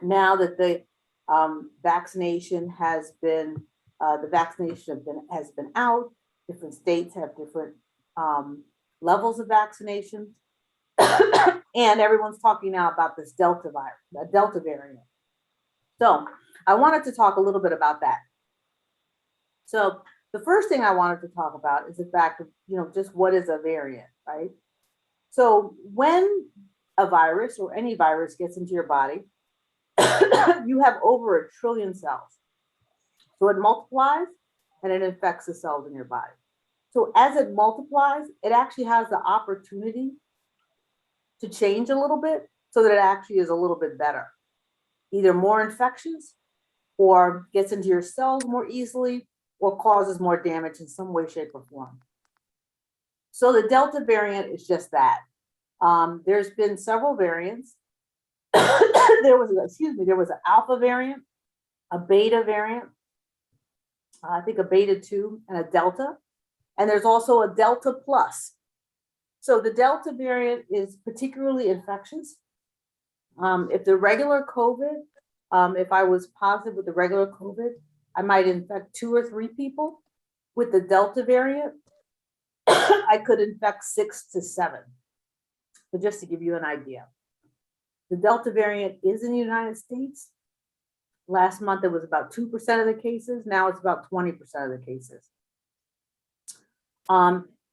now that vaccination has been, has been out. Different states have different levels of vaccination, and everyone's talking now about this Delta variant. So I wanted to talk a little bit about that. So the first thing I wanted to talk about is the fact of, just what is a variant, right? So when a virus or any virus gets into your body, you have over 1 trillion cells. So it multiplies and it infects the cells in your body. So as it multiplies, it actually has the opportunity to change a little bit so that it actually is a little bit better, either more infectious or gets into your cells more easily or causes more damage in some way, shape, or form. So the Delta variant is just that. There's been several variants. There was an alpha variant, a beta variant, I think a beta 2, and a delta. And there's also a delta plus. So the Delta variant is particularly infectious. If the regular COVID, if I was positive with the regular COVID, I might infect 2 or 3 people. With the Delta variant, I could infect 6 to 7. So just to give you an idea. The Delta variant is in the United States. Last month, it was about 2% of the cases. Now it's about 20% of the cases.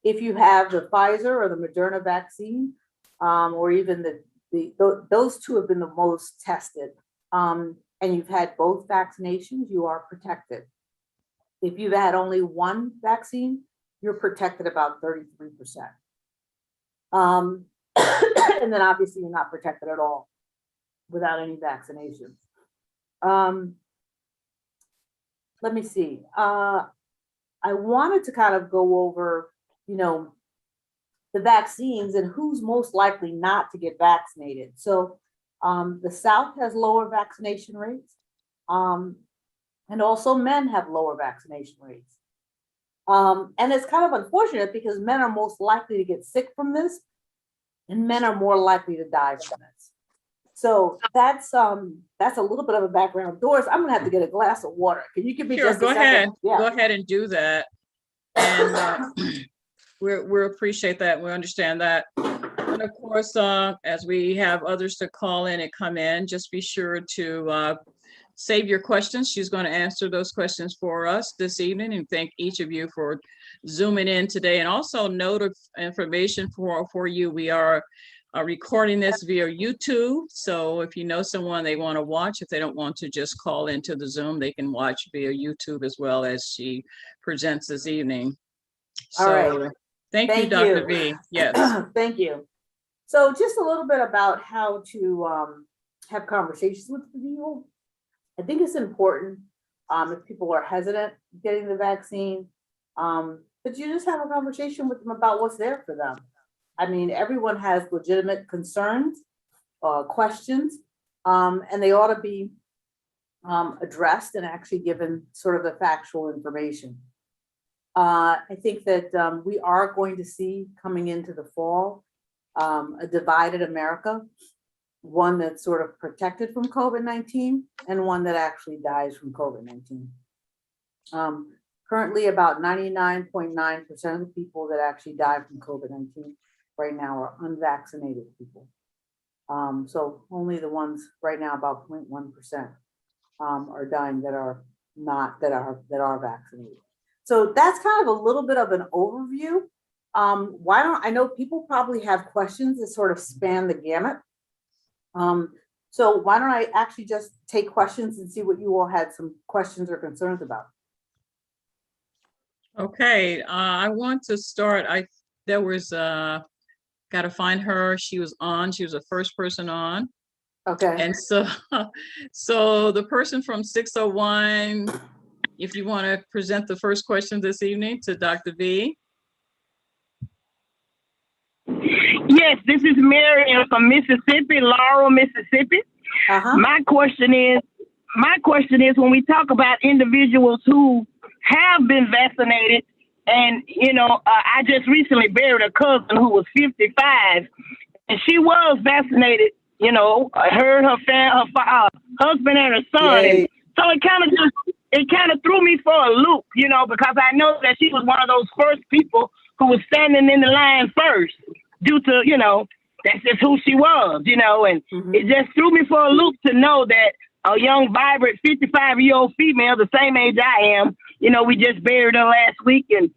If you have the Pfizer or the Moderna vaccine, or even those two have been the most tested, and you've had both vaccinations, you are protected. If you've had only one vaccine, you're protected about 33%. And then obviously you're not protected at all without any vaccination. Let me see. I wanted to kind of go over, the vaccines and who's most likely not to get vaccinated. So the South has lower vaccination rates, and also men have lower vaccination rates. And it's kind of unfortunate because men are most likely to get sick from this, and men are more likely to die from this. So that's a little bit of a background. Doris, I'm gonna have to get a glass of water. Can you give me just a second? Ahead. Yeah. Go ahead and do that. And we appreciate that. We understand that. And of course, as we have others to call in and come in, just be sure to save your questions. She's going to answer those questions for us this evening, and thank each of you for zooming in today. And also note of information for you. We are recording this via YouTube. So if you know someone they want to watch, if they don't want to just call into the Zoom, they can watch via YouTube as well as she presents this evening. So all right. Thank you, Dr. V. Yes. Thank you. So just a little bit about how to have conversations with people. I think it's important if people are hesitant getting the vaccine, but you just have a conversation with them about what's there for them. I mean, everyone has legitimate concerns, questions, and they ought to be addressed and actually given sort of the factual information. I think that we are going to see coming into the fall a divided America, one that's sort of protected from COVID-19 and one that actually dies from COVID-19. Currently, about 99.9% of the people that actually die from COVID-19 right now are unvaccinated people. So only the ones right now, about 0.1%, are dying that are vaccinated. So that's kind of a little bit of an overview. I know people probably have questions that sort of span the gamut. So why don't I actually just take questions and see what you all had some questions or concerns about? Okay, I want to start. There was got to find her. She was the first person on. Okay. And so the person from 601, if you want to present the first question this evening to Dr. V. Yes, this is Marion from Mississippi, Laurel, Mississippi. My question is, when we talk about individuals who have been vaccinated, and I just recently buried a cousin who was 55, and she was vaccinated, You know, her and her husband and her son. And so it kind of threw me for a loop, you know, because I know that she was one of those first people who was standing in the line first due to, you know, that's just who she was, you know, and it just threw me for a loop to know that a young, vibrant 55-year-old female, the same age I am, you know, we just buried her last week. And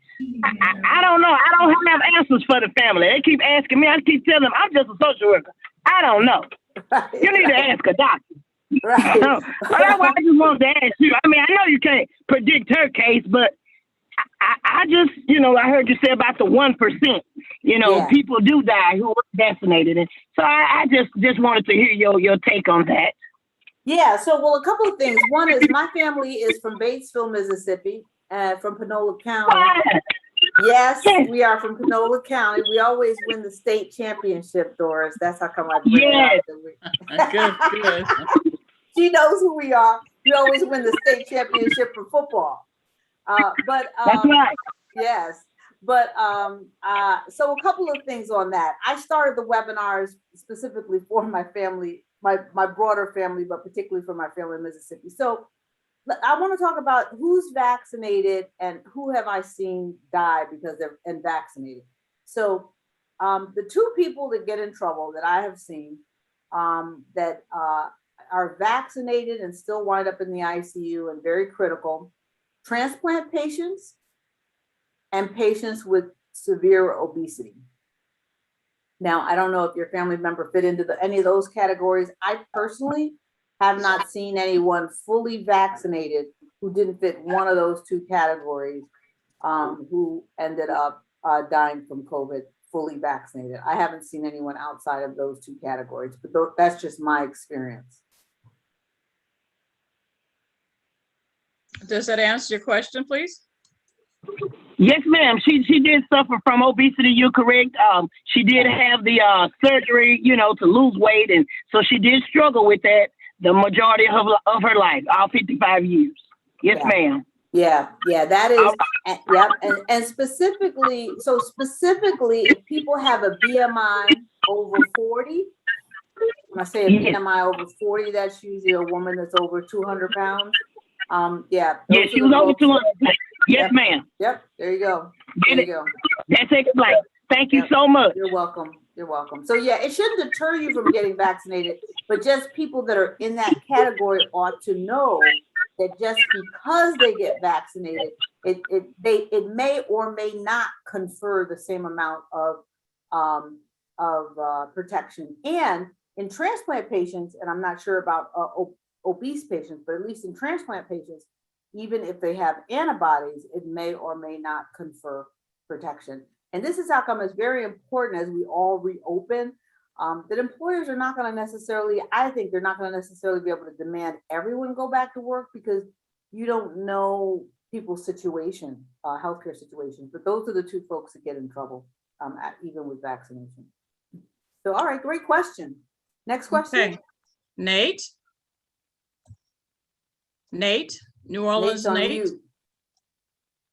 I don't know. I don't have answers for the family. They keep asking me. I keep telling them I'm just a social worker. I don't know. You need to ask a doctor. Right. Well, that's why I just wanted to ask you. I mean, I know you can't predict her case, but I just, you know, I heard you say about the 1%, you know, people do die who are vaccinated. And so I just wanted to hear your take on that. Yeah, so, well, a couple of things. One is my family is from Batesville, Mississippi, from Panola County. Yes, we are from Panola County. We always win the state championship, Doris. That's how come I bring it up. Good. She knows who we are. We always win the state championship for football. But that's right. Yes. But so a couple of things on that. I started the webinars specifically for my family, my broader family, but particularly for my family in Mississippi. So I want to talk about who's vaccinated and who have I seen die because they're unvaccinated. So the two people that get in trouble that I have seen that are vaccinated and still wind up in the ICU and very critical, transplant patients and patients with severe obesity. Now, I don't know if your family member fit into any of those categories. I personally have not seen anyone fully vaccinated who didn't fit one of those two categories who ended up dying from COVID fully vaccinated. I haven't seen anyone outside of those two categories, but that's just my experience. Does that answer your question, please? Yes, ma'am. She did suffer from obesity. You're correct. She did have the surgery, you know, to lose weight, and so she did struggle with that the majority of her life, all 55 years. Yes, ma'am. Yeah, that is, yep. And specifically, if people have a BMI over 40, when I say a BMI over 40, that's usually a woman that's over 200 pounds. Yeah, she was over 200. Yes, ma'am. Yep, there you go. That's it. Like, thank you so much. You're welcome. So yeah, it shouldn't deter you from getting vaccinated, but just people that are in that category ought to know that just because they get vaccinated, it may or may not confer the same amount of protection. And in transplant patients, and I'm not sure about obese patients, but at least in transplant patients, even if they have antibodies, it may or may not confer protection. And this is how come it's very important as we all reopen, that employers are not going to necessarily, I think they're not going to necessarily be able to demand everyone go back to work because you don't know people's situation, healthcare situations. But those are the two folks that get in trouble, even with vaccination. So, all right, great question. Next question. Okay. Nate, New Orleans, Nate.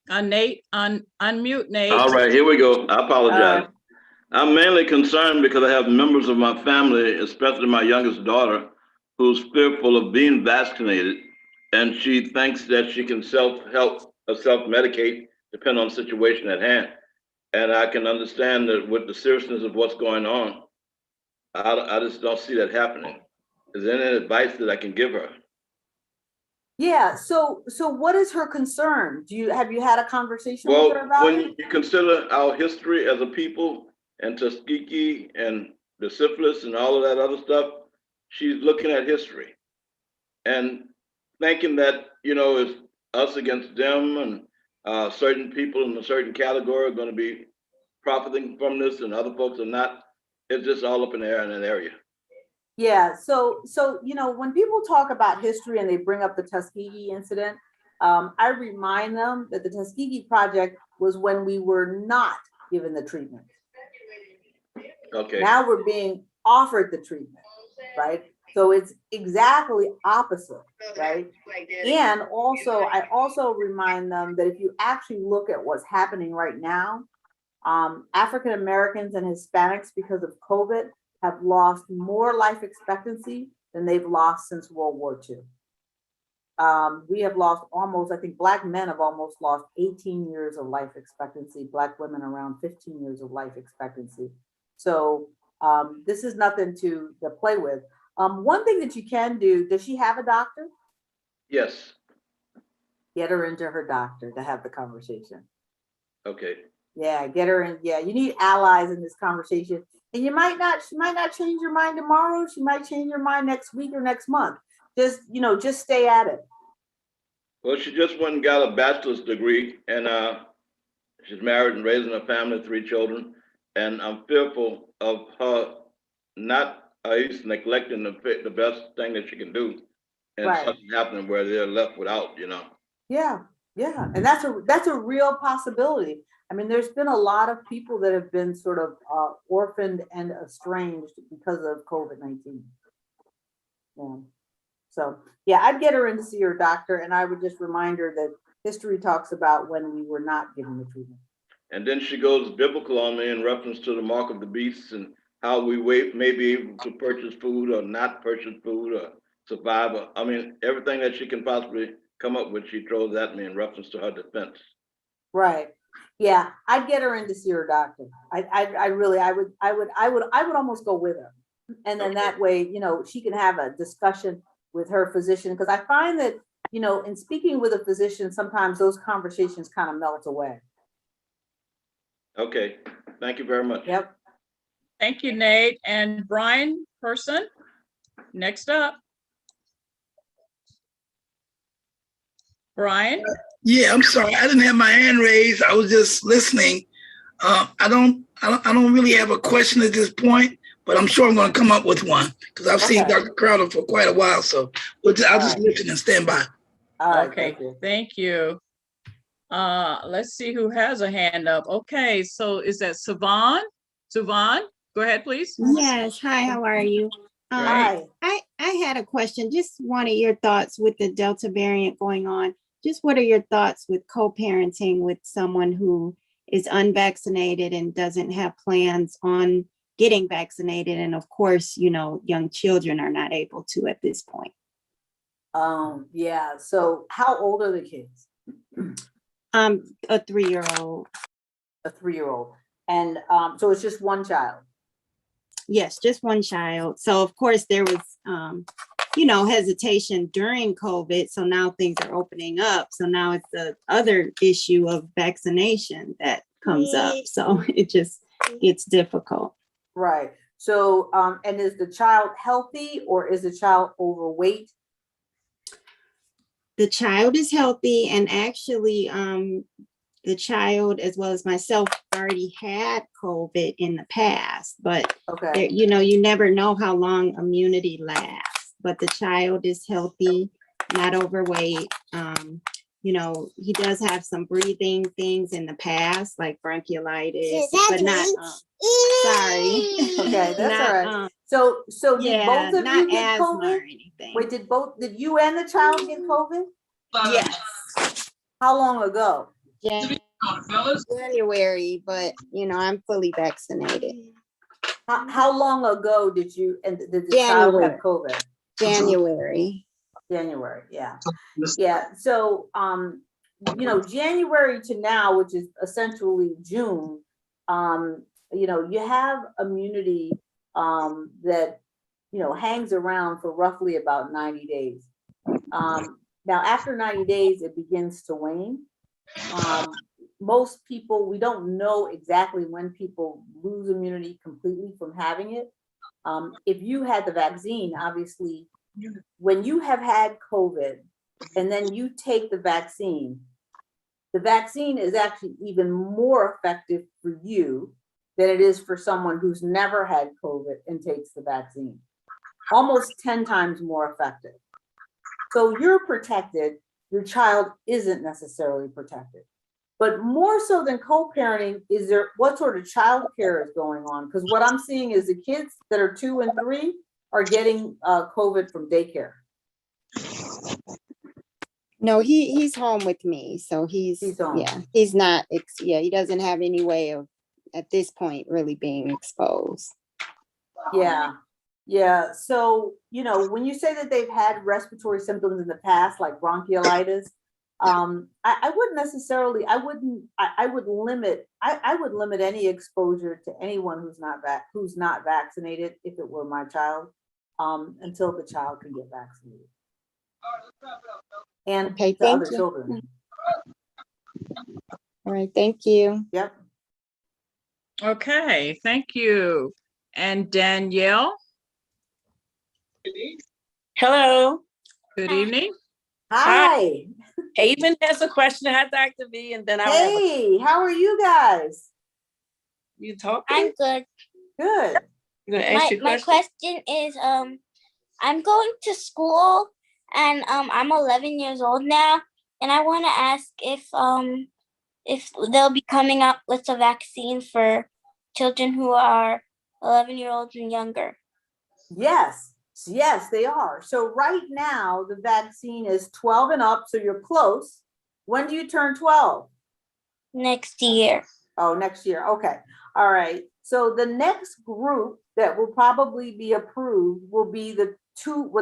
Nate, unmute, Nate. All right, here we go. I apologize. I'm mainly concerned because I have members of my family, especially my youngest daughter, who's fearful of being vaccinated, and she thinks that she can self-help or self-medicate depending on the situation at hand. And I can understand that with the seriousness of what's going on, I just don't see that happening. Is there any advice that I can give her? Yeah. So what is her concern? Have you had a conversation with her about it? When you consider our history as a people and Tuskegee and the syphilis and all of that other stuff, she's looking at history and thinking that, you know, it's us against them and certain people in a certain category are going to be profiting from this and other folks are not. It's just all up in the air in that area. Yeah, so you know, when people talk about history and they bring up the Tuskegee incident, I remind them that the Tuskegee Project was when we were not given the treatment. Okay. Now we're being offered the treatment, right? So it's exactly opposite, right? And also, I also remind them that if you actually look at what's happening right now, African Americans and Hispanics, because of COVID, have lost more life expectancy than they've lost since World War II. We have lost almost, I think Black men have almost lost 18 years of life expectancy, Black women around 15 years of life expectancy. So this is nothing to play with. One thing that you can do, does she have a doctor? Yes. Get her into her doctor to have the conversation. Okay. Yeah, get her in. Yeah, you need allies in this conversation. And she might not change your mind tomorrow. She might change your mind next week or next month. Just stay at it. Well, she just went and got a bachelor's degree, and she's married and raising a family, 3 children. And I'm fearful of her not neglecting the best thing that she can do, and Right. something happening where they're left without, Yeah, and that's a real possibility. I mean, there's been a lot of people that have been sort of orphaned and estranged because of COVID-19. Yeah. So yeah, I'd get her in to see her doctor, and I would just remind her that history talks about when we were not given the treatment. And then she goes biblical on me in reference to the mark of the beast and how we may be able to purchase food or not purchase food or survive. I mean, everything that she can possibly come up with, she throws at me in reference to her defense. Right. Yeah, I'd get her in to see her doctor. I would almost go with her, and then that way, she can have a discussion with her physician, because I find that, in speaking with a physician, sometimes those conversations kind of melt away. Okay, thank you very much. Yep. Thank you, Nate. And Brian Person, next up. Brian? Yeah, I'm sorry. I didn't have my hand raised. I was just listening. I don't really have a question at this point, but I'm sure I'm going to come up with one because I've seen Dr. Crowder for quite a while. So I'll just listen and stand by. All right. Okay, thank you. Let's see who has a hand up. Okay, so is that Sivan? Sivan, go ahead, please. Yes. Hi, how are you? Hi. I had a question. Just wanted your thoughts with the Delta variant going on. Just what are your thoughts with co-parenting with someone who is unvaccinated and doesn't have plans on getting vaccinated? And of course, young children are not able to at this point. Yeah. So how old are the kids? A 3-year-old. A 3-year-old. And so it's just one child. Yes, just one child. So of course there was, hesitation during COVID. So now things are opening up. So now it's the other issue of vaccination that comes up. So it's difficult. Right. So, and is the child healthy or is the child overweight? The child is healthy, and actually, the child, as well as myself, already had COVID in the past, but okay, you never know how long immunity lasts. But the child is healthy, not overweight. He does have some breathing things in the past, like bronchiolitis, but not. Sorry. Okay, that's not, all right. So did both of you get COVID? Or anything. Wait, did you and the child get COVID? Yes. How long ago? January, but I'm fully vaccinated. How long ago did the child have COVID? January. Yeah. Yeah. So January to now, which is essentially June, you have immunity that hangs around for roughly about 90 days. Now after 90 days, it begins to wane. Most people, we don't know exactly when people lose immunity completely from having it. If you had the vaccine, obviously, when you have had COVID and then you take the vaccine is actually even more effective for you than it is for someone who's never had COVID and takes the vaccine. Almost 10 times more effective. So you're protected, your child isn't necessarily protected. But more so than co-parenting, what sort of child care is going on? Because what I'm seeing is the kids that are 2 and 3 are getting COVID from daycare. No, he's home with me. So he's home. Yeah, he's not, he doesn't have any way of, at this point, really being exposed. Yeah. Yeah. So, you know, when you say that they've had respiratory symptoms in the past, like bronchiolitis, I wouldn't necessarily, I would limit, I would limit any exposure to anyone who's not vaccinated, if it were my child, until the child can get vaccinated. And Okay, the other thank you. children. All right, thank you. Yep. Okay, thank you. And Danielle, Hello. good evening. Hi. Haven has a question. Hi, Dr. V. And then I'll have Hey, how are you guys? you talk. I'm good. Good. You're gonna ask your My question? question is, I'm going to school and I'm 11 years old now, and I want to ask if they'll be coming up with a vaccine for children who are 11-year-olds and younger. Yes, yes, they are. So right now, the vaccine is 12 and up, so you're close. When do you turn 12? Next year. Oh, next year. Okay. All right. So the next group that will probably be approved will be the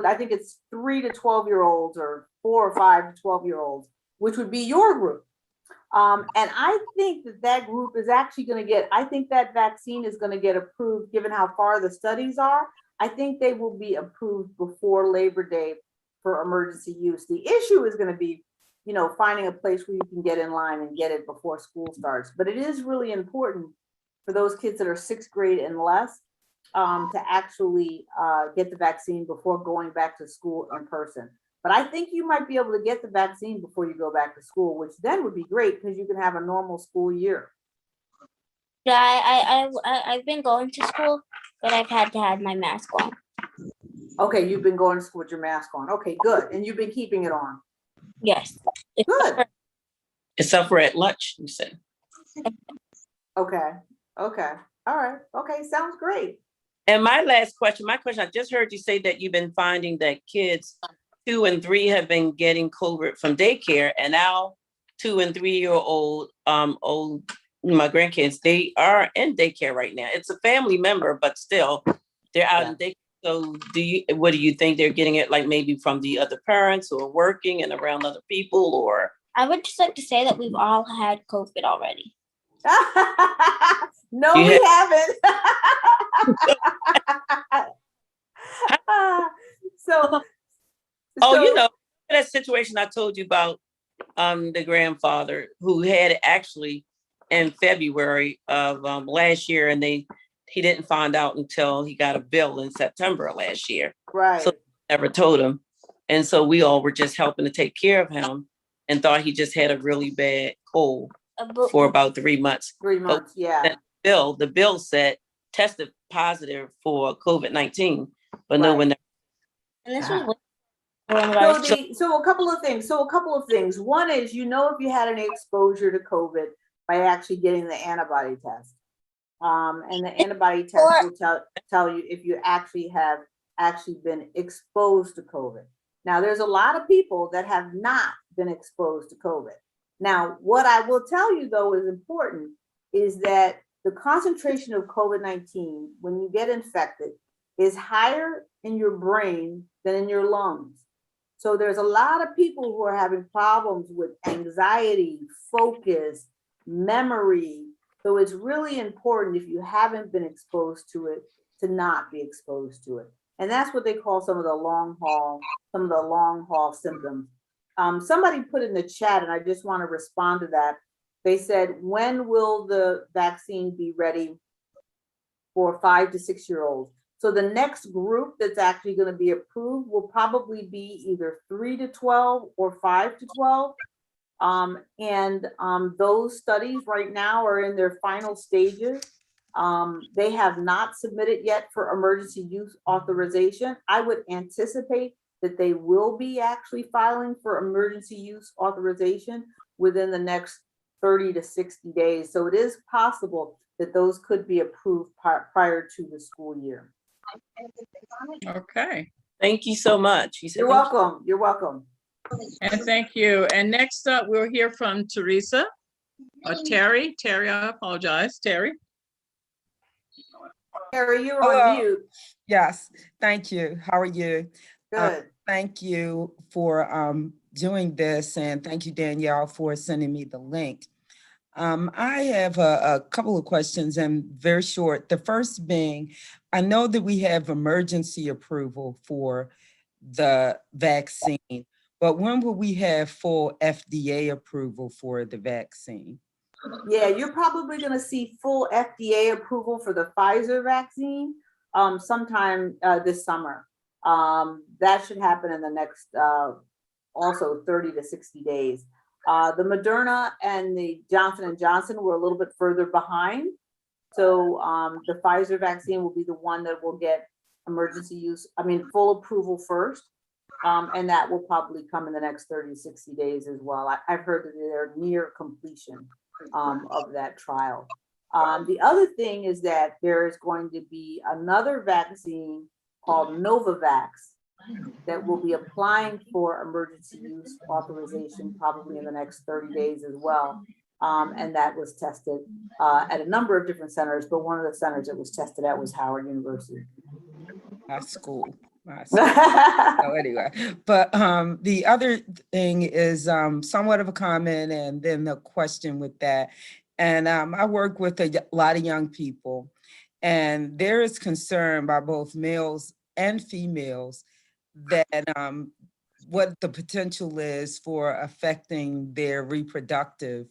I think it's 3 to 12-year-olds or 4 or 5 to 12-year-olds, which would be your group. And I think that group is actually going to I think that vaccine is going to get approved given how far the studies are. I think they will be approved before Labor Day for emergency use. The issue is going to be, you know, finding a place where you can get in line and get it before school starts. But it is really important for those kids that are 6th grade and less to actually get the vaccine before going back to school in person. But I think you might be able to get the vaccine before you go back to school, which then would be great because you can have a normal school year. Yeah, I've been going to school, but I've had to have my mask on. Okay, you've been going to school with your mask on. Okay, good. And you've been keeping it on. Yes. Good. Except for at lunch, you said. Okay. Okay. All right. Okay. Sounds great. And my question, I just heard you say that you've been finding that kids 2 and 3 have been getting COVID from daycare, and now 2 and 3-year-old my grandkids, they are in daycare right now. It's a family member, but still they're out in daycare. So what do you think they're getting it, like maybe from the other parents who are working and around other people, or? I would just like to say that we've all had COVID already. No, we haven't. So, you know, that situation I told you about, the grandfather who had it actually in February of last year, and he didn't find out until he got a bill in September of last year. Right. So never told him. And so we all were just helping to take care of him and thought he just had a really bad cold for about 3 months. 3 months, yeah. The bill said tested positive for COVID-19, but no one. And this was so a couple of things. One is, you know, if you had any exposure to COVID by actually getting the antibody test. And the antibody test will tell you if you actually have been exposed to COVID. Now, there's a lot of people that have not been exposed to COVID. Now, what I will tell you, though, is important is that the concentration of COVID-19 when you get infected is higher in your brain than in your lungs. So there's a lot of people who are having problems with anxiety, focus, memory. So it's really important, if you haven't been exposed to it, to not be exposed to it. And that's what they call some of the long haul symptoms. Somebody put in the chat, and I just want to respond to that. They said, when will the vaccine be ready for 5 to 6 year olds? So the next group that's actually going to be approved will probably be either 3 to 12 or 5 to 12. Those studies right now are in their final stages. They have not submitted yet for emergency use authorization. I would anticipate that they will be actually filing for emergency use authorization within the next 30 to 60 days. So it is possible that those could be approved prior to the school year. Okay. Thank you so much. You're welcome. You're welcome. And thank you. And next up, we'll hear from Teresa or Terry. Terry, I apologize. Terry. Mary, you're Hello. on mute. Yes, thank you. How are you? Good. Thank you for doing this, and thank you, Danielle, for sending me the link. I have a couple of questions and very short. The first being, I know that we have emergency approval for the vaccine, but when will we have full FDA approval for the vaccine? Yeah, you're probably going to see full FDA approval for the Pfizer vaccine sometime this summer. That should happen in the next also 30 to 60 days. The Moderna and the Johnson & Johnson were a little bit further behind. So the Pfizer vaccine will be the one that will get full approval first. And that will probably come in the next 30 to 60 days as well. I've heard that they're near completion of that trial. The other thing is that there is going to be another vaccine called Novavax that will be applying for emergency use authorization probably in the next 30 days as well. And that was tested at a number of different centers, but one of the centers it was tested at was Howard University. My school. So anyway, but the other thing is somewhat of a comment and then the question with that. And I work with a lot of young people, and there is concern by both males and females that what the potential is for affecting their reproductive,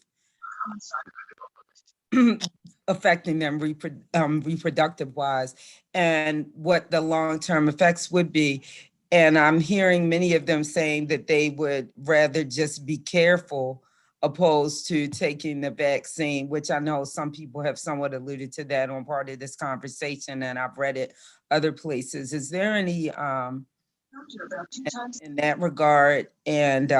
affecting them reproductive wise, and what the long-term effects would be. And I'm hearing many of them saying that they would rather just be careful opposed to taking the vaccine, which I know some people have somewhat alluded to that on part of this conversation, and I've read it other places. Is there any in that regard? And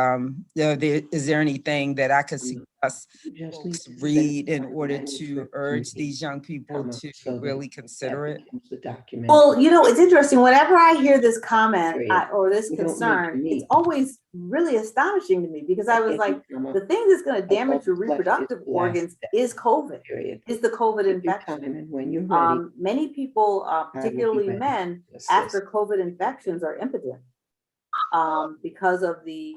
is there anything that I could suggest folks read in order to urge these young people to really consider it? Well, it's interesting. Whenever I hear this comment or this concern, it's always really astonishing to me, because I was like, the thing that's going to damage your reproductive organs is COVID, is the COVID infection. Many people, particularly men, after COVID infections are impotent because of the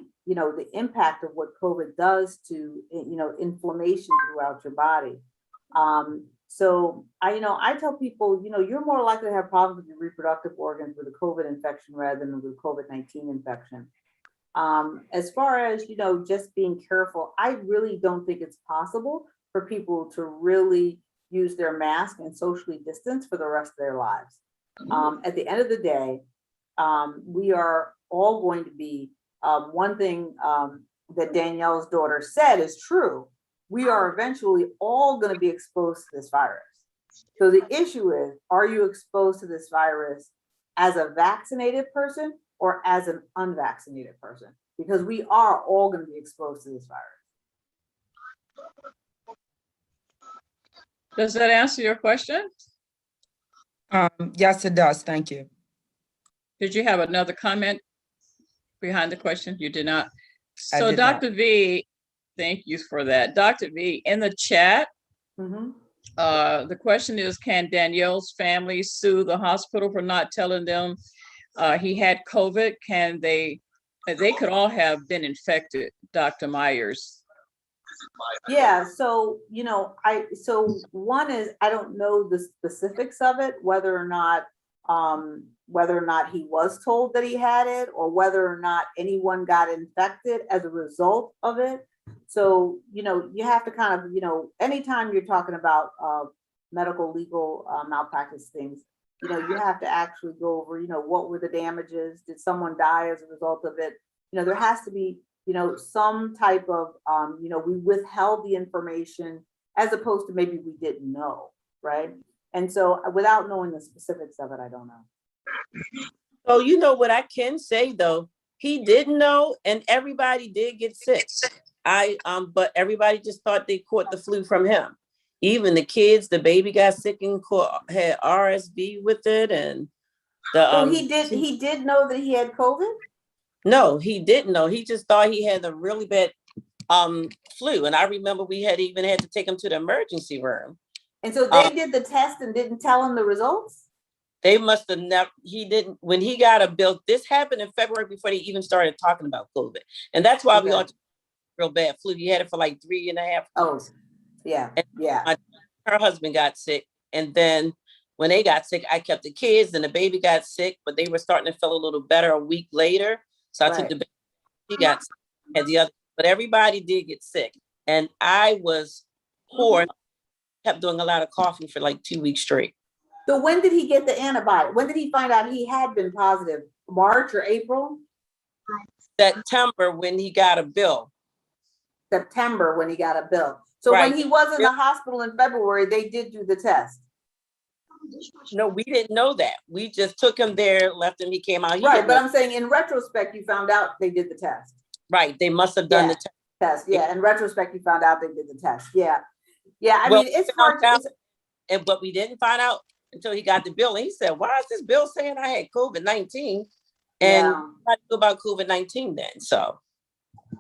impact of what COVID does to, inflammation throughout your body. So I tell people, you're more likely to have problems with your reproductive organs with a COVID infection rather than with a COVID-19 infection. As far as, just being careful, I really don't think it's possible for people to really use their mask and socially distance for the rest of their lives. At the end of the day, we are all going to be, one thing that Danielle's daughter said is true. We are eventually all going to be exposed to this virus. So the issue is, are you exposed to this virus as a vaccinated person or as an unvaccinated person? Because we are all going to be exposed to this virus. Does that answer your question? Yes, it does. Thank you. Did you have another comment behind the question? You did not. I So did Dr. not. V, thank you for that. Dr. V, in the chat, the question is, can Danielle's family sue the hospital for not telling them he had COVID? Can they could all have been infected, Dr. Myers. Yeah, so one is, I don't know the specifics of it, whether or not he was told that he had it, or whether or not anyone got infected as a result of it. So, you have to kind of, anytime you're talking about medical, legal malpractice things, you have to actually go over, what were the damages? Did someone die as a result of it? There has to be, some type of, we withheld the information as opposed to maybe we didn't know, right? And so without knowing the specifics of it, I don't know. So what I can say though, he didn't know, and everybody did get sick. But everybody just thought they caught the flu from him. Even the kids, the baby got sick and had RSV with it, and So he did know that he had COVID? No, he didn't know. He just thought he had a really bad flu. And I remember we had to take him to the emergency room. And so they did the test and didn't tell him the results? They must have never, he didn't, when he got a bill, this happened in February before they even started talking about COVID. And that's why we all real bad flu. He had it for like 3.5 Oh, weeks. yeah, And yeah. her husband got sick. And then when they got sick, I kept the kids and the baby got sick, but they were starting to feel a little better a week later. So I took the baby, he got sick, and the other, but everybody did get sick. And I was poor, kept doing a lot of coughing for like 2 weeks straight. So when did he get the antibody? When did he find out he had been positive? March or April? September when he got a bill. September when he got a bill. So when he was in the hospital in February, they did do the test. No, we didn't know that. We just took him there, left him, he came out. Right, but I'm saying in retrospect, you found out they did the test. Right, they must have done the test. Yeah, in retrospect, you found out they did the test. Yeah, yeah. I mean, it's hard to. But we didn't find out until he got the bill. And he said, "Why is this bill saying I had COVID-19?" And I knew about COVID-19 then. So,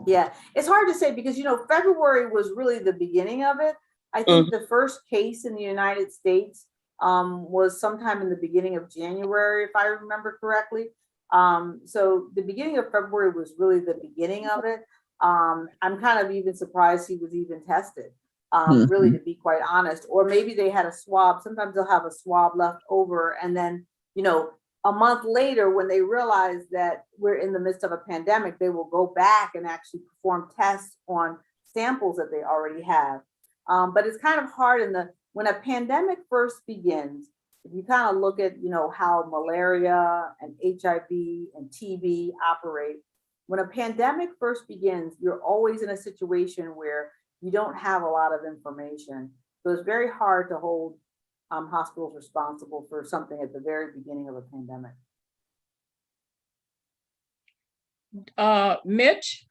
yeah, it's hard to say because February was really the beginning of it. I think the first case in the United States was sometime in the beginning of January, if I remember correctly. So the beginning of February was really the beginning of it. I'm kind of even surprised he was even tested, really, to be quite honest. Or maybe they had a swab. Sometimes they'll have a swab left over. And then, a month later, when they realize that we're in the midst of a pandemic, they will go back and actually perform tests on samples that they already have. But it's kind of hard when a pandemic first begins. If you kind of look at, how malaria and HIV and TB operate, when a pandemic first begins, you're always in a situation where you don't have a lot of information. So it's very hard to hold hospitals responsible for something at the very beginning of a pandemic. Mitch,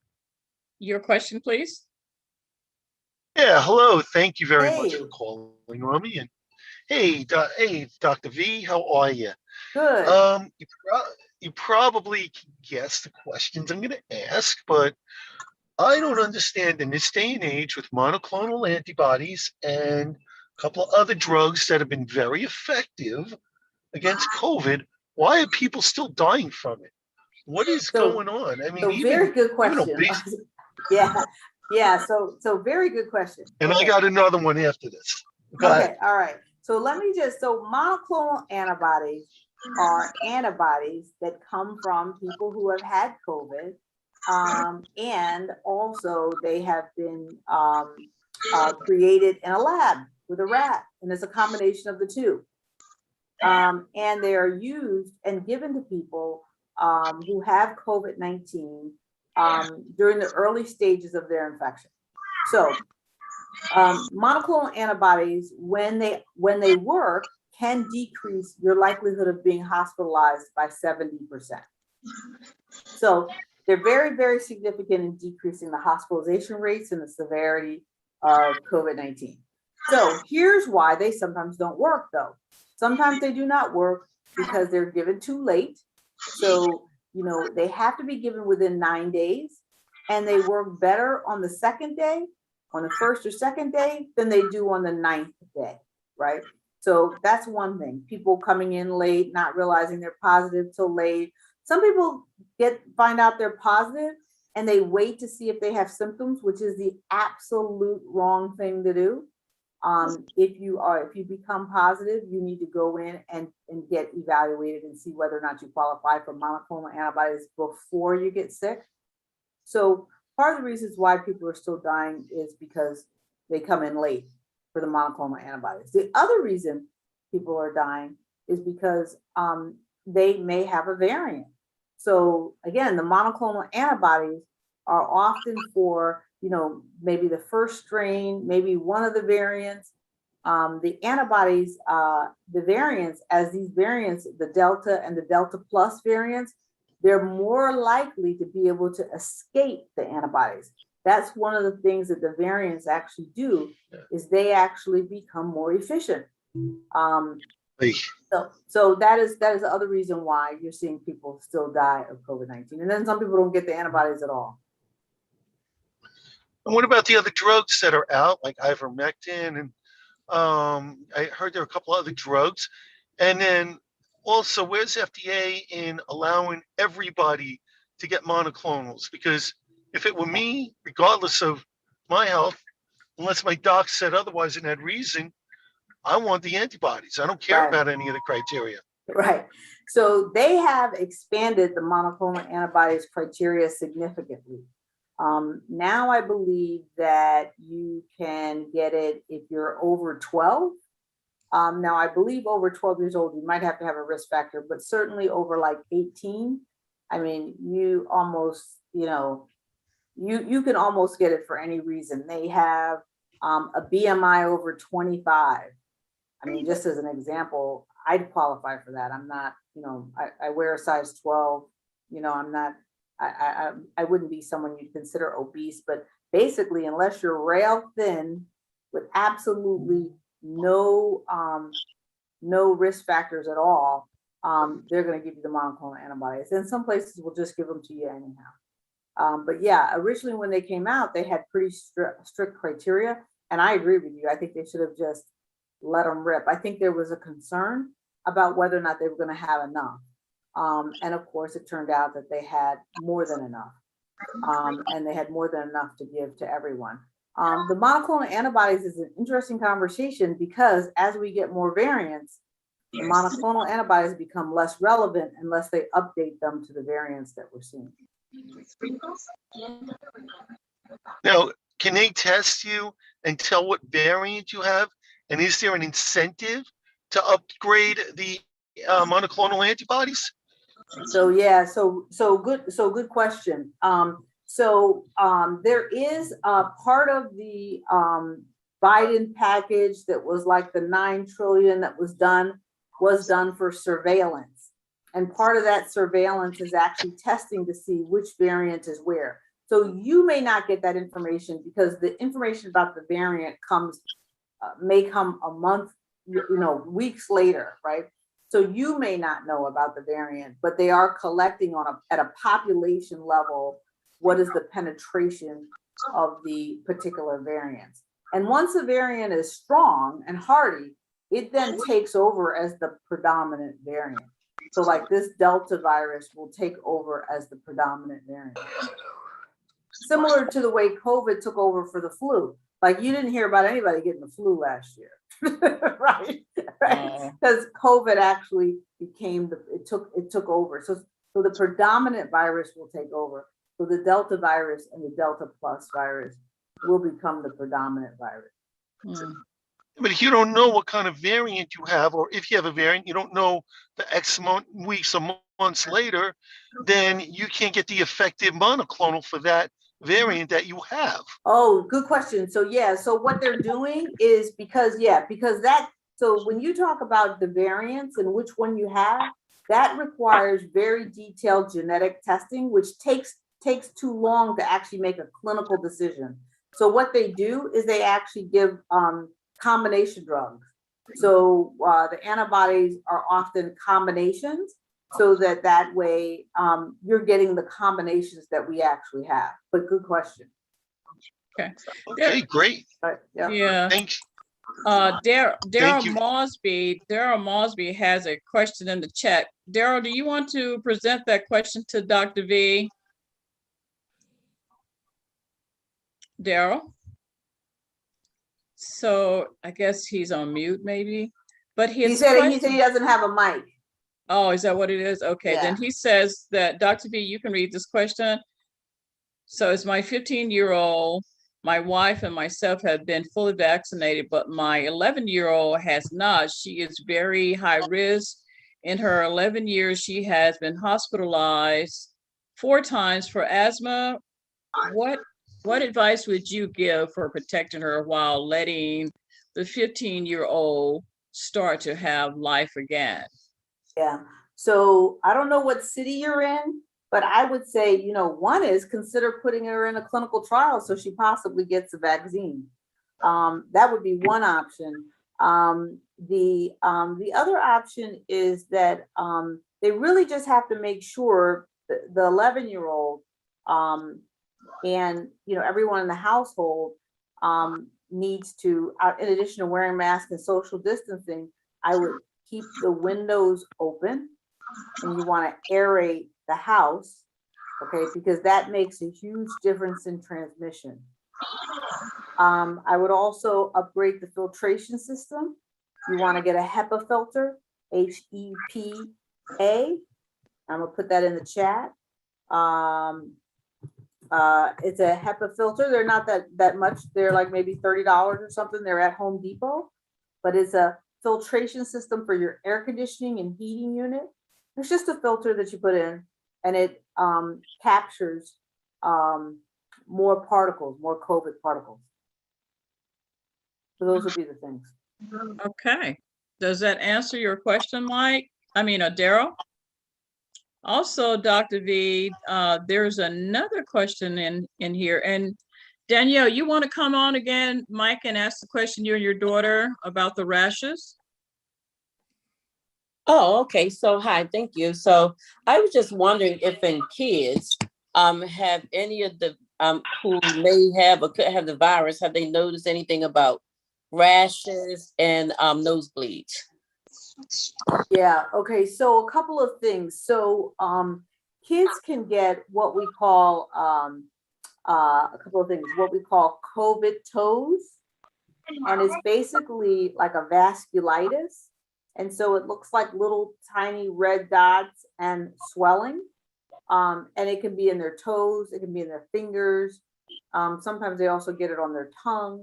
your question, please. Yeah, hello. Thank you very much for calling, Romy. And hey, Dr. V, how are you? Good. You probably can guess the questions I'm going to ask, but I don't understand in this day and age with monoclonal antibodies and a couple of other drugs that have been very effective against COVID, why are people still dying from it? What is going on? I mean, very good question. Yeah. So very good question. And I got another one after this. Okay. All right. So monoclonal antibodies are antibodies that come from people who have had COVID. And also they have been created in a lab with a rat. And it's a combination of the two. And they are used and given to people who have COVID-19 during the early stages of their infection. So monoclonal antibodies, when they work, can decrease your likelihood of being hospitalized by 70%. So they're very, very significant in decreasing the hospitalization rates and the severity of COVID-19. So here's why they sometimes don't work, though. Sometimes they do not work because they're given too late. So, they have to be given within 9 days, and they work better on the second day, on the first or second day, than they do on the 9th day, right? So that's one thing. People coming in late, not realizing they're positive till late. Some people find out they're positive and they wait to see if they have symptoms, which is the absolute wrong thing to do. If you become positive, you need to go in and get evaluated and see whether or not you qualify for monoclonal antibodies before you get sick. So part of the reasons why people are still dying is because they come in late for the monoclonal antibodies. The other reason people are dying is because they may have a variant. So again, the monoclonal antibodies are often for, maybe the first strain, maybe one of the variants. The antibodies, the variants, as these variants, the Delta and the Delta Plus variants, they're more likely to be able to escape the antibodies. That's one of the things that the variants actually do, is they actually become more efficient. So that is the other reason why you're seeing people still die of COVID-19. And then some people don't get the antibodies at all. And what about the other drugs that are out, like ivermectin and I heard there are a couple other drugs. And then also, where's FDA in allowing everybody to get monoclonals? Because if it were me, regardless of my health, unless my doc said otherwise and had reason, I want the antibodies. I don't care Right. about any of the criteria. Right. So they have expanded the monoclonal antibodies criteria significantly. Now I believe that you can get it if you're over 12. Now I believe over 12 years old, you might have to have a risk factor, but certainly over like 18. I mean, you almost, you can almost get it for any reason. They have a BMI over 25. I mean, just as an example, I'd qualify for that. I'm not, I wear a size 12, I'm not, I wouldn't be someone you'd consider obese, but basically, unless you're rail thin with absolutely no risk factors at all, they're going to give you the monoclonal antibodies. And some places will just give them to you anyhow. But yeah, originally when they came out, they had pretty strict criteria. And I agree with you. I think they should have just let them rip. I think there was a concern about whether or not they were going to have enough. And of course, it turned out that they had more than enough. And they had more than enough to give to everyone. The monoclonal antibodies is an interesting conversation because as we get more variants, the monoclonal antibodies become less relevant unless they update them to the variants that we're seeing. Now, can they test you and tell what variant you have? And is there an incentive to upgrade the monoclonal antibodies? So yeah, so good question. There is a part of the Biden package that was like the 9 trillion that was done for surveillance. And part of that surveillance is actually testing to see which variant is where. So you may not get that information because the information about the variant may come a month, weeks later, right? So you may not know about the variant, but they are collecting at a population level, what is the penetration of the particular variants. And once a variant is strong and hardy, it then takes over as the predominant variant. So like this Delta virus will take over as the predominant variant. Similar to the way COVID took over for the flu. Like you didn't hear about anybody getting the flu last year, right? Because COVID actually it took over. So the predominant virus will take over. So the Delta virus and the Delta plus virus will become the predominant virus. But if you don't know what kind of variant you have, or if you have a variant, you don't know the X weeks or months later, then you can't get the effective monoclonal for that variant that you have. Oh, good question. So yeah, so what they're doing is so when you talk about the variants and which one you have, that requires very detailed genetic testing, which takes too long to actually make a clinical decision. So what they do is they actually give combination drugs. So the antibodies are often combinations, so that way you're getting the combinations that we actually have. But good question. Okay, great. Yeah. Thanks. Daryl Mosby has a question in the chat. Daryl, do you want to present that question to Dr. V? Daryl? So I guess he's on mute maybe, but he said he doesn't have a mic. Oh, is that what it is? Okay, Then he says that, Dr. V, you can read this question. So it's my 15-year-old, my wife and myself have been fully vaccinated, but my 11-year-old has not. She is very high risk. In her 11 years, she has been hospitalized 4 times for asthma. What advice would you give for protecting her while letting the 15-year-old start to have life again? Yeah. So I don't know what city you're in, but I would say, one is consider putting her in a clinical trial so she possibly gets a vaccine. That would be one option. The other option is that they really just have to make sure the 11-year-old and everyone in the household, needs to, in addition to wearing masks and social distancing, I would keep the windows open, and you want to aerate the house, okay, because that makes a huge difference in transmission. I would also upgrade the filtration system. You want to get a HEPA filter, HEPA. I'm gonna put that in the chat. It's a HEPA filter. They're not that much. They're like maybe $30 or something. They're at Home Depot, but it's a filtration system for your air conditioning and heating unit. It's just a filter that you put in, and it captures more particles, more COVID particles. So those would be the things. Okay. Does that answer your question, Mike? I mean, Daryl? Also, Dr. V, there's another question in here. And Danielle, you want to come on again, Mike, and ask the question, you and your daughter, about the rashes? Oh, okay. So, hi, thank you. So I was just wondering if in kids, have any of the who may have or could have the virus, have they noticed anything about rashes and nosebleeds? Yeah, okay, so a couple of things. So kids can get what we call a couple of things, what we call COVID toes. And it's basically like a vasculitis. And so it looks like little tiny red dots and swelling. And it can be in their toes, it can be in their fingers. Sometimes they also get it on their tongue.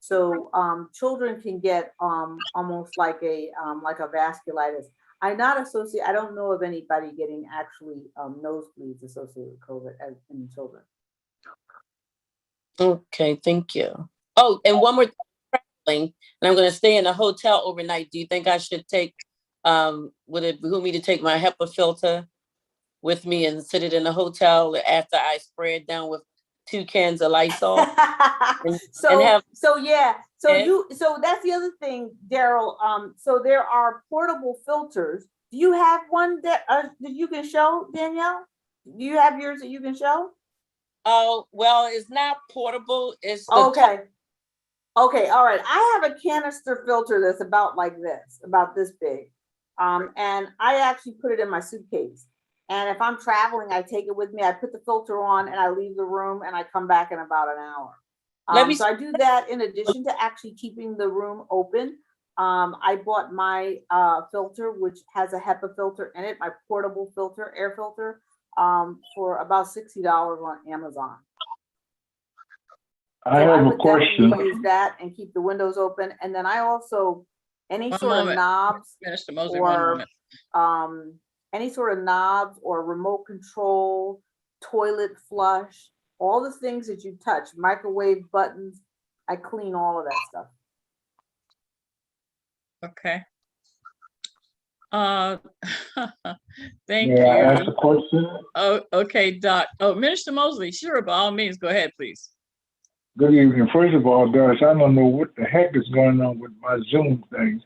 So children can get almost like a vasculitis. I don't know of anybody getting actually nosebleeds associated with COVID in children. Okay, thank you. Oh, and one more thing, traveling, and I'm going to stay in a hotel overnight. Do you think I should take, would it behoove me to take my HEPA filter with me and sit it in the hotel after I spray it down with 2 cans of Lysol? So that's the other thing, Daryl. So there are portable filters. Do you have one that you can show, Danielle? Do you have yours that you can show? Oh, well, it's not portable. It's okay. Okay, all right. I have a canister filter that's about like this, about this big. And I actually put it in my suitcase. And if I'm traveling, I take it with me. I put the filter on and I leave the room and I come back in about an hour. So I do that in addition to actually keeping the room open. I bought my filter, which has a HEPA filter in it, my portable filter, air filter, for about $60 on Amazon. I have a question. Use that and keep the windows open. And then I also, any sort of knobs or remote control, toilet flush, all the things that you touch, microwave buttons, I clean all of that stuff. Okay. Thank you. May I ask a question? Oh, okay, Doc. Oh, Minister Mosley, sure, by all means, go ahead, please. Good evening. First of all, Doris, I don't know what the heck is going on with my Zoom thing.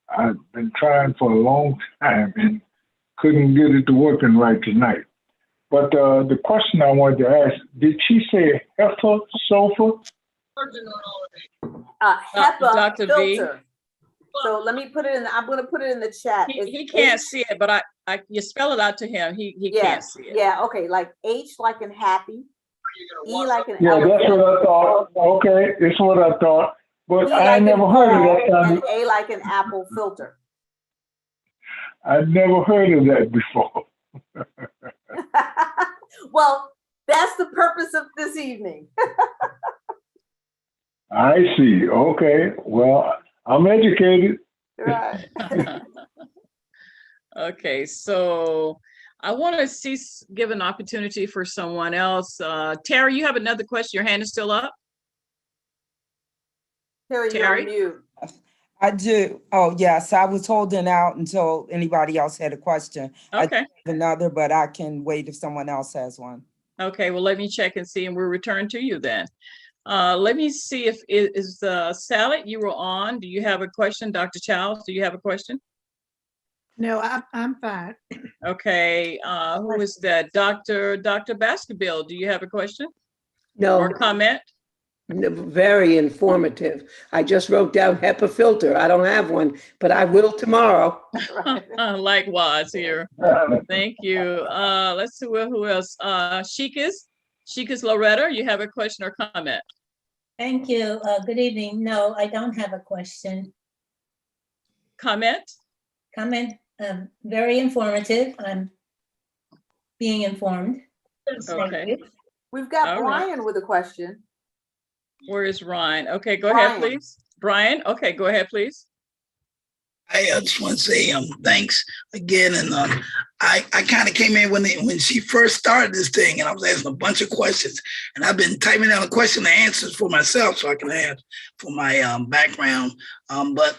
I've been trying for a long time and couldn't get it to working right tonight. But the question I wanted to ask, did she say HEPA sulfur? HEPA Dr. filter. V. So let me put it in, I'm going to put it in the chat. He can't see it, but you spell it out to him. He can't see it. Yeah, okay, like H like in happy, E like in elephant. That's what I thought. Okay, it's what I thought. But I never heard of that. And A like an apple filter. I never heard of that before. Well, that's the purpose of this evening. I see. Okay. Well, I'm educated. Right. Okay, so I want to give an opportunity for someone else. Terry, you have another question. Your hand is still up. Terry, you're on mute. I do. Oh, yes. I was holding out until anybody else had a question. Okay. I have another, but I can wait if someone else has one. Okay, well, let me check and see, and we'll return to you then. Let me see if Sally, you were on. Do you have a question? Dr. Childs, do you have a question? No, I'm fine. Okay, who is that? Dr. Baskerville, do you have a question? No. Or comment? Very informative. I just wrote down HEPA filter. I don't have one, but I will tomorrow. Likewise here. Thank you. Let's see who else. Sheikis Loretta, you have a question or comment? Thank you. Good evening. No, I don't have a question. Comment? Very informative. I'm being informed. Thank Okay. you. We've got All right. Brian with a question. Where is Ryan? Okay, go ahead, Brian. please. Brian, okay, go ahead, please. I just want to say thanks again, and I kind of came in when she first started this thing, and I was asking a bunch of questions, and I've been typing down the question and answers for myself so I can have for my background. But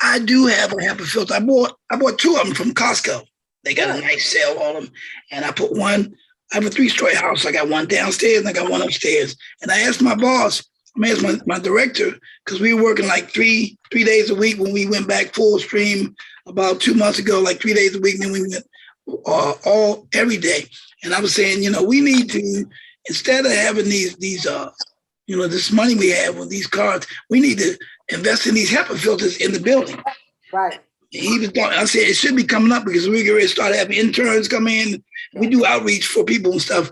I do have a HEPA filter. I bought two of them from Costco. They got a nice sale on them, and I put one. I have a 3-story house. I got one downstairs and I got one upstairs. And I asked my boss, I asked my director, because we were working like three days a week when we went back full stream about 2 months ago, like 3 days a week. Then we went every day. And I was saying, we need to, instead of having these this money we have with these cards, we need to invest in these HEPA filters in the building. Right. He was talking, I said, it should be coming up because we're going to start having interns come in. We do outreach for people and stuff.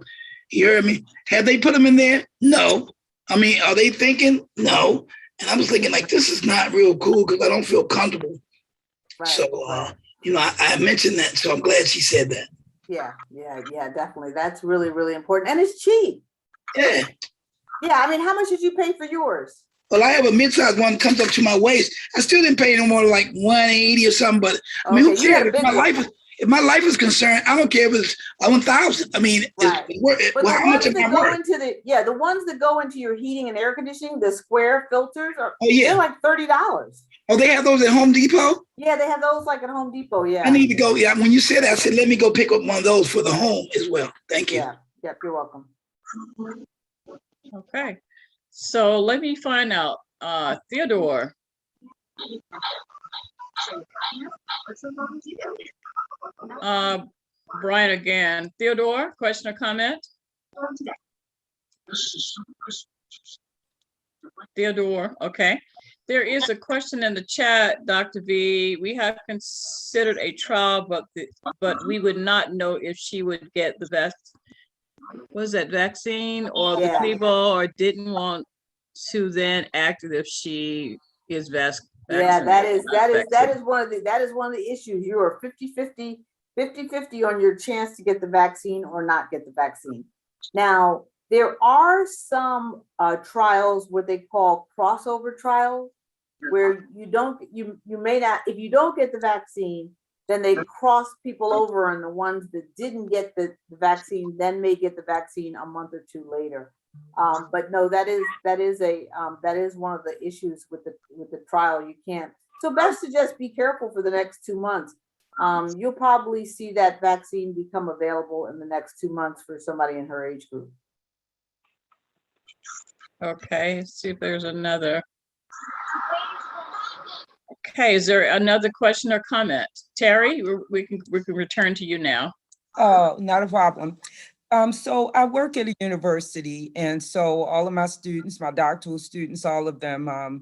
You heard me? Have they put them in there? No. Are they thinking? No. And I was thinking, like, this is not real cool because I don't feel comfortable. Right. So, I mentioned that. So I'm glad she said that. Yeah, definitely. That's really, really important. And it's cheap. Yeah. Yeah, how much did you pay for yours? Well, I have a mid-sized one that comes up to my waist. I still didn't pay no more than like $180 or something. But who cares? If my life is concerned, I don't care if it's 1,000. How much am I worth? The ones that go into your heating and air conditioning, the square filters they're like $30. Oh, they have those at Home Depot? Yeah, they have those like at Home Depot. Yeah. I need to go. Yeah, when you said that, I said let me go pick up one of those for the home as well. Thank you. Yeah. Yep. You're welcome. Okay. So let me find out. Theodore. Brian again. Theodore, question or comment? Theodore, okay. There is a question in the chat, Dr. V. We have considered a trial, but we would not know if she would get the vaccine or the placebo, or didn't want to then act as if she is vaccinated. Yeah, that is one of the issues. You are 50-50 on your chance to get the vaccine or not get the vaccine. Now, there are some trials, what they call crossover trials, where you may not, if you don't get the vaccine, then they cross people over, and the ones that didn't get the vaccine then may get the vaccine a month or two later. But no, that is one of the issues with the trial. You can't. So best to just be careful for the next 2 months. You'll probably see that vaccine become available in the next 2 months for somebody in her age group. Okay, let's see if there's another. Okay, is there another question or comment? Terry, we can return to you now. Oh, not a problem. So I work at a university, and so all of my students, my doctoral students, all of them, my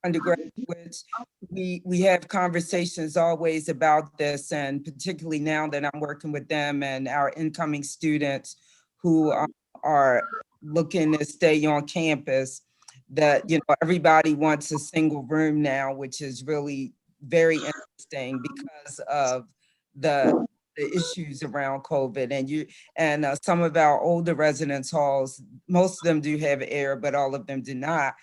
undergraduates, we have conversations always about this, and particularly now that I'm working with them and our incoming students who are looking to stay on campus, that everybody wants a single room now, which is really very interesting because of the issues around COVID. And some of our older residence halls, most of them do have air, but all of them do not.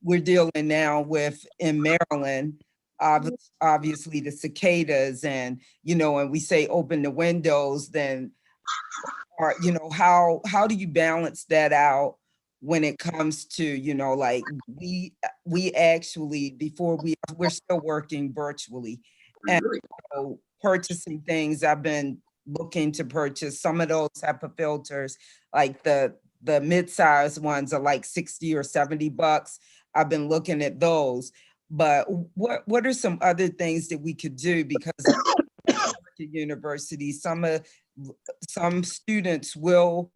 We're dealing now with, in Maryland, obviously the cicadas, and when we say open the windows, then how do you balance that out when it comes to like we actually, we're still working virtually, and purchasing things. I've been looking to purchase some of those HEPA filters, like the mid-sized ones are like $60 or $70. I've been looking at those, but what are some other things that we could do? Because at university, some students will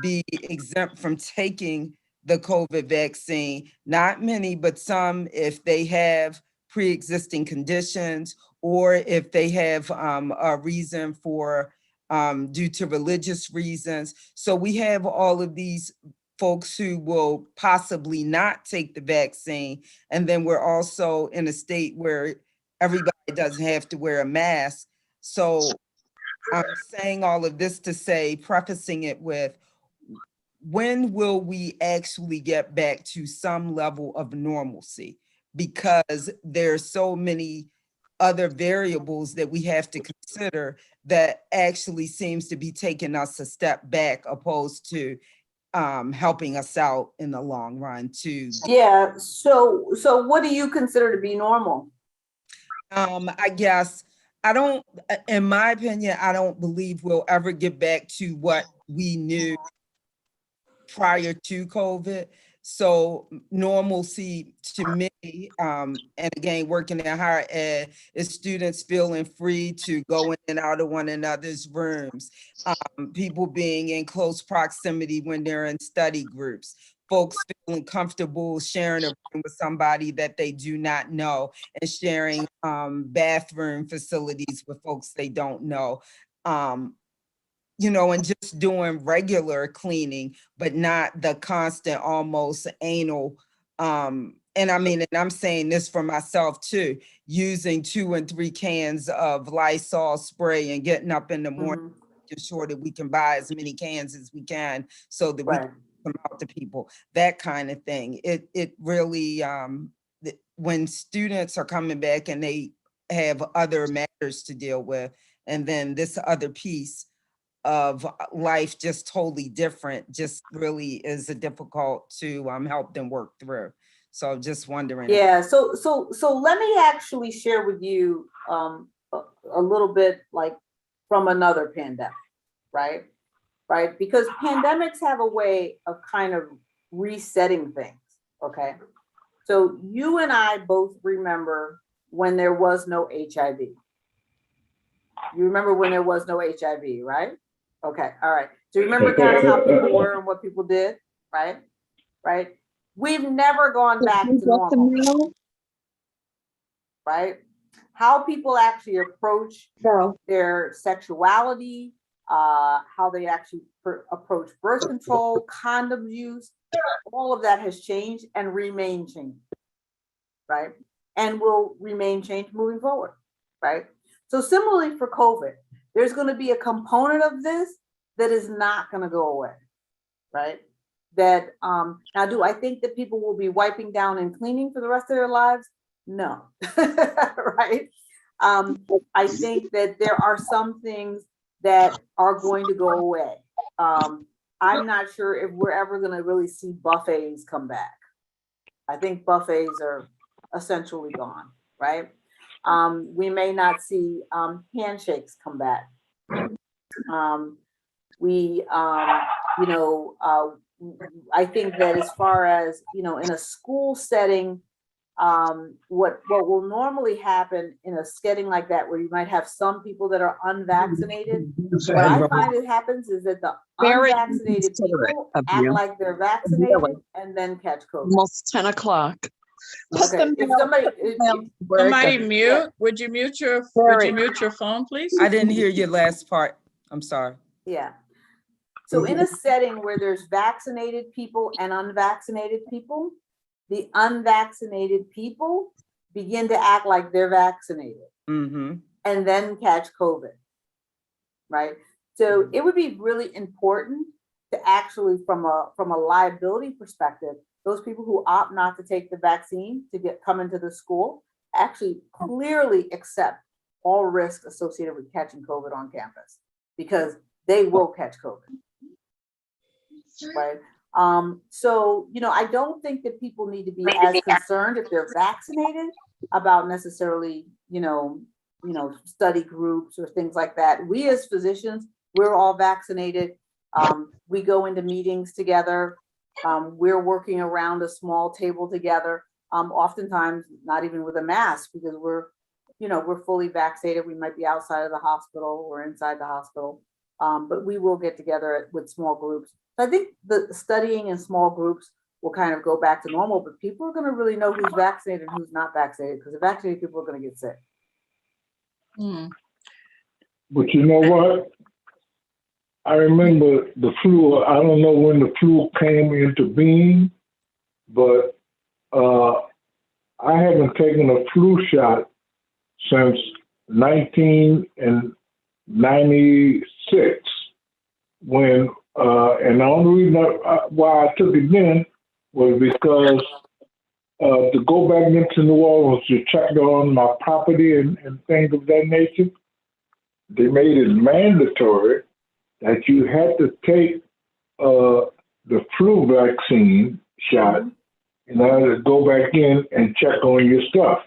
be exempt from taking the COVID vaccine. Not many, but some, if they have pre-existing conditions or if they have a reason for due to religious reasons. So we have all of these folks who will possibly not take the vaccine. And then we're also in a state where everybody doesn't have to wear a mask. So I'm saying all of this to say, prefacing it with, when will we actually get back to some level of normalcy? Because there's so many other variables that we have to consider that actually seems to be taking us a step back opposed to helping us out in the long run too. Yeah, so what do you consider to be normal? I guess in my opinion, I don't believe we'll ever get back to what we knew prior to COVID. So normalcy to me, and again, working in higher ed, is students feeling free to go in and out of one another's rooms, people being in close proximity when they're in study groups, folks feeling comfortable sharing a room with somebody that they do not know, and sharing bathroom facilities with folks they don't know. You know, and just doing regular cleaning, but not the constant, almost anal. And I mean, and I'm saying this for myself too, using 2 and 3 cans of Lysol spray and getting up in the morning, to ensure that we can buy as many cans as we can so that we can come out to people, that kind of thing. It really, when students are coming back and they have other matters to deal with, and then this other piece of life just totally different, just really is difficult to help them work through. So just wondering. Yeah, so let me actually share with you a little bit like from another pandemic, right? Right, because pandemics have a way of kind of resetting things, okay? So you and I both remember when there was no HIV. You remember when there was no HIV, right? Okay, all right. So remember kind of how people were and what people did, right? Right? We've never gone back to normal, right? How people actually approach their sexuality, how they actually approach birth control, condom use, all of that has changed and remain changed, right? And will remain changed moving forward, right? So similarly for COVID, there's going to be a component of this that is not going to go away, right? That now, do I think that people will be wiping down and cleaning for the rest of their lives? No, right? I think that there are some things that are going to go away. I'm not sure if we're ever going to really see buffets come back. I think buffets are essentially gone, right? We may not see handshakes come back. I think that as far as, in a school setting, what will normally happen in a setting like that, where you might have some people that are unvaccinated, what I find it happens is that the unvaccinated people act like they're vaccinated and then catch COVID. Almost 10 o'clock. Okay, if somebody mute, would you mute your phone, please? I didn't hear your last part. I'm sorry. Yeah. So in a setting where there's vaccinated people and unvaccinated people, the unvaccinated people begin to act like they're vaccinated and then catch COVID, right? So it would be really important to actually, from a liability perspective, those people who opt not to take the vaccine to come into the school actually clearly accept all risks associated with catching COVID on campus, because they will catch COVID, right? So, I don't think that people need to be as concerned if they're vaccinated about necessarily, study groups or things like that. We as physicians, we're all vaccinated. We go into meetings together. We're working around a small table together, oftentimes not even with a mask, because we're fully vaccinated. We might be outside of the hospital or inside the hospital, but we will get together with small groups. So I think the studying in small groups will kind of go back to normal, but people are going to really know who's vaccinated and who's not vaccinated, because the vaccinated people are going to get sick. But you know what? I remember the flu. I don't know when the flu came into being, but I haven't taken a flu shot since 1996, when and the only reason why I took it then was because to go back into New Orleans to check on my property and things of that nature, they made it mandatory that you had to take the flu vaccine shot in order to go back in and check on your stuff.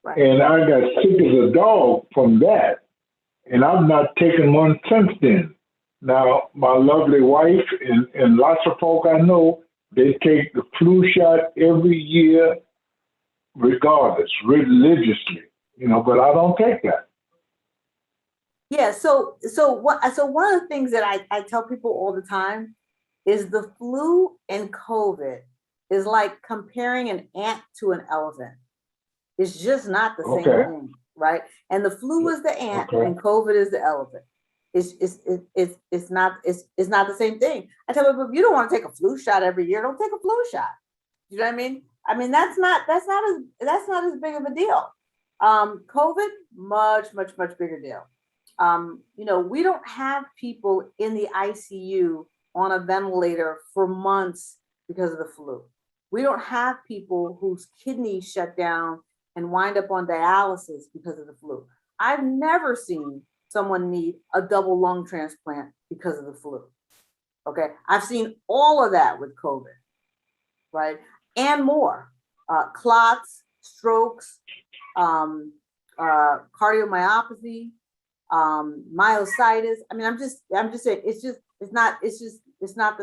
Right. And I got sick as a dog from that, and I've not taken one since then. Now, my lovely wife and lots of folk I know, they take the flu shot every year, regardless, religiously, but I don't take that. Yeah, so one of the things that I tell people all the time is the flu and COVID is like comparing an ant to an elephant. It's just not the same thing, right? And the flu is the ant and COVID is the elephant. It's not the same thing. I tell people, if you don't want to take a flu shot every year, don't take a flu shot. You know what I mean? I mean, that's not as big of a deal. COVID, much bigger deal. We don't have people in the ICU on a ventilator for months because of the flu. We don't have people whose kidneys shut down and wind up on dialysis because of the flu. I've never seen someone need a double lung transplant because of the flu. Okay, I've seen all of that with COVID, right? And more, clots, strokes, cardiomyopathy, myositis. I mean, I'm just saying, it's not the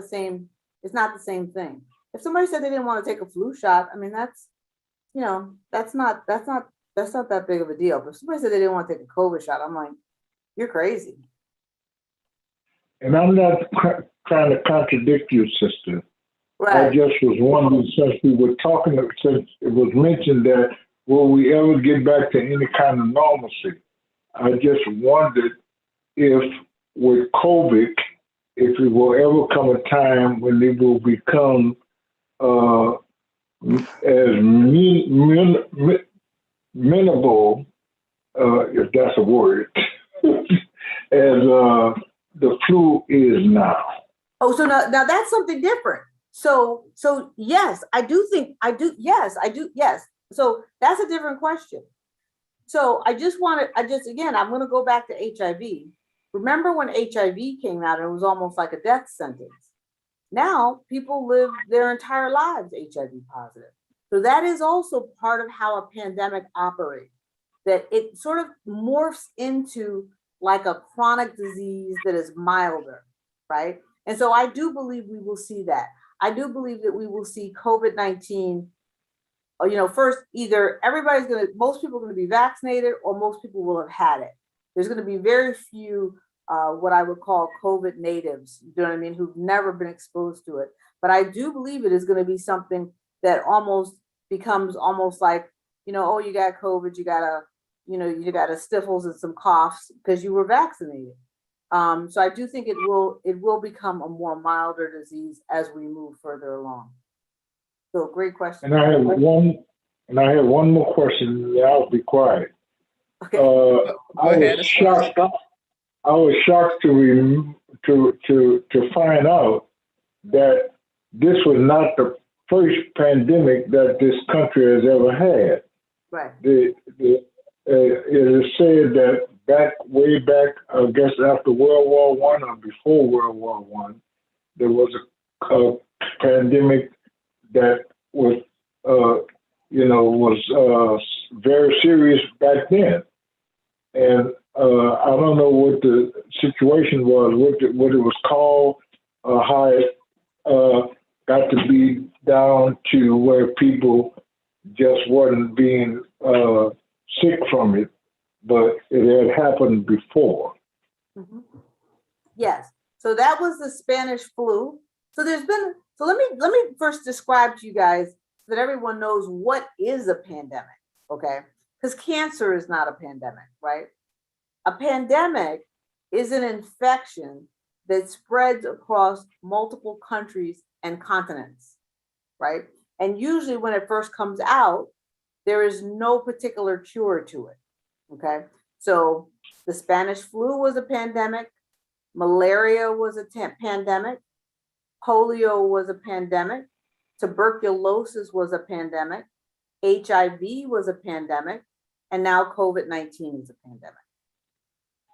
same. It's not the same thing. If somebody said they didn't want to take a flu shot, I mean, that's not that big of a deal. But if somebody said they didn't want to take a COVID shot, I'm like, you're crazy. And I'm not trying to contradict you, sister. Right. I just was wondering, since we were talking, since it was mentioned that will we ever get back to any kind of normalcy? I just wondered if with COVID, if it will ever come a time when it will become as minimal, if that's a word, as the flu is now. Oh, so now that's something different. So yes, I do. Yes. So that's a different question. So I'm going to go back to HIV. Remember when HIV came out, it was almost like a death sentence. Now people live their entire lives HIV positive. So that is also part of how a pandemic operates, that it sort of morphs into like a chronic disease that is milder, right? And so I do believe we will see that. I do believe that we will see COVID-19, first, either most people are going to be vaccinated or most people will have had it. There's going to be very few, what I would call COVID natives, you know what I mean, who've never been exposed to it. But I do believe it is going to be something that almost becomes almost like, oh, you got COVID, you got a sniffles and some coughs because you were vaccinated. So I do think it will become a more milder disease as we move further along. So great question. And I have one more question, and I'll be quiet. Okay. I was shocked to find out that this was not the first pandemic that this country has ever had. Right. It is said that way back, I guess after World War I or before World War I, there was a pandemic that was, very serious back then. And I don't know what the situation was, what it was called, how it got to be down to where people just wasn't being sick from it, but it had happened before. Mm-hmm. Yes. So that was the Spanish flu. So So let me first describe to you guys so that everyone knows what is a pandemic, okay? Because cancer is not a pandemic, right? A pandemic is an infection that spreads across multiple countries and continents, right? And usually when it first comes out, there is no particular cure to it, okay? So the Spanish flu was a pandemic, malaria was a pandemic, polio was a pandemic, tuberculosis was a pandemic, HIV was a pandemic, and now COVID-19 is a pandemic,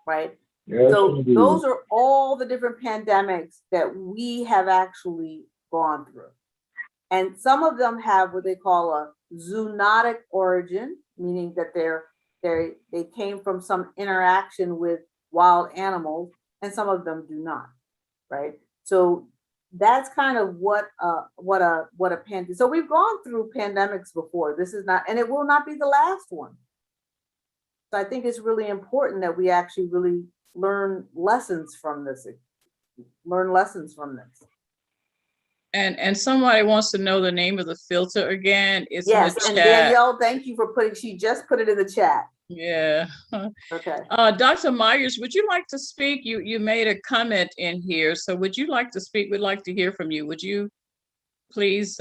right? Yes, So indeed. those are all the different pandemics that we have actually gone through. And some of them have what they call a zoonotic origin, meaning that they came from some interaction with wild animals, and some of them do not, right? So that's kind of what a pandemic. So we've gone through pandemics before. This is not, and it will not be the last one. So I think it's really important that we actually really learn lessons from this. And somebody wants to know the name of the filter again. It's in Yes, the and chat. Danielle, thank you for she just put it in the chat. Yeah. Okay. Dr. Myers, would you like to speak? You made a comment in here. So would you like to speak? We'd like to hear from you. Would you please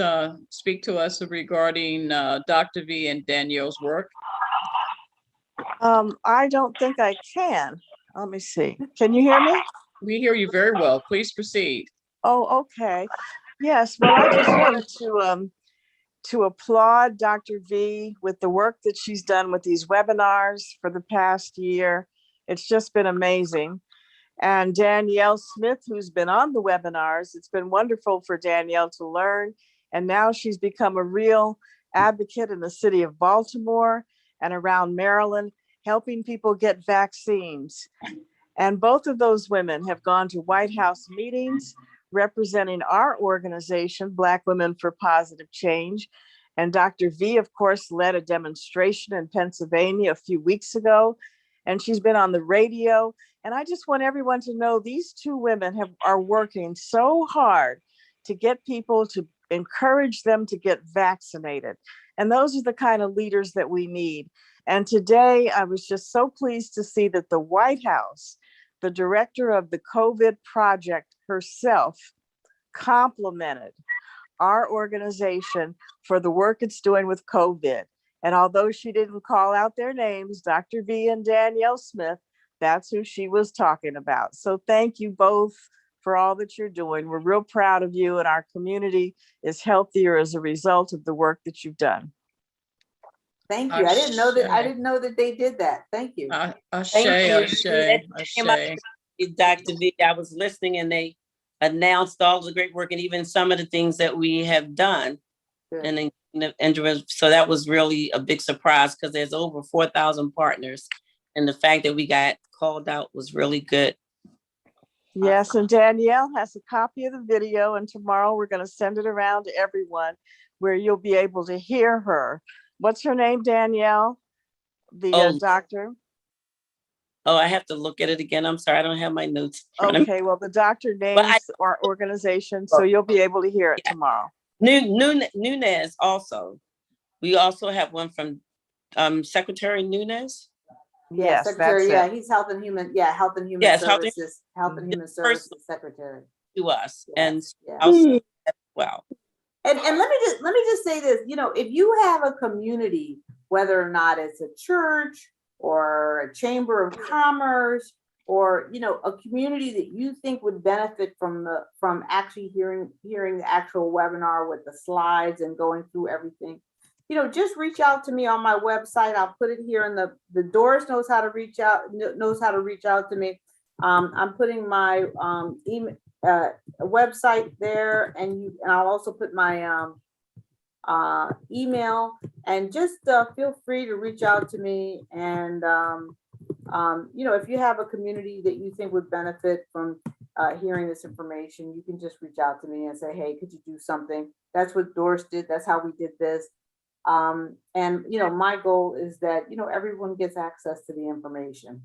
speak to us regarding Dr. V and Danielle's work? I don't think I can. Let me see. Can you hear me? We hear you very well. Please proceed. Oh, okay. Yes. Well, I just wanted to applaud Dr. V with the work that she's done with these webinars for the past year. It's just been amazing. And Danielle Smith, who's been on the webinars, it's been wonderful for Danielle to learn. And now she's become a real advocate in the city of Baltimore and around Maryland, helping people get vaccines. And both of those women have gone to White House meetings representing our organization, Black Women for Positive Change. And Dr. V, of course, led a demonstration in Pennsylvania a few weeks ago. And she's been on the radio. And I just want everyone to know these two women are working so hard to get people, to encourage them to get vaccinated. And those are the kind of leaders that we need. And today I was just so pleased to see that the White House, the director of the COVID project herself, complimented our organization for the work it's doing with COVID. And although she didn't call out their names, Dr. V and Danielle Smith, that's who she was talking about. So thank you both for all that you're doing. We're real proud of you, and our community is healthier as a result of the work that you've done. Thank you. I didn't know that they did that. Thank you. Dr. V, I was listening and they announced all the great work and even some of the things that we have done. And so that was really a big surprise because there's over 4,000 partners. And the fact that we got called out was really good. Yes, and Danielle has a copy of the video, and tomorrow we're going to send it around to everyone where you'll be able to hear her. What's her name, Danielle? The doctor? Oh, I have to look at it again. I'm sorry, I don't have my notes. Okay, well, the doctor names our organization, so you'll be able to hear it tomorrow. Nunez also. We also have one from Secretary Nunez. Yes, Secretary. Yeah, he's Health and Human Services. Health and Human Services Secretary to us, yes, and also as well. And let me just say this. You know, if you have a community, whether or not it's a church or a chamber of commerce, or a community that you think would benefit from actually hearing the actual webinar with the slides and going through everything, just reach out to me on my website. I'll put it here in the Doris knows how to reach out to me. I'm putting my email website there, and I'll also put my email, and just feel free to reach out to me. And if you have a community that you think would benefit from hearing this information, you can just reach out to me and say, hey, could you do something? That's what Doris did. That's how we did this. And my goal is that everyone gets access to the information.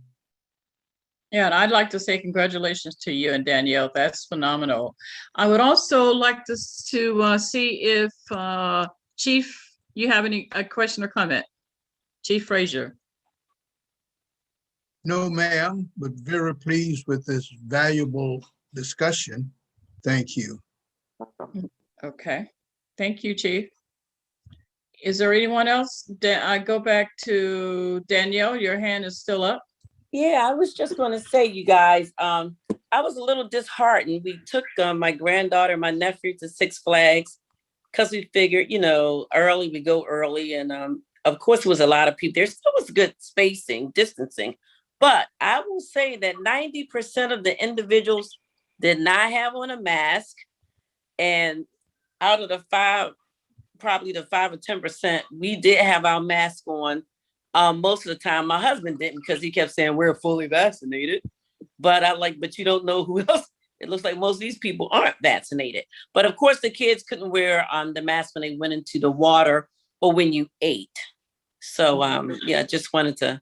Yeah, and I'd like to say congratulations to you and Danielle. That's phenomenal. I would also like to see if Chief, you have a question or comment? Chief Frazier. No, ma'am, but very pleased with this valuable discussion. Thank you. Okay, thank you, Chief. Is there anyone else? I go back to Danielle. Your hand is still up. Yeah, I was just going to say, you guys, I was a little disheartened. We took my granddaughter, my nephew to Six Flags because we figured, we go early. And of course, it was a lot of people. There still was good spacing, distancing. But I will say that 90% of the individuals did not have on a mask. And out of the probably the 5 or 10%, we did have our mask on. Most of the time, my husband didn't because he kept saying we're fully vaccinated. But but you don't know who else. It looks like most of these people aren't vaccinated. But of course, the kids couldn't wear the mask when they went into the water or when you ate. So I just wanted to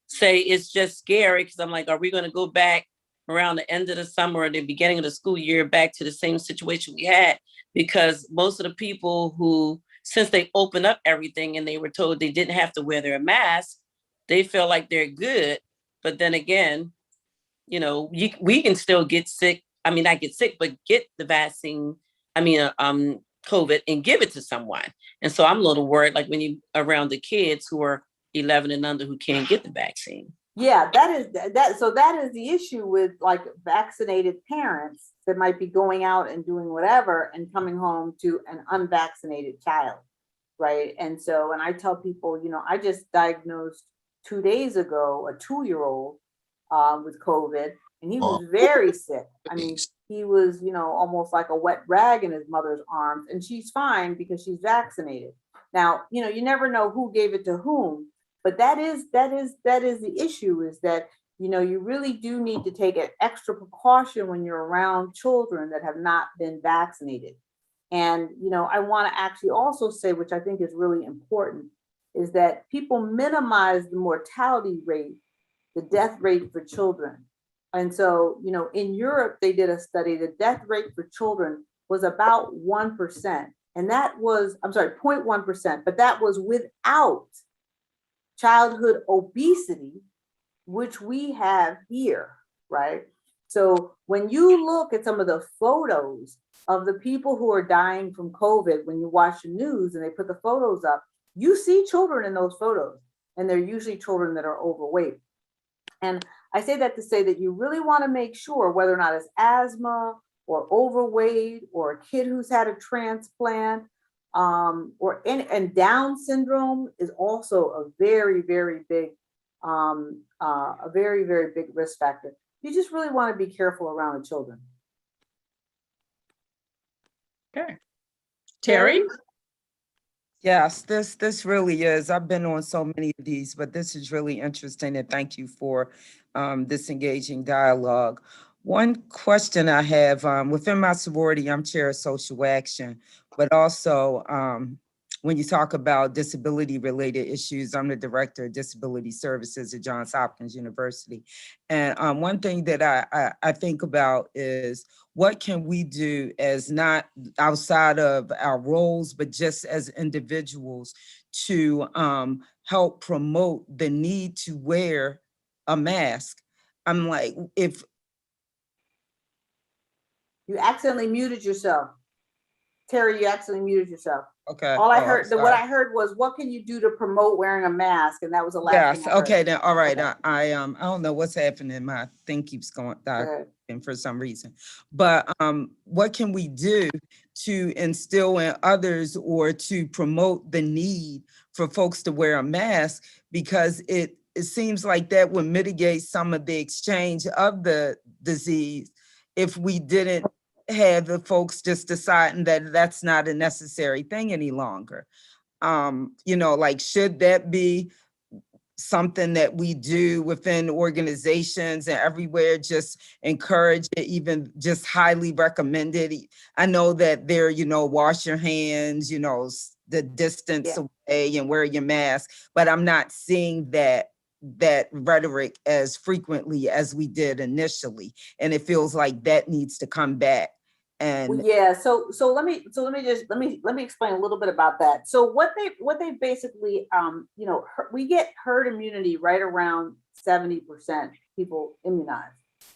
say it's just scary because I'm like, are we going to go back around the end of the summer or the beginning of the school year back to the same situation we had? Because most of the people who, since they opened up everything and they were told they didn't have to wear their mask, they feel like they're good. But then again, we can still get sick. I mean, not get sick, but get the vaccine, COVID, and give it to someone. And so I'm a little worried, like when you around the kids who are 11 and under who can't get the vaccine. Yeah, that is the issue with like vaccinated parents that might be going out and doing whatever and coming home to an unvaccinated child, right? And so, and I tell people, I just diagnosed 2 days ago a 2-year-old with COVID, and he was very sick. I mean, he was, almost like a wet rag in his mother's arms, and she's fine because she's vaccinated. Now, you never know who gave it to whom. But that is the issue, is that, you really do need to take an extra precaution when you're around children that have not been vaccinated. And, I want to actually also say, which I think is really important, is that people minimize the mortality rate, the death rate for children. And so, in Europe, they did a study, the death rate for children was about 1%. And that was, 0.1%, but that was without childhood obesity, which we have here, right? So when you look at some of the photos of the people who are dying from COVID, when you watch the news and they put the photos up, you see children in those photos, and they're usually children that are overweight. And I say that to say that you really want to make sure, whether or not it's asthma or overweight or a kid who's had a transplant, and Down syndrome is also a very, very big, very big risk factor. You just really want to be careful around the children. Okay. Terry? Yes, this really is. I've been on so many of these, but this is really interesting, and thank you for this engaging dialogue. One question I have, within my sorority, I'm chair of social action, but also when you talk about disability-related issues, I'm the director of disability services at Johns Hopkins University. And one thing that I think about is, what can we do as not outside of our roles, but just as individuals to help promote the need to wear a mask? I'm like, if you accidentally muted yourself. Terry, you accidentally muted yourself. Okay. All I heard, what I heard was, what can you do to promote wearing a mask? And that was the last thing I heard. Okay, then, all right. Okay. I don't know what's happening. My thing keeps going and for some reason. But what can we do to instill in others or to promote the need for folks to wear a mask? Because it seems like that would mitigate some of the exchange of the disease if we didn't have the folks just deciding that that's not a necessary thing any longer. Like, should that be something that we do within organizations and everywhere, just encourage it, even just highly recommended? I know that there, wash your hands, the distance away and wear your mask, but I'm not seeing that that rhetoric as frequently as we did initially. And it feels like that needs to come back. Well, And yeah, so let me explain a little bit about that. So what they basically we get herd immunity right around 70% people immunized.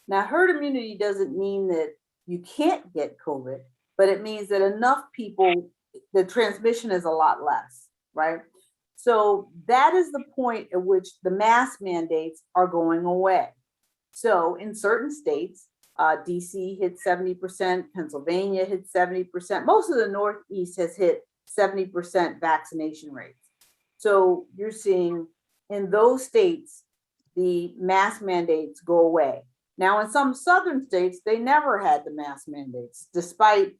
Now, herd immunity doesn't mean that you can't get COVID, but it means that enough people, the transmission is a lot less, right? So that is the point at which the mask mandates are going away. So in certain states, DC hit 70%, Pennsylvania hit 70%. Most of the Northeast has hit 70% vaccination rates. So you're seeing in those states, the mask mandates go away. Now, in some southern states, they never had the mask mandates, despite,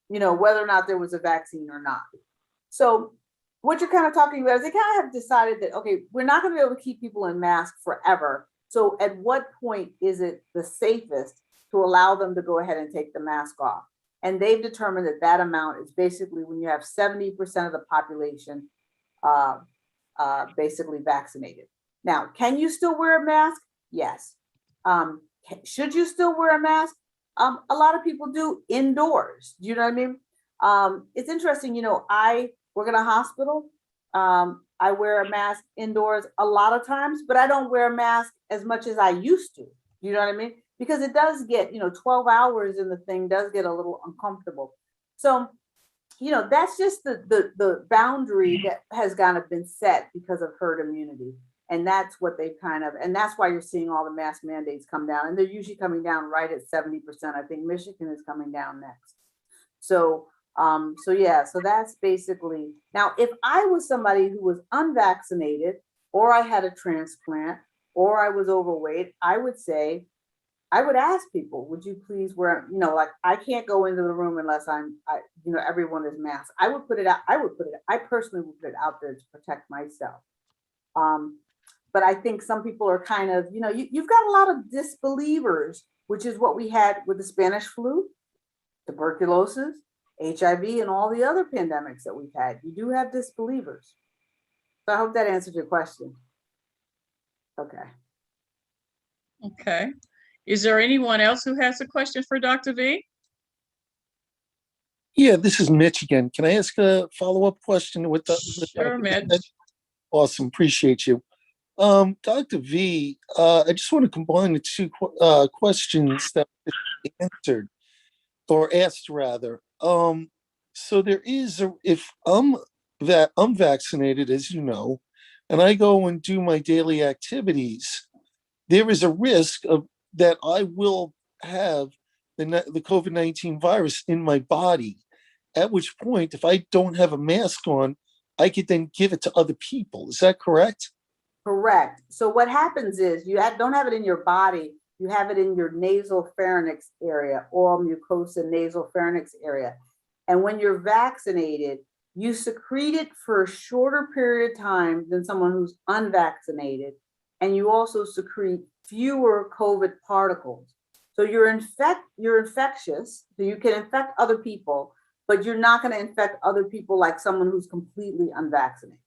whether or not there was a vaccine or not. So what you're kind of talking about is they kind of have decided that, okay, we're not going to be able to keep people in masks forever. So at what point is it the safest to allow them to go ahead and take the mask off? And they've determined that that amount is basically when you have 70% of the population basically vaccinated. Now, can you still wear a mask? Yes. Should you still wear a mask? A lot of people do indoors. Do you know what I mean? It's interesting, I work in a hospital. I wear a mask indoors a lot of times, but I don't wear a mask as much as I used to. You know what I mean? Because it does get, 12 hours in the thing does get a little uncomfortable. So, that's just the boundary that has kind of been set because of herd immunity. And that's what they've and that's why you're seeing all the mask mandates come down. And they're usually coming down right at 70%. I think Michigan is coming down next. So that's basically, now, if I was somebody who was unvaccinated, or I had a transplant, or I was overweight, I would ask people, would you please wear, I can't go into the room unless everyone is masked. I personally would put it out there to protect myself. But I think some people are kind of, you've got a lot of disbelievers, which is what we had with the Spanish flu, tuberculosis, HIV, and all the other pandemics that we've had. You do have disbelievers. So I hope that answered your question. Okay. Okay. Is there anyone else who has a question for Dr. V? Yeah, this is Mitch again. Can I ask a follow-up question with the Sure, Mitch. Awesome, appreciate you. Dr. V, I just want to combine the two questions that were answered, or asked rather. So there is, if I'm vaccinated, as you know, and I go and do my daily activities, there is a risk that I will have the COVID-19 virus in my body, at which point, if I don't have a mask on, I could then give it to other people. Is that correct? Correct. So what happens is don't have it in your body, you have it in your nasal pharynx area, oral mucosa nasal pharynx area. And when you're vaccinated, you secrete it for a shorter period of time than someone who's unvaccinated. And you also secrete fewer COVID particles. So you're infectious, so you can infect other people, but you're not going to infect other people like someone who's completely unvaccinated.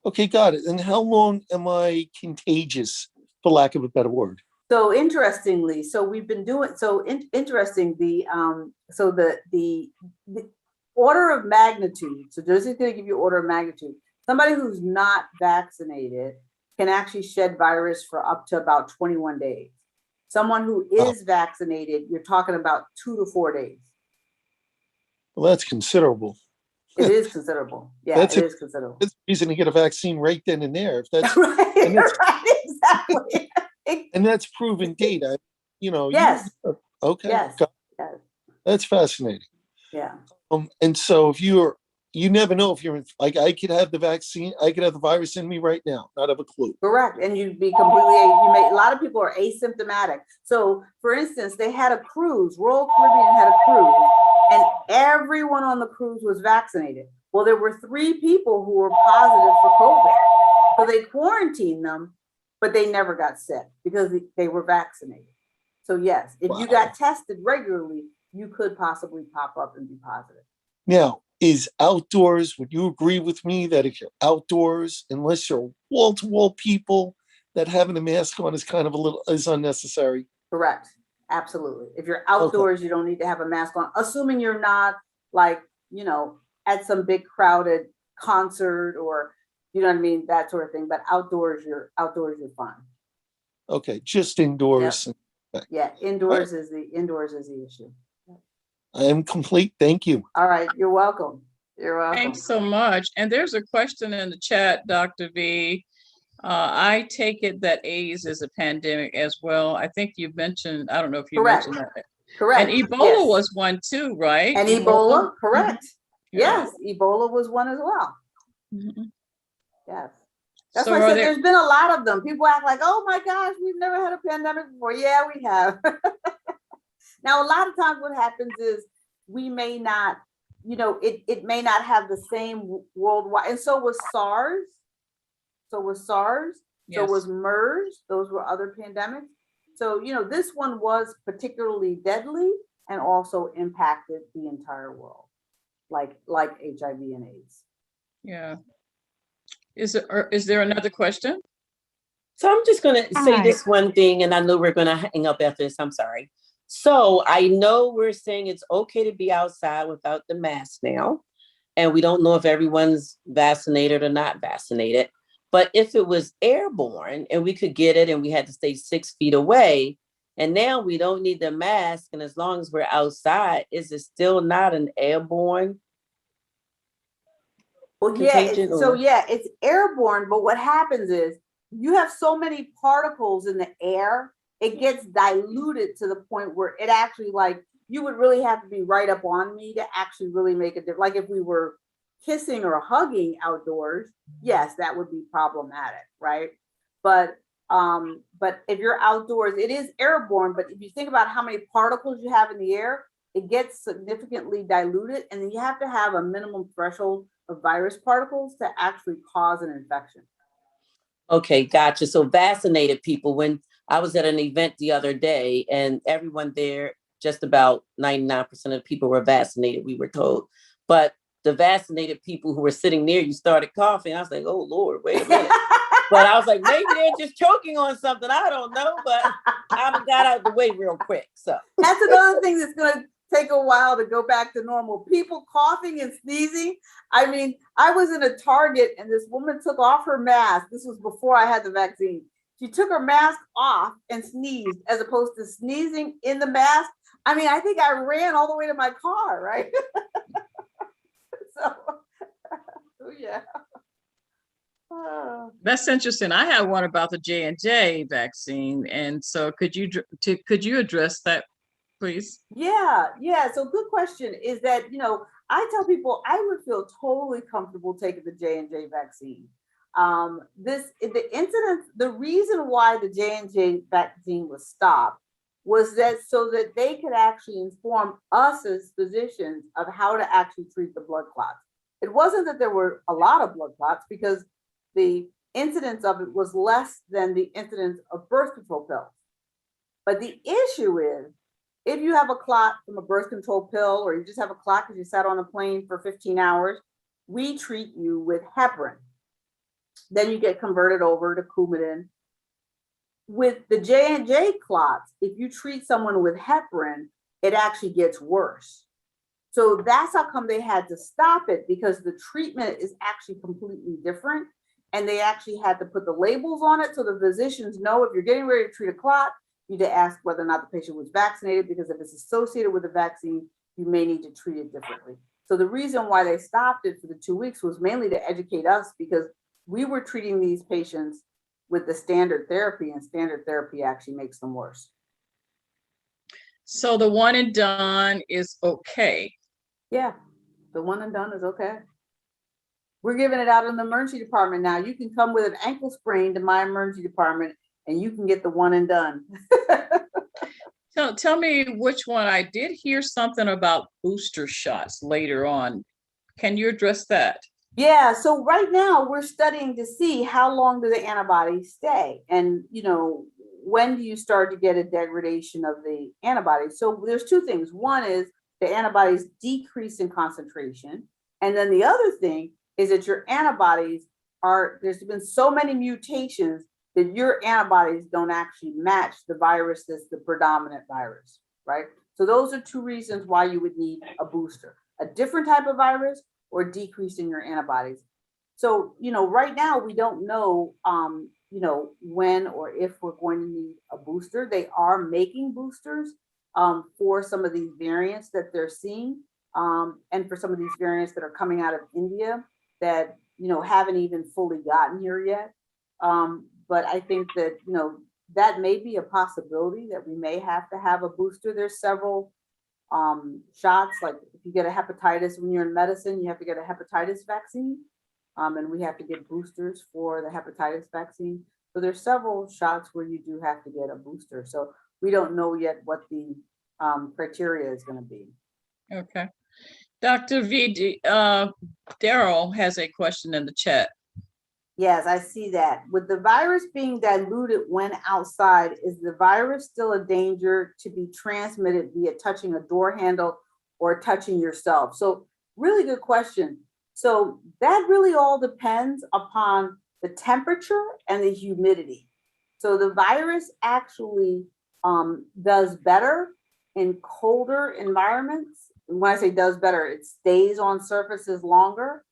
Okay, got it. And how long am I contagious, for lack of a better word? So interestingly, we've been doing interesting. The order of magnitude. So just going to give you order of magnitude. Somebody who's not vaccinated can actually shed virus for up to about 21 days. Someone who is vaccinated, you're talking about 2 to 4 days. Well, that's considerable. It is considerable. Yeah, it is considerable. That's a reason to get a vaccine right then and there. If that's right, exactly. And that's proven data. Yes. Okay. Yes. Yes. That's fascinating. Yeah. And so if you never know if you're like, I could have the vaccine, I could have the virus in me right now, not have a clue. Correct. And you'd be a lot of people are asymptomatic. So for instance, they had a cruise, Royal Caribbean had a cruise, and everyone on the cruise was vaccinated. Well, there were 3 people who were positive for COVID. So they quarantined them, but they never got sick because they were vaccinated. So yes, if you got tested regularly, you could possibly pop up and be positive. Now, is outdoors. Would you agree with me that if you're outdoors, unless you're wall-to-wall people, that having a mask on is kind of is unnecessary? Correct. Absolutely. If you're outdoors, you don't need to have a mask on, assuming you're not like, at some big crowded concert or, you know what I mean? That sort of thing. But outdoors, you're fine. Okay, just indoors. Yep. Okay. Yeah, indoors is the issue. I am complete. Thank you. All right, you're welcome. You're welcome. Thanks so much. And there's a question in the chat, Dr. V. I take it that AIDS is a pandemic as well. I think you mentioned, I don't know if you mentioned that. Correct. And Ebola was one too, right? And Ebola, correct. Yeah. Yes, Ebola was one as well. Mm-hmm. Yes. That's So why I said there- there's been a lot of them. People act like, oh my gosh, we've never had a pandemic before. Yeah, we have. Now, a lot of times what happens is we may not, it may not have the same worldwide. And so was SARS. So was MERS. Those were other pandemics. So, this one was particularly deadly and also impacted the entire world, like HIV and AIDS. Yeah. Is there another question? So I'm just going to say this one thing, and I know we're going to hang up after this. I'm sorry. So I know we're saying it's okay to be outside without the mask now, and we don't know if everyone's vaccinated or not vaccinated. But if it was airborne and we could get it and we had to stay 6 feet away, and now we don't need the mask, and as long as we're outside, is it still not an airborne? Well, it's airborne, but what happens is you have so many particles in the air, it gets diluted to the point where it actually, like, you would really have to be right up on me to actually really make a difference. Like if we were kissing or hugging outdoors, yes, that would be problematic, right? But if you're outdoors, it is airborne, but if you think about how many particles you have in the air, it gets significantly diluted, and then you have to have a minimum threshold of virus particles to actually cause an infection. Okay, gotcha. So vaccinated people, when I was at an event the other day and everyone there, just about 99% of the people were vaccinated, we were told. But the vaccinated people who were sitting near you started coughing. I was like, oh Lord, wait a minute. But I was like, maybe they're just choking on something. I don't know, but I got out of the way real quick. So that's another thing that's gonna take a while to go back to normal. People coughing and sneezing. I mean, I was in a Target and this woman took off her mask. This was before I had the vaccine. She took her mask off and sneezed as opposed to sneezing in the mask. I mean, I think I ran all the way to my car, right? So yeah. That's interesting. I have one about the J&J vaccine. And so could you address that, please? Yeah. So good question is that, I tell people I would feel totally comfortable taking the J&J vaccine. The reason why the J&J vaccine was stopped was that so that they could actually inform us as physicians of how to actually treat the blood clots. It wasn't that there were a lot of blood clots because the incidence of it was less than the incidence of birth control pills. But the issue is, if you have a clot from a birth control pill, or you just have a clot because you sat on a plane for 15 hours, we treat you with heparin. Then you get converted over to Coumadin. With the J&J clots, if you treat someone with heparin, it actually gets worse. So that's how come they had to stop it, because the treatment is actually completely different. And they actually had to put the labels on it so the physicians know if you're getting ready to treat a clot, you need to ask whether or not the patient was vaccinated, because if it's associated with a vaccine, you may need to treat it differently. So the reason why they stopped it for the 2 weeks was mainly to educate us, because we were treating these patients with the standard therapy, and standard therapy actually makes them worse. So the one and done is okay. Yeah, the one and done is okay. We're giving it out in the emergency department now. You can come with an ankle sprain to my emergency department and you can get the one and done. Tell me which one. I did hear something about booster shots later on. Can you address that? Yeah, so right now we're studying to see how long do the antibodies stay, and when do you start to get a degradation of the antibodies. So there's two things. One is the antibodies decrease in concentration, And then the other thing is that your antibodies there's been so many mutations that your antibodies don't actually match the virus that's the predominant virus, right? So those are two reasons why you would need a booster, a different type of virus or decreasing your antibodies. So, right now we don't know, when or if we're going to need a booster. They are making boosters for some of these variants that they're seeing, and for some of these variants that are coming out of India that, haven't even fully gotten here yet. But I think that, that may be a possibility that we may have to have a booster. There's several shots, like if you get a hepatitis when you're in medicine, you have to get a hepatitis vaccine. And we have to get boosters for the hepatitis vaccine. So there's several shots where you do have to get a booster. So we don't know yet what the criteria is going to be. Okay. Dr. V, Daryl has a question in the chat. Yes, I see that. With the virus being diluted when outside, is the virus still a danger to be transmitted via touching a door handle or touching yourself? So really good question. So that really all depends upon the temperature and the humidity. So the virus actually does better in colder environments. And when I say does better, it stays on surfaces longer,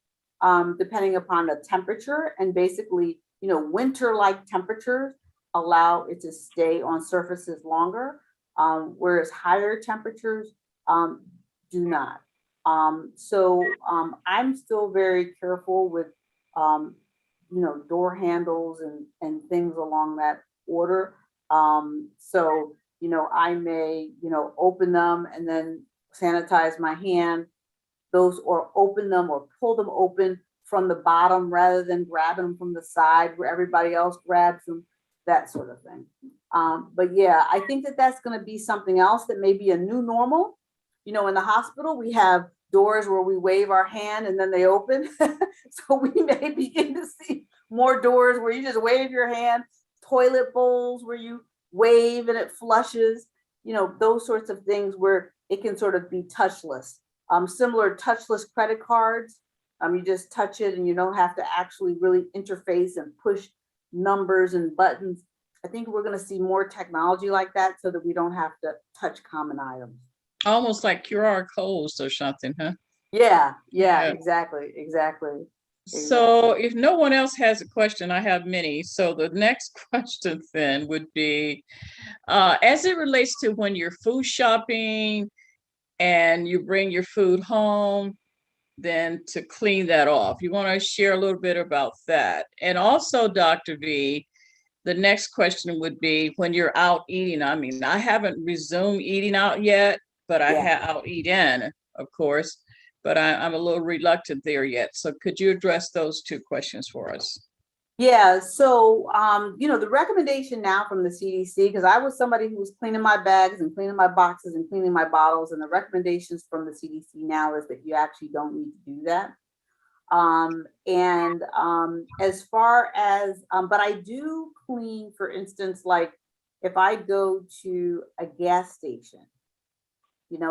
depending upon the temperature. And basically, winter-like temperatures allow it to stay on surfaces longer, whereas higher temperatures do not. So I'm still very careful with, door handles and things along that order. So, I may, open them and then sanitize my hand, or open them or pull them open from the bottom rather than grabbing them from the side where everybody else grabs them, that sort of thing. But yeah, I think that that's going to be something else that may be a new normal. In the hospital, we have doors where we wave our hand and then they open. So we may begin to see more doors where you just wave your hand, toilet bowls where you wave and it flushes, those sorts of things where it can sort of be touchless. Similar touchless credit cards. You just touch it and you don't have to actually really interface and push numbers and buttons. I think we're going to see more technology like that so that we don't have to touch common items. Almost like QR codes or something, huh? Yeah, exactly. So if no one else has a question, I have many. So the next question then would be, as it relates to when you're food shopping and you bring your food home, then to clean that off. You want to share a little bit about that? And also, Dr. V, the next question would be when you're out eating. I mean, I haven't resumed eating out yet, but I I'll eat in, of course, but I'm a little reluctant there yet. So could you address those two questions for us? Yeah, so, the recommendation now from the CDC, because I was somebody who was cleaning my bags and cleaning my boxes and cleaning my bottles, and the recommendations from the CDC now is that you actually don't need to do that. As far as, but I do clean, for instance, like if I go to a gas station,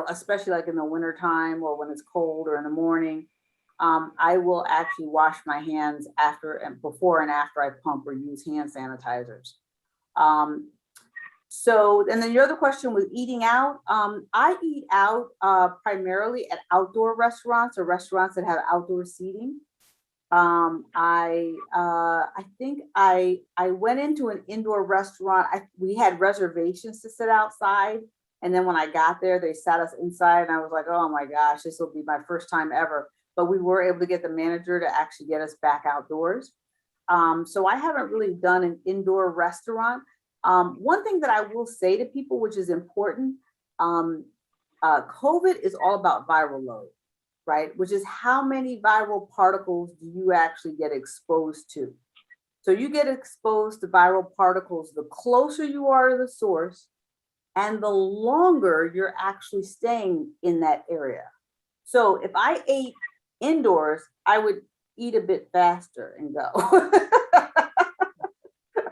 especially like in the wintertime or when it's cold or in the morning, I will actually wash my hands before and after I pump or use hand sanitizers. So, and then your other question was eating out. I eat out primarily at outdoor restaurants or restaurants that have outdoor seating. I think I went into an indoor restaurant. We had reservations to sit outside. And then when I got there, they sat us inside and I was like, oh my gosh, this will be my first time ever. But we were able to get the manager to actually get us back outdoors. So I haven't really done an indoor restaurant. One thing that I will say to people, which is important, COVID is all about viral load, right? Which is how many viral particles do you actually get exposed to? So you get exposed to viral particles, the closer you are to the source and the longer you're actually staying in that area. So if I ate indoors, I would eat a bit faster and go.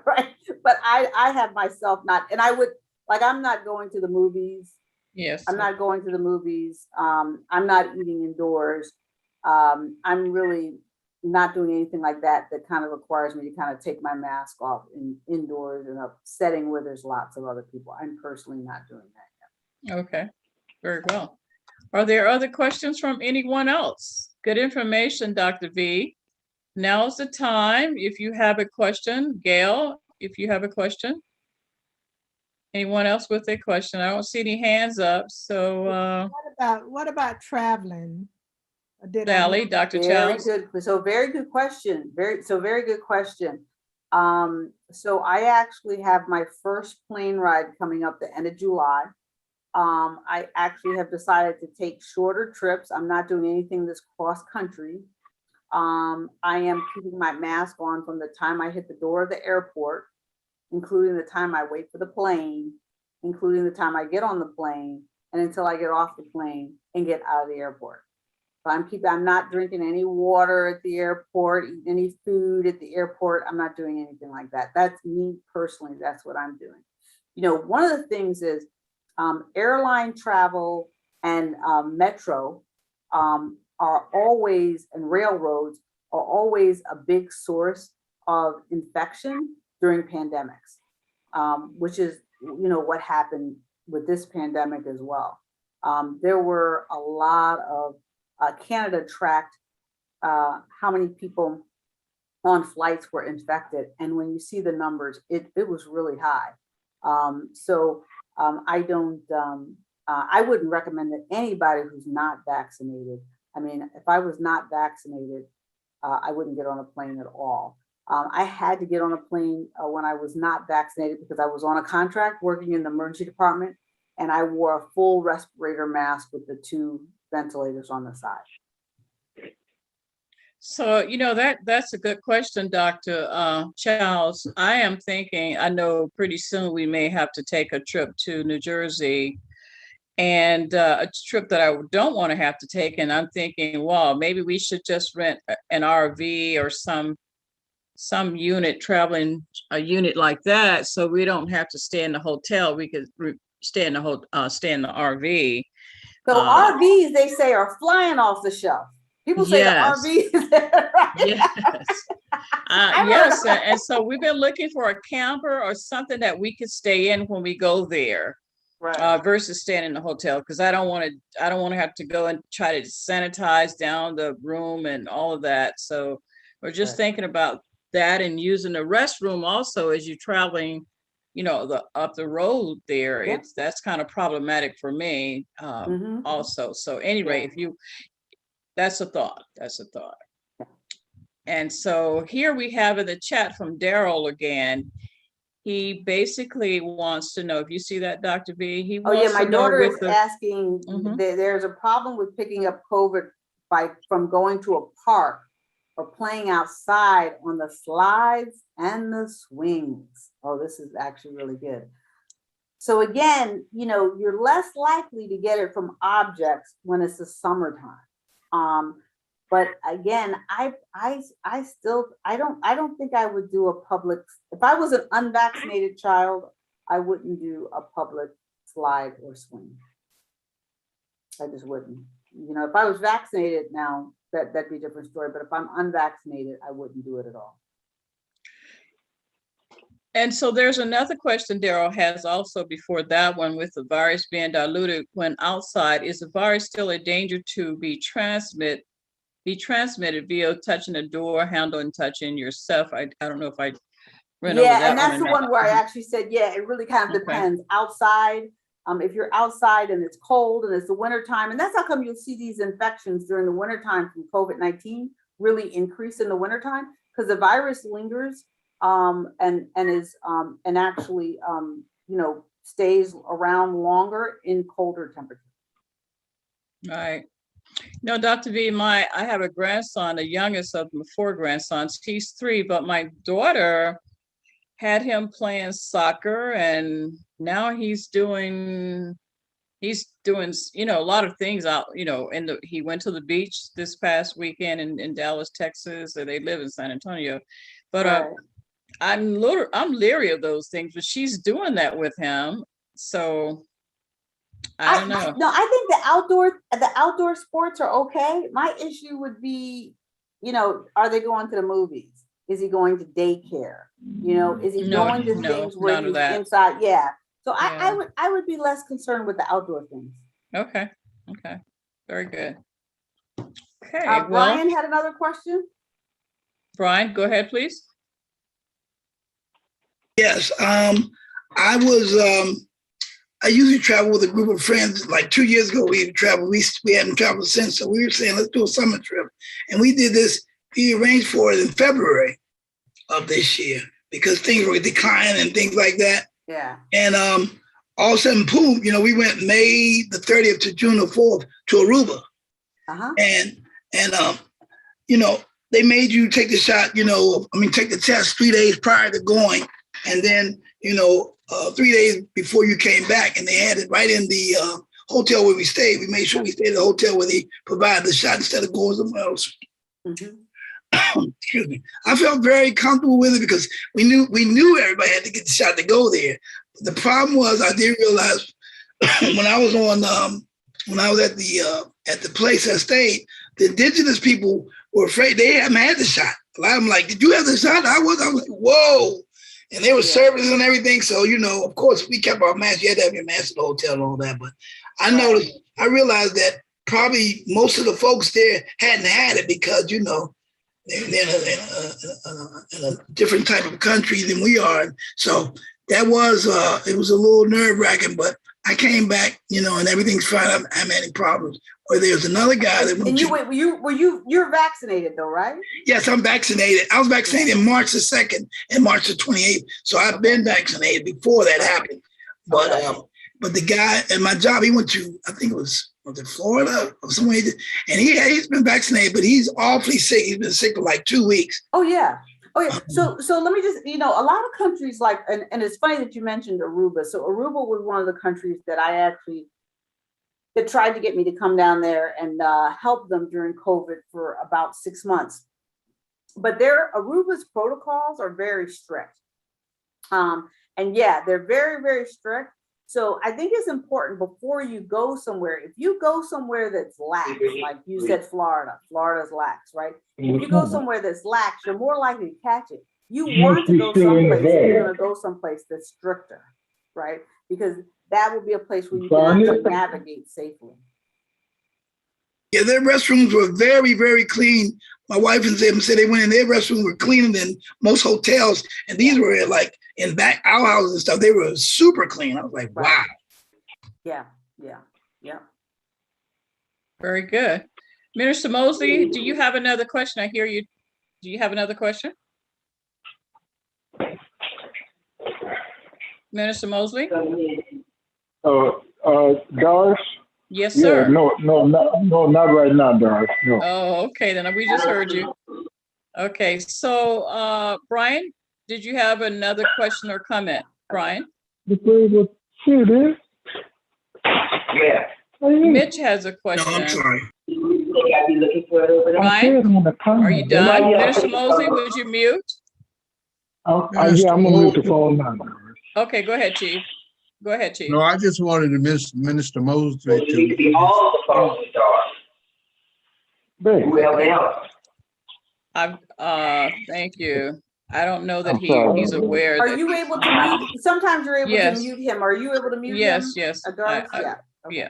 Right. But I have myself not, and I would, like, I'm not going to the movies. Yes. I'm not going to the movies. I'm not eating indoors. I'm really not doing anything like that kind of requires me to kind of take my mask off indoors in a setting where there's lots of other people. I'm personally not doing that yet. Okay, very well. Are there other questions from anyone else? Good information, Dr. V. Now's the time. If you have a question, Gail, if you have a question. Anyone else with a question? I don't see any hands up. So What about traveling? Sally, Dr. Very Childs. good. So very good question. Very good question. So I actually have my first plane ride coming up the end of July. I actually have decided to take shorter trips. I'm not doing anything this cross country. I am keeping my mask on from the time I hit the door of the airport, including the time I wait for the plane, including the time I get on the plane, and until I get off the plane and get out of the airport. So I'm not drinking any water at the airport, eating any food at the airport. I'm not doing anything like that. That's me personally. That's what I'm doing. You know, one of the things is airline travel and metro are always, and railroads are always a big source of infection during pandemics, which is, you know, what happened with this pandemic as well. There were a lot of Canada tracked how many people on flights were infected, and when you see the numbers, it was really high. I wouldn't recommend that anybody who's not vaccinated. I mean, if I was not vaccinated, I wouldn't get on a plane at all. I had to get on a plane when I was not vaccinated because I was on a contract working in the emergency department, and I wore a full respirator mask with the 2 ventilators on the side. So, you know, that's a good question, Dr. Childs. I am thinking, I know pretty soon we may have to take a trip to New Jersey, and a trip that I don't want to have to take. And I'm thinking, well, maybe we should just rent an RV or some unit, traveling a unit like that, so we don't have to stay in the hotel. We could stay in the RV. So RVs, they say, are flying off the shelf. People say yes. the RVs, right? Yes. Yes, and so we've been looking for a camper or something that we could stay in when we go there, right? Versus staying in the hotel, because I don't want to have to go and try to sanitize down the room and all of that. So we're just thinking about that, and using the restroom also as you're traveling, you know, up the road there. That's kind of problematic for me also. So anyway, that's a thought. And so here we have in the chat from Daryl again. He basically wants to know, if you see that, Dr. V, he wants my to know daughter with is the, asking, there's a problem with picking up COVID from going to a park or playing outside on the slides and the swings. Oh, this is actually really good. So again, you know, you're less likely to get it from objects when it's the summertime. But again, I don't think I would do a public, if I was an unvaccinated child, I wouldn't do a public slide or swing. I just wouldn't. You know, if I was vaccinated now, that'd be a different story. But if I'm unvaccinated, I wouldn't do it at all. And so there's another question Daryl has also before that one, with the virus being diluted when outside. Is the virus still a danger to be transmitted via touching the door handle and touching yourself? I don't know if I ran over that. Yeah, and that's the one where I actually said, yeah, it really kind of depends. Outside, if you're outside and it's cold and it's the winter time, and that's how come you'll see these infections during the winter time from COVID-19 really increase in the winter time, because the virus lingers and actually you know, stays around longer in colder temperatures. Right. No, Dr. V, I have a grandson, the youngest of my 4 grandsons. He's 3, but my daughter had him playing soccer, and now he's doing, you know, a lot of things out, you know, he went to the beach this past weekend in Dallas, Texas, and they live in San Antonio. But I'm leery of those things, but she's doing that with him. So I don't know. No, I think the outdoor sports are okay. My issue would be, are they going to the movies? Is he going to daycare? Is he going to things where none of he's that. inside? Yeah. So Yeah. I would be less concerned with the outdoor things. Okay. Very good. Okay, well, Brian had another question. Brian, go ahead, please. Yes, I usually travel with a group of friends. Like 2 years ago, we traveled. We hadn't traveled since, so we were saying let's do a summer trip, and we did this. We arranged for it in February of this year because things were declining and things like that. Yeah. And all of a sudden, boom! We went May the 30th to June the 4th to Aruba, and they made you take the shot. Take the test 3 days prior to going, and then 3 days before you came back, and they had it right in the hotel where we stayed. We made sure we stayed at the hotel where they provided the shot instead of going somewhere else. Excuse me. I felt very comfortable with it because we knew everybody had to get the shot to go there. The problem was I did realize when I was at the place I stayed, the indigenous people were afraid. They hadn't had the shot. A lot of them like, did you have the shot? I was like, whoa. And there was services and everything. So, of course, we kept our masks. You had to have your mask at the hotel and all that. But I realized that probably most of the folks there hadn't had it because, they're in a different type of country than we are. So that was, it was a little nerve wracking, but I came back, and everything's fine. I haven't had any problems. Or there's another guy that went. And you're vaccinated though, right? Yes, I'm vaccinated. I was vaccinated March the 2nd and March the 28th. So I've been vaccinated before that happened. But the guy at my job, he went to, I think it was Florida or somewhere, and he's been vaccinated, but he's awfully sick. He's been sick for like 2 weeks. Oh yeah. So let me just, a lot of countries like, and it's funny that you mentioned Aruba. So Aruba was one of the countries that that tried to get me to come down there and help them during COVID for about 6 months. But Aruba's protocols are very strict. And yeah, they're very, very strict. So I think it's important before you go somewhere, if you go somewhere that's lax, like you said, Florida's lax, right? If you go somewhere that's lax, you're more likely to catch it. You want to go someplace, you're going to go someplace that's stricter, right? Because that will be a place where you can actually navigate safely. Yeah, their restrooms were very, very clean. My wife and them said they went in their restrooms were cleaner than most hotels. And these were like in back outhouses and stuff. They were super clean. I was like, wow. Yeah. Very good. Minister Mosley, do you have another question? I hear you. Do you have another question? Minister Mosley? Doris? Yes, sir. Yeah, no, not right now, Doris. No. Oh, okay, then we just heard you. Okay, so Brian, did you have another question or comment? Brian? Yeah. Mitch has a question. No, I'm sorry. Brian, are you done? Minister Mosley, would you mute? Yeah, I'm gonna mute the phone now. Okay, go ahead, Chief. Go ahead, Chief. No, I just wanted to Minister Mosley to. Thank you. I don't know that he's aware. Are you able to mute? Sometimes you're able to mute him. Are you able to mute him? Yes. Yeah.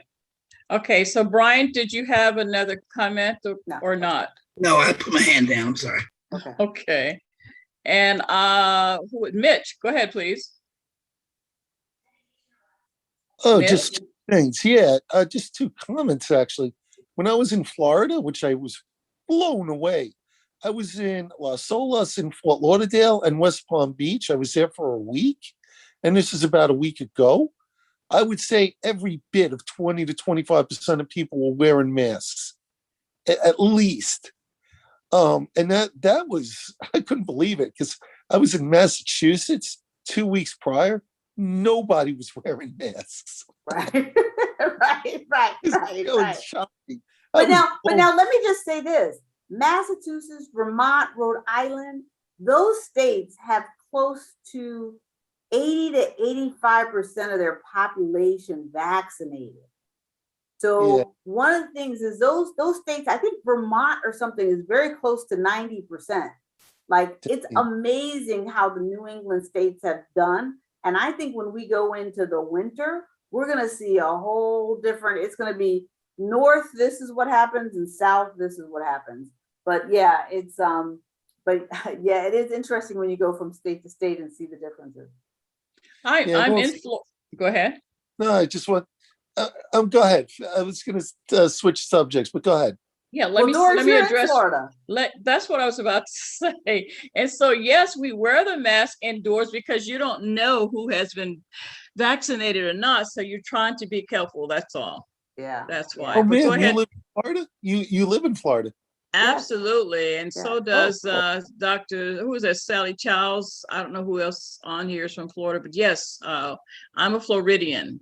Okay, so Brian, did you have another comment or not? No, I put my hand down. I'm sorry. Okay. And Mitch, go ahead, please. Oh, Mitch? just things. Yeah, just 2 comments actually. When I was in Florida, which I was blown away, I was in Las Olas in Fort Lauderdale and West Palm Beach. I was there for a week, and this is about a week ago. I would say every bit of 20 to 25% of people were wearing masks, at least. And that was, I couldn't believe it because I was in Massachusetts 2 weeks prior. Nobody was wearing masks. Right. It was shocking. But now let me just say this. Massachusetts, Vermont, Rhode Island, those states have close to 80 to 85% of their population vaccinated. So one of the things is those states, I think Vermont or something is very close to 90%. Like it's amazing how the New England states have done. And I think when we go into the winter, we're going to see a whole different, it's going to be north, this is what happens, and south, this is what happens. But yeah, it's, but yeah, it is interesting when you go from state to state and see the differences. I'm in Florida. Go ahead. No, I just want, go ahead. I was going to switch subjects, but go ahead. Yeah, let me address Florida. That's what I was about to say. And so, yes, we wear the mask indoors because you don't know who has been vaccinated or not. So you're trying to be careful. That's all. Yeah, that's why. Oh But man, go ahead. you live in Florida? You live in Florida? Absolutely, and so does cool. Dr. Who is that? Sally Childs. I don't know who else on here is from Florida, but yes, I'm a Floridian.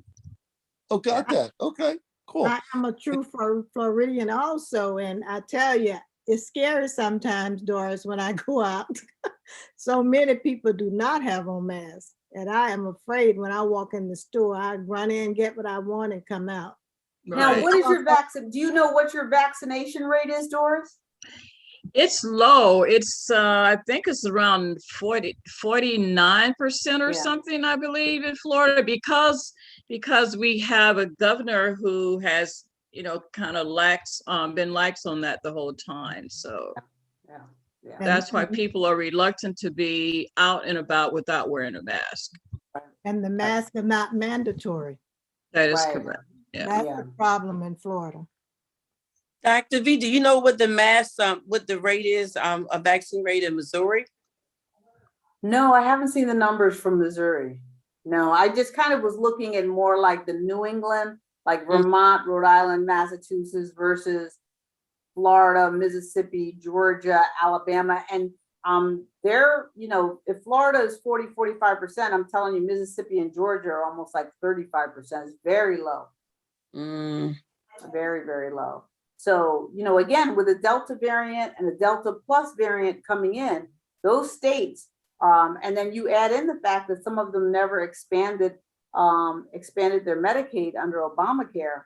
Oh, got that. Okay. Cool. I am a true Floridian also, and I tell you, it's scary sometimes, Doris, when I go out. So many people do not have on masks, and I am afraid when I walk in the store, I run in, get what I want, and come out. Now, what is your vaccine? Do you know what your vaccination rate is, Doris? It's low. It's I think it's around 49% or something, I believe, in Florida, because we have a governor who has, kind of been lax on that the whole time. So that's why people are reluctant to be out and about without wearing a mask. And the masks are not mandatory. That is correct. Yeah. That's the problem in Florida. Dr. V, do you know what the mask, what the rate is, a vaccine rate in Missouri? No, I haven't seen the numbers from Missouri. No, I just kind of was looking at more like the New England, like Vermont, Rhode Island, Massachusetts versus Florida, Mississippi, Georgia, Alabama. And they're, if Florida is 40-45%, I'm telling you, Mississippi and Georgia are almost like 35%. It's very low. Very, very low. So, again, with the Delta variant and the Delta Plus variant coming in, those states, and then you add in the fact that some of them never expanded their Medicaid under Obamacare,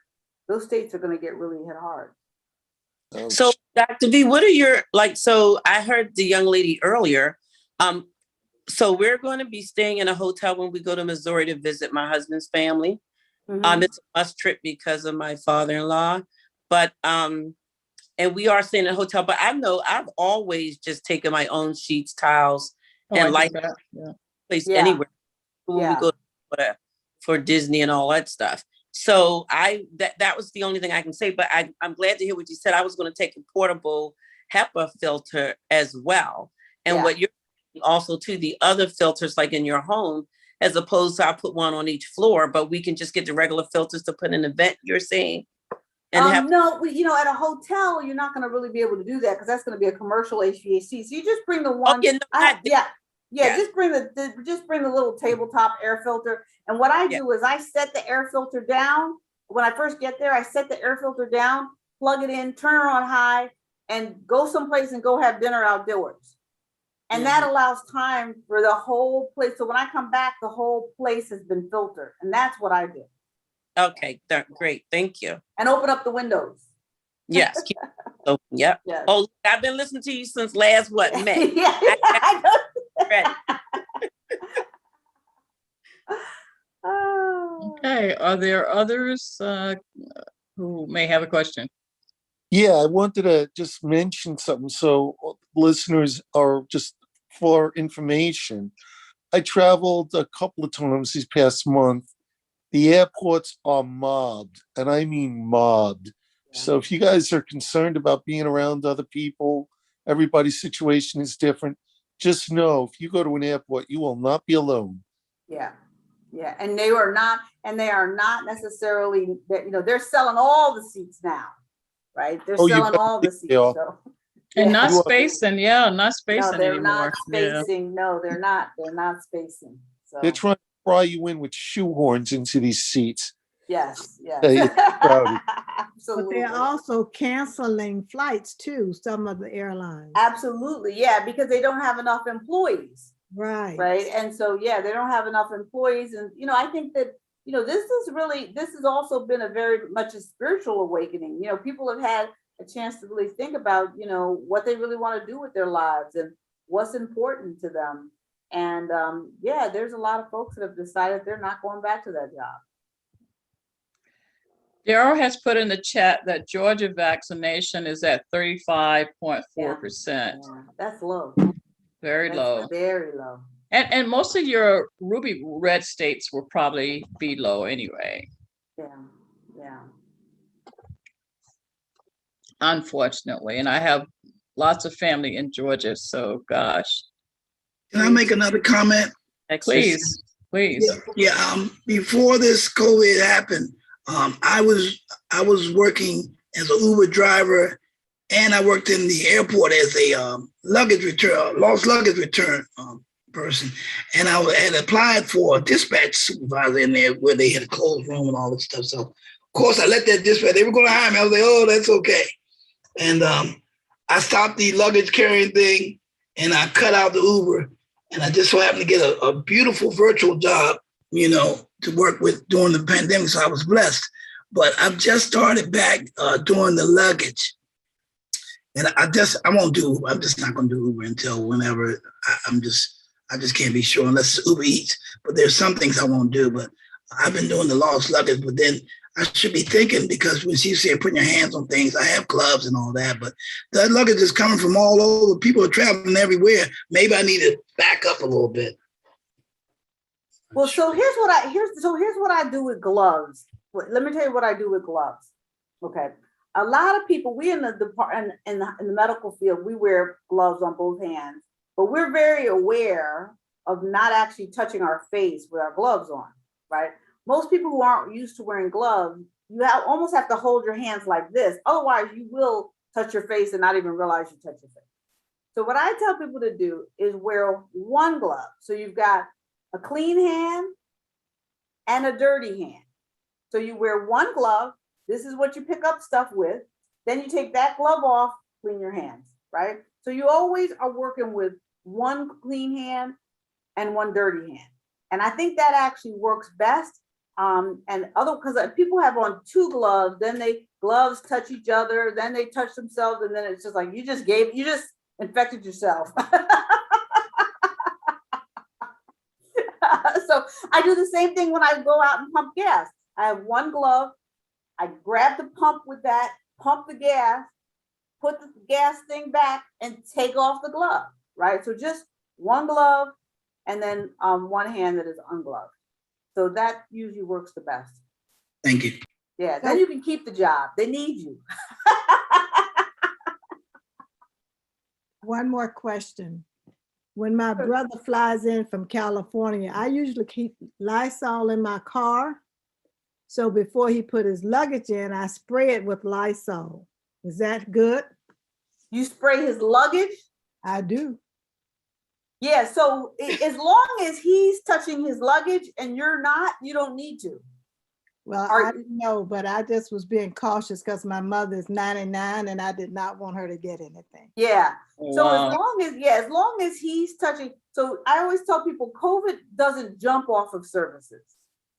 those states are going to get really hit hard. So, Dr. V, what are your, so I heard the young lady earlier. So we're going to be staying in a hotel when we go to Missouri to visit my husband's family. It's a must trip because of my father-in-law, but, and we are staying in a hotel, but I've always just taken my own sheets, towels, and light place anywhere when we go for Disney and all that stuff. So that was the only thing I can say, but I'm glad to hear what you said. I was going to take a portable HEPA filter as well. And what you're also to the other filters, like in your home, as opposed to I put one on each floor, but we can just get the regular filters to put in an event, you're saying? And no, at a hotel, you're not going to really be able to do that because that's going to be a commercial HVAC. So you just bring the one. Just bring the little tabletop air filter. And what I do is I set the air filter down. When I first get there, I set the air filter down, plug it in, turn it on high, and go someplace and go have dinner outdoors. And that allows time for the whole place. So when I come back, the whole place has been filtered. And that's what I do. Okay, great. Thank you. And open up the windows. Yes. Yes. Oh, I've been listening to you since last May. Okay. Are there others who may have a question? Yeah, I wanted to just mention something so listeners are just for information. I traveled a couple of times this past month. The airports are mobbed, and I mean mobbed. So if you guys are concerned about being around other people, everybody's situation is different. Just know if you go to an airport, you will not be alone. Yeah. And they are not necessarily, they're selling all the seats now, right? They're selling all the seats. So. And not spacing, not spacing no, they're anymore. Not spacing. No, they're not spacing. So. They're trying to pry you in with shoehorns into these seats. Yes. Absolutely. But they're also canceling flights too, some of the airlines. Absolutely, yeah, because they don't have enough employees. Right. Right. And so, yeah, they don't have enough employees. And, I think that, this has also been a very much a spiritual awakening. People have had a chance to really think about, what they really want to do with their lives and what's important to them. And there's a lot of folks that have decided they're not going back to that job. Daryl has put in the chat that Georgia vaccination is at 35.4%. Yeah, that's low. Very low. Very low. And most of your ruby red states will probably be low anyway. Yeah. Unfortunately. And I have lots of family in Georgia, so gosh. Can I make another comment? Please. Yeah. Before this COVID happened, I was working as an Uber driver, and I worked in the airport as a lost luggage return person. And I had applied for a dispatch supervisor in there where they had a closed room and all this stuff. So of course I let that dispatch, they were going to hire me. I was like, oh, that's okay. And I stopped the luggage carrying thing and I cut out the Uber. And I just so happened to get a beautiful virtual job, to work with during the pandemic. So I was blessed. But I've just started back doing the luggage. And I'm just not going to do Uber until whenever. I just can't be sure unless it's Uber Eats. But there's some things I won't do. But I've been doing the lost luggage. But then I should be thinking, because when she said putting your hands on things, I have gloves and all that. But that luggage is coming from all over. People are traveling everywhere. Maybe I need to back up a little bit. Well, so here's what I do with gloves. Let me tell you what I do with gloves. Okay. A lot of people, we in the department in the medical field, we wear gloves on both hands, but we're very aware of not actually touching our face with our gloves on, right? Most people who aren't used to wearing gloves, you almost have to hold your hands like this. Otherwise, you will touch your face and not even realize you touch your face. So what I tell people to do is wear one glove. So you've got a clean hand and a dirty hand. So you wear one glove. This is what you pick up stuff with. Then you take that glove off, clean your hands, right? So you always are working with one clean hand and one dirty hand. And I think that actually works best. Because people have on two gloves, then gloves touch each other, then they touch themselves, and then it's just like you just infected yourself. So I do the same thing when I go out and pump gas. I have one glove. I grab the pump with that, pump the gas, put the gas thing back, and take off the glove, right? So just one glove and then one hand that is ungloved. So that usually works the best. Thank you. Yeah, then you can keep the job. They need you. One more question. When my brother flies in from California, I usually keep Lysol in my car. So before he put his luggage in, I spray it with Lysol. Is that good? You spray his luggage? I do. Yeah, so as long as he's touching his luggage and you're not, you don't need to. Well, I didn't know, but I just was being cautious because my mother's 99 and I did not want her to get anything. Yeah. So as long as he's touching, so I always tell people COVID doesn't jump off of services,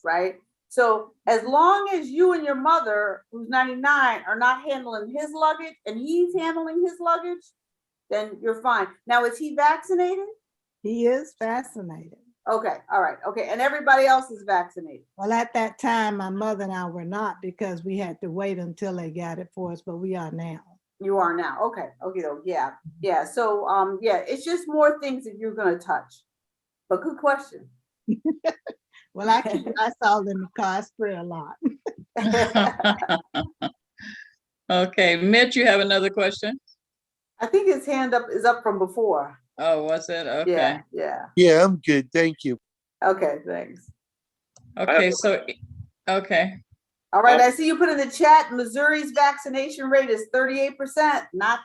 right? So as long as you and your mother, who's 99, are not handling his luggage and he's handling his luggage, then you're fine. Now, is he vaccinated? He is vaccinated. Okay. All right. Okay. And everybody else is vaccinated. Well, at that time, my mother and I were not because we had to wait until they got it for us, but we are now. You are now. Okay. Okay. Yeah. Yeah. So, it's just more things that you're going to touch. But good question. Well, I keep Lysol in the car. I spray a lot. Okay. Mitch, you have another question? I think his hand is up from before. Oh, was it? Okay. Yeah, I'm good. Thank you. Okay, thanks. Okay, okay. All right, I see you put in the chat, Missouri's vaccination rate is 38%. Not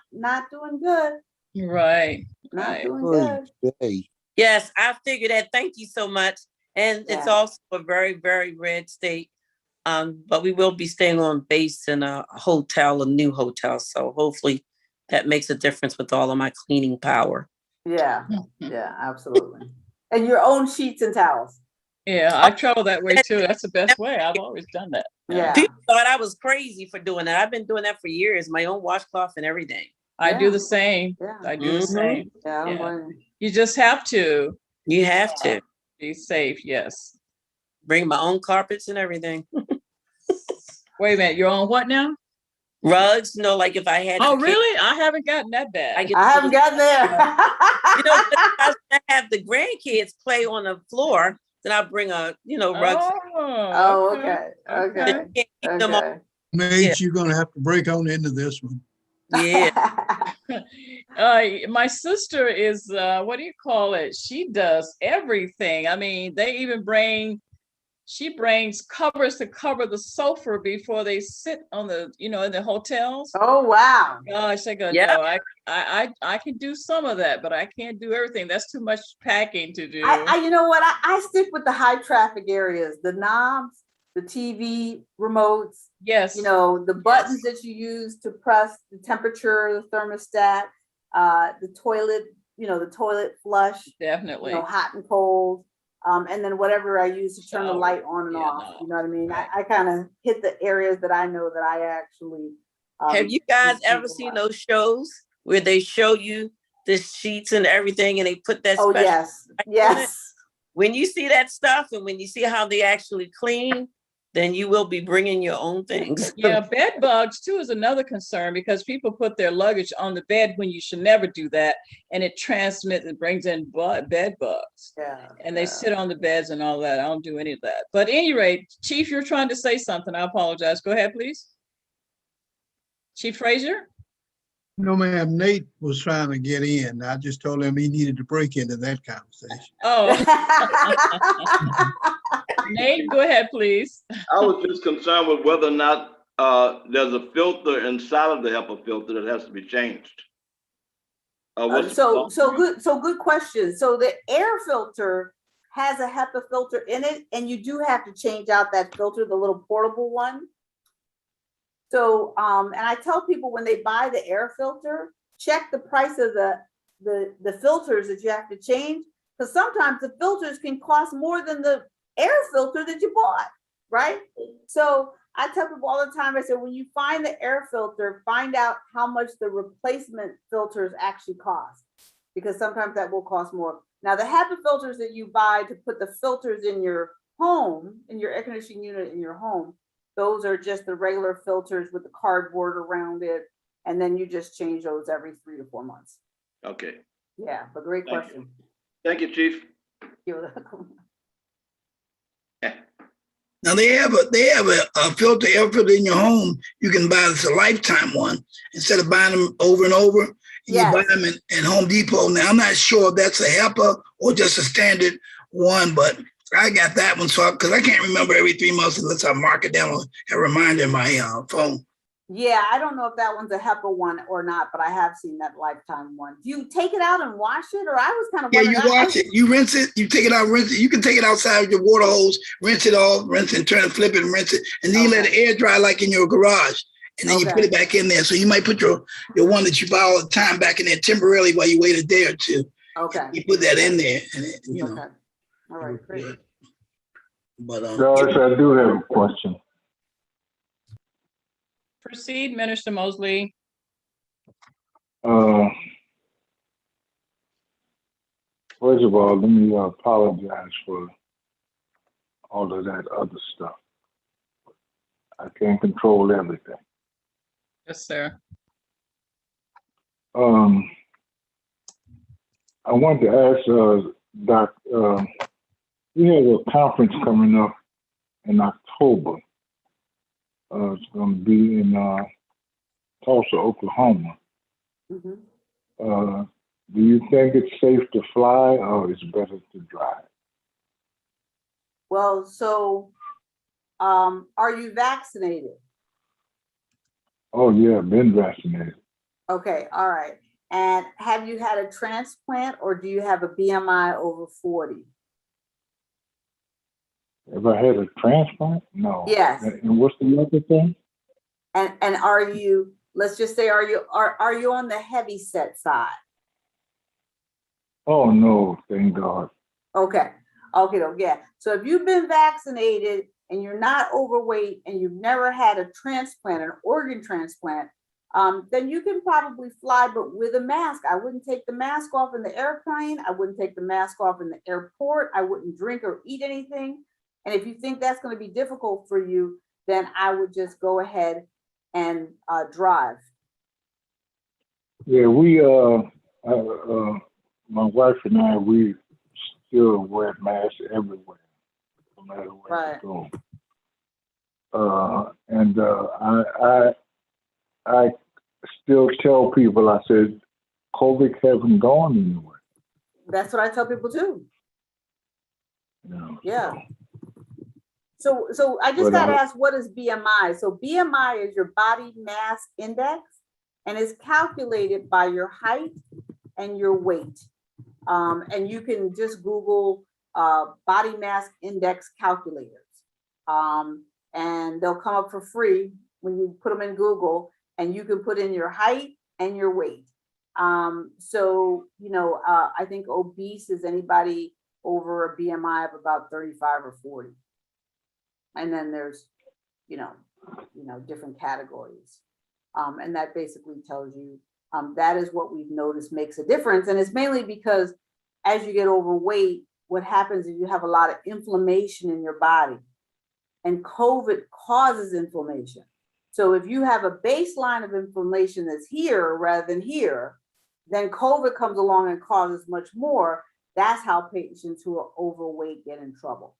doing good. Right. Not doing good. Yes, I figured that. Thank you so much. And it's also a very, very red state. But we will be staying on base in a new hotel. So hopefully that makes a difference with all of my cleaning power. Yeah, yeah, absolutely. And your own sheets and towels. Yeah, I travel that way too. That's the best way. I've always done that. Yeah. People thought I was crazy for doing that. I've been doing that for years, my own washcloth and everything. I do the same. Yeah. I do the same. Yeah, I don't Yeah. blame you. You just have to You have to be safe. Yes. bring my own carpets and everything. Wait a minute. You're on what now? Rugs, like if I had. Oh, really? I haven't gotten that bad. I haven't gotten there. I have the grandkids play on the floor, then I'll bring a, rug. Oh, okay. Okay. Nate, you're gonna have to break on into this one. Yeah. My sister is, what do you call it? She does everything. I mean, she brings covers to cover the sofa before they sit on the, in the hotels. Oh, wow. Gosh, I go, Yeah. no, I can do some of that, but I can't do everything. That's too much packing to do. You know what? I stick with the high traffic areas, the knobs, the TV remotes. Yes. The buttons that you use to press the temperature, the thermostat, the toilet, the toilet flush. Definitely. Hot and cold. And then whatever I use to turn the light on and off. You know what I mean? I kind of hit the areas that I know that I actually. Have you guys ever seen those shows where they show you the sheets and everything and they put that Oh, special yes. light on it? Yes. When you see that stuff and when you see how they actually clean, then you will be bringing your own things. Yeah, bed bugs too is another concern because people put their luggage on the bed when you should never do that, and it transmits and brings in bed bugs. Yeah. And they sit on the beds and all that. I don't do any of that. But at any rate, Chief, you're trying to say something. I apologize. Go ahead, please. Chief Frazier? No, ma'am, Nate was trying to get in. I just told him he needed to break into that conversation. Oh. Nate, go ahead, please. I was just concerned with whether or not there's a filter inside of the HEPA filter that has to be changed. Good question. So the air filter has a HEPA filter in it, and you do have to change out that filter, the little portable one. So, and I tell people when they buy the air filter, check the price of the filters that you have to change, because sometimes the filters can cost more than the air filter that you bought, right? So I tell people all the time, I said, when you find the air filter, find out how much the replacement filters actually cost, because sometimes that will cost more. Now, the HEPA filters that you buy to put the filters in your home, in your air conditioning unit in your home, those are just the regular filters with the cardboard around it. And then you just change those every 3 to 4 months. Okay. Yeah, but great question. Thank you, Chief. You're welcome. Now they have a filter, air filter in your home. You can buy this a lifetime one instead of buying them over and over. You buy them in Home Depot. Now I'm not sure if that's a HEPA or just a standard one, but I got that one. So because I can't remember every 3 months unless I mark it down or a reminder in my phone. Yeah, I don't know if that one's a HEPA one or not, but I have seen that lifetime one. Do you take it out and wash it, or I was kind of you wash it, you rinse it, you take it out, rinse it. You can take it outside with your water hose, rinse it off, rinse it, turn it, flip it, and rinse it, and then you let it air dry like in your garage, and then you put it back in there. So you might put your one that you buy all the time back in there temporarily while you wait a day or two. Okay. You put that in there, and Okay. All right, great. But Doris, I do have a question. Proceed, Minister Mosley. First of all, let me apologize for all of that other stuff. I can't control everything. Yes, sir. I wanted to ask Doc, we have a conference coming up in October. It's going to be in Tulsa, Oklahoma. Mm-hmm. Do you think it's safe to fly or it's better to drive? Well, so are you vaccinated? Oh, yeah, been vaccinated. Okay, all right. And have you had a transplant, or do you have a BMI over 40? Have I had a transplant? No. Yes. And what's the other thing? And are you, let's just say, are you on the heavy set side? Oh, no, thank God. Okay, yeah. So if you've been vaccinated and you're not overweight and you've never had a transplant, an organ transplant, then you can probably fly, but with a mask. I wouldn't take the mask off in the airplane. I wouldn't take the mask off in the airport. I wouldn't drink or eat anything. And if you think that's going to be difficult for you, then I would just go ahead and drive. Yeah, my wife and I, we still wear masks everywhere, no matter where we go. And I still tell people, I said, COVID hasn't gone anywhere. That's what I tell people too. Yeah. So I just got to ask, what is BMI? So BMI is your body mass index, and it's calculated by your height and your weight. And you can just Google body mass index calculators. And they'll come up for free when you put them in Google, and you can put in your height and your weight. So, I think obese is anybody over a BMI of about 35 or 40. And then there's, different categories. And that basically tells you that is what we've noticed makes a difference. And it's mainly because as you get overweight, what happens is you have a lot of inflammation in your body, and COVID causes inflammation. So if you have a baseline of inflammation that's here rather than here, then COVID comes along and causes much more. That's how patients who are overweight get in trouble.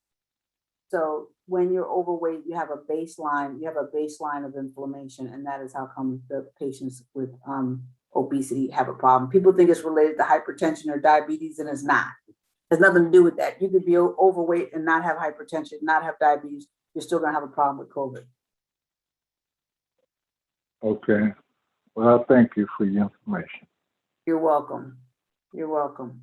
So when you're overweight, you have a baseline of inflammation, and that is how come the patients with obesity have a problem. People think it's related to hypertension or diabetes, and it's not. It has nothing to do with that. You could be overweight and not have hypertension, not have diabetes. You're still gonna have a problem with COVID. Okay. Well, I thank you for your information. You're welcome. You're welcome.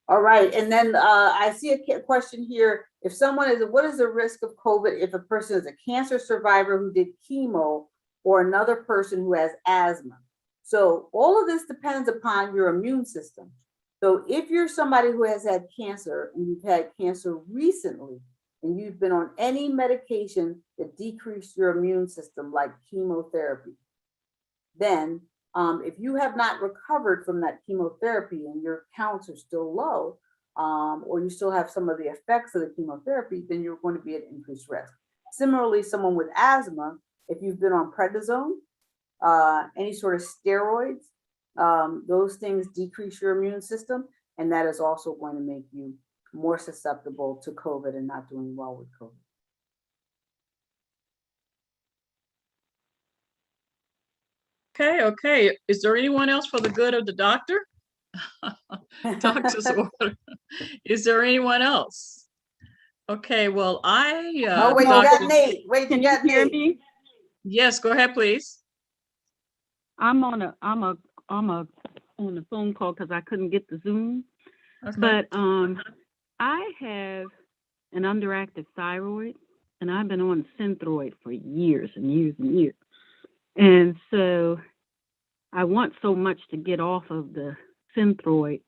All right, and then I see a question here. If someone what is the risk of COVID if a person is a cancer survivor who did chemo or another person who has asthma? So all of this depends upon your immune system. So if you're somebody who has had cancer and you've had cancer recently, and you've been on any medication that decreased your immune system, like chemotherapy, then if you have not recovered from that chemotherapy and your counts are still low, or you still have some of the effects of the chemotherapy, then you're going to be at increased risk. Similarly, someone with asthma, if you've been on prednisone, any sort of steroids, those things decrease your immune system, and that is also going to make you more susceptible to COVID and not doing well with COVID. Okay. Is there anyone else for the good of the doctor? Doctor's order. Is there anyone else? Okay, well, oh, wait, you got Nate. Wait, you got Nate. Me? Yes, go ahead, please. I'm on a phone call because I couldn't get the Zoom. Okay. But I have an underactive thyroid, and I've been on Synthroid for years and years and years. And so I want so much to get off of the Synthroid,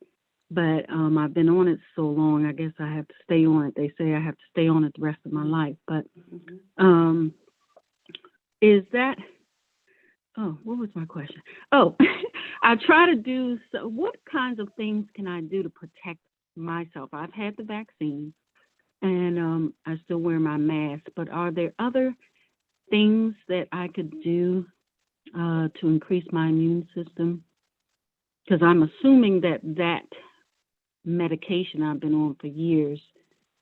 but I've been on it so long, I guess I have to stay on it. They say I have to stay on it the rest of my life. But is that, what was my question? Oh, I try to do, so what kinds of things can I do to protect myself? I've had the vaccine, and I still wear my mask, but are there other things that I could do to increase my immune system? Because I'm assuming that medication I've been on for years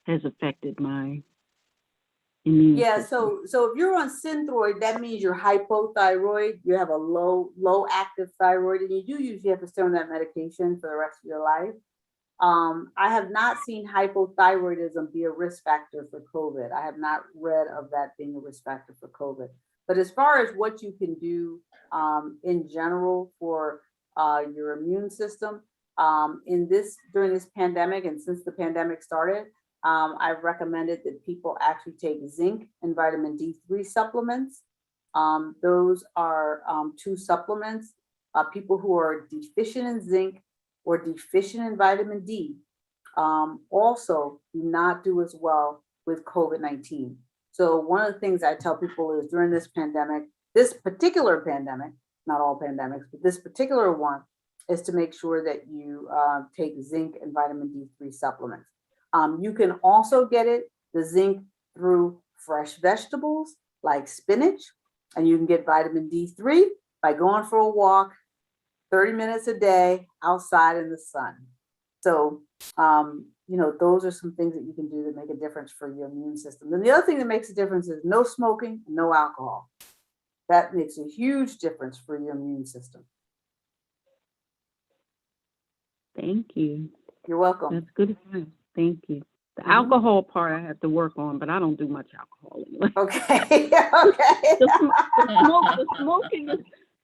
has affected my immune system. So if you're on Synthroid, that means you're hypothyroid. You have a low active thyroid, and you do usually have to stay on that medication for the rest of your life. I have not seen hypothyroidism be a risk factor for COVID. I have not read of that being a risk factor for COVID. But as far as what you can do in general for your immune system, during this pandemic, and since the pandemic started, I've recommended that people actually take zinc and vitamin D3 supplements. Those are 2 supplements people who are deficient in zinc or deficient in vitamin D also do not do as well with COVID-19. So one of the things I tell people is during this particular pandemic, not all pandemics, but this particular one, is to make sure that you take zinc and vitamin D3 supplements. You can also get the zinc through fresh vegetables like spinach, and you can get vitamin D3 by going for a walk 30 minutes a day outside in the sun. So, those are some things that you can do to make a difference for your immune system. And the other thing that makes a difference is no smoking, no alcohol. That makes a huge difference for your immune system. Thank you. You're welcome. That's good advice. Thank you. The alcohol part I have to work on, but I don't do much alcohol anyway. Okay. Okay.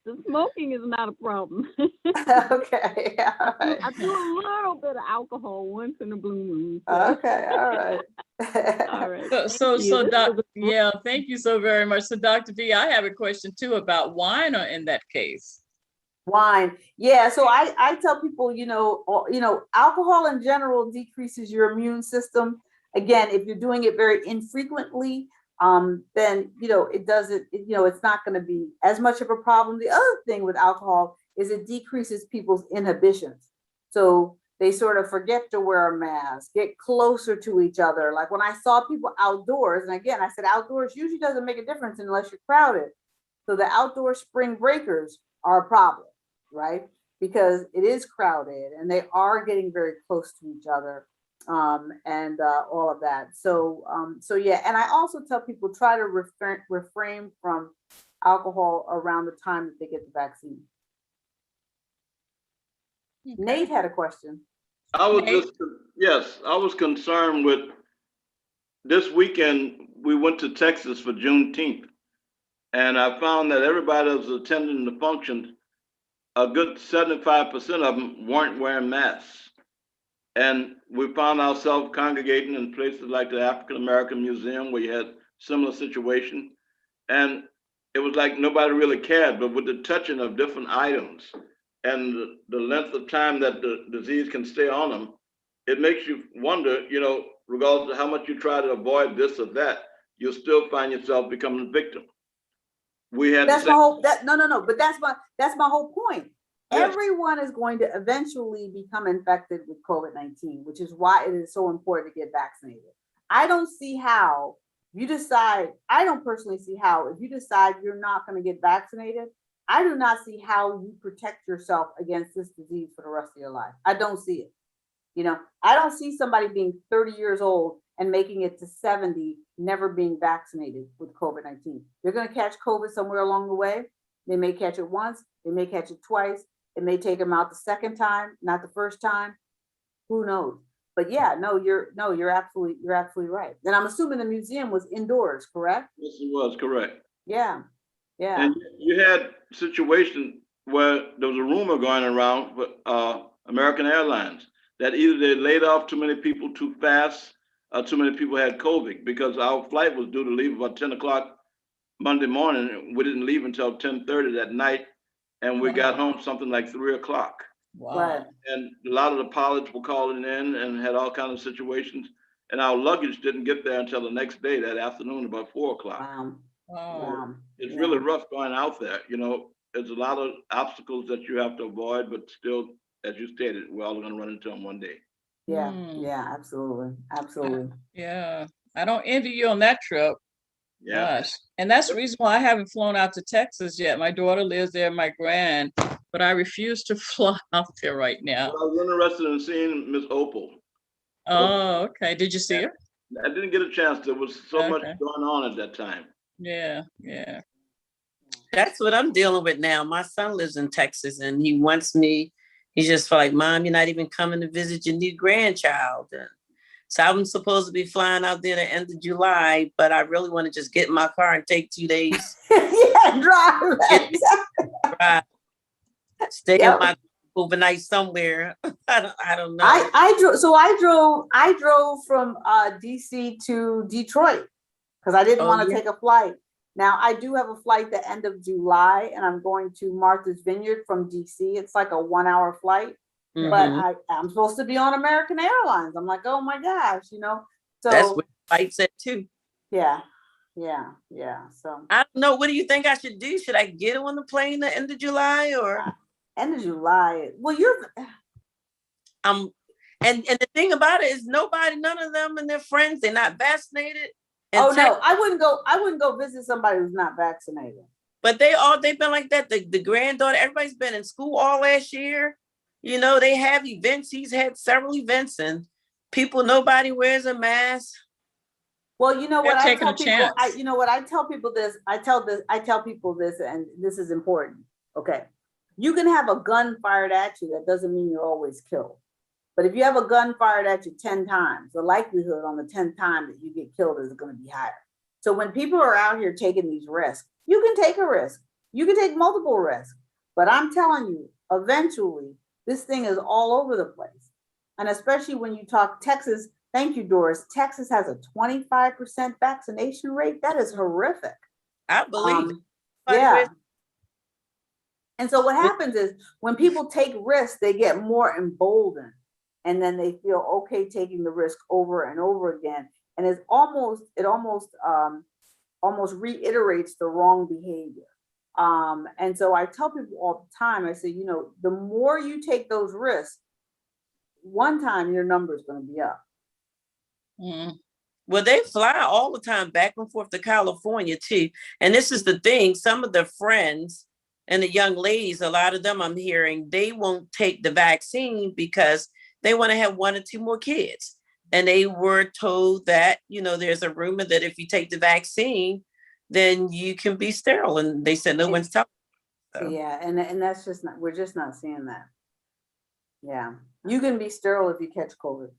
The smoking is not a problem. Okay. All right. I do a little bit of alcohol once in a blue moon. So. Okay. All right. All right. Thank you so very much. So Dr. V, I have a question too about wine in that case. Wine. Yeah. So I tell people, alcohol in general decreases your immune system. Again, if you're doing it very infrequently, then, it doesn't, it's not going to be as much of a problem. The other thing with alcohol is it decreases people's inhibitions. So they sort of forget to wear a mask, get closer to each other. Like when I saw people outdoors, and again, I said outdoors usually doesn't make a difference unless you're crowded. So the outdoor spring breakers are a problem, right? Because it is crowded and they are getting very close to each other. And all of that. So yeah. And I also tell people try to refrain from alcohol around the time that they get the vaccine. Okay. Nate had a question. I was concerned with this weekend. We went to Texas for Juneteenth, and I found that everybody that was attending the functions, a good 75% of them weren't wearing masks. And we found ourselves congregating in places like the African American Museum where you had similar situation. And it was like nobody really cared, but with the touching of different items and the length of time that the disease can stay on them, it makes you wonder, regardless of how much you try to avoid this or that, you'll still find yourself becoming a victim. We had but that's my whole point. Yes. Everyone is going to eventually become infected with COVID-19, which is why it is so important to get vaccinated. I don't personally see how, if you decide you're not going to get vaccinated, I do not see how you protect yourself against this disease for the rest of your life. I don't see it. I don't see somebody being 30 years old and making it to 70, never being vaccinated with COVID-19. They're going to catch COVID somewhere along the way. They may catch it once, they may catch it twice. It may take them out the second time, not the first time. Who knows? But yeah, you're absolutely right. And I'm assuming the museum was indoors, correct? Yes, it was, correct. Yeah. Yeah. And you had situations where there was a rumor going around with American Airlines that either they laid off too many people too fast or too many people had COVID, because our flight was due to leave about 10 o'clock Monday morning. We didn't leave until 10:30 that night. And we got home something like 3 o'clock. Wow. Right. And a lot of the pilots were calling in and had all kinds of situations. And our luggage didn't get there until the next day, that afternoon, about 4 o'clock. Wow. It's really rough going out there. There's a lot of obstacles that you have to avoid, but still, as you stated, we're all going to run into them one day. Yeah. Yeah, absolutely. Absolutely. Yeah. I don't envy you on that trip. Yeah. Gosh. And that's the reason why I haven't flown out to Texas yet. My daughter lives there, my grand, but I refuse to fly out there right now. Well, I was interested in seeing Miss Opal. Oh, okay. Did you see her? I didn't get a chance. There was so much going on at that time. Yeah. That's what I'm dealing with now. My son lives in Texas and he wants me, he's just like, Mom, you're not even coming to visit your new grandchild. And so I'm supposed to be flying out there the end of July, but I really want to just get in my car and take 2 days. Drive. Stay in my overnight somewhere. I don't know. I drove from DC to Detroit because I didn't want to take a flight. Now, I do have a flight the end of July, and I'm going to Martha's Vineyard from DC. It's like a 1-hour flight, but I'm supposed to be on American Airlines. I'm like, oh my gosh, you know? So That's what flights at too. yeah. So I don't know. What do you think I should do? Should I get on the plane the end of July or end of July? Well, you're and the thing about it is none of them and their friends, they're not vaccinated. Oh no, I wouldn't go visit somebody who's not vaccinated. But they've been like that. The granddaughter, everybody's been in school all last year. You know, they have events. He's had several events and nobody wears a mask. Well, you know what I tell people, I tell people this, I tell people this, and this is important. Okay. You can have a gun fired at you. That doesn't mean you're always killed. But if you have a gun fired at you 10 times, the likelihood on the 10th time that you get killed is going to be higher. So when people are out here taking these risks, you can take a risk. You can take multiple risks. But I'm telling you, eventually, this thing is all over the place. And especially when you talk Texas, thank you, Doris. Texas has a 25% vaccination rate. That is horrific. I believe. Yeah. And so what happens is when people take risks, they get more emboldened. And then they feel okay taking the risk over and over again. And it almost reiterates the wrong behavior. And so I tell people all the time, I say, you know, the more you take those risks, one time your number is going to be up. Well, they fly all the time back and forth to California too. And this is the thing, some of the friends and the young ladies, a lot of them I'm hearing, they won't take the vaccine because they want to have 1 or 2 more kids. And they were told that, you know, there's a rumor that if you take the vaccine, then you can be sterile. And they said no one's talking. So. Yeah, and that's just not, we're just not seeing that. Yeah. You can be sterile if you catch COVID.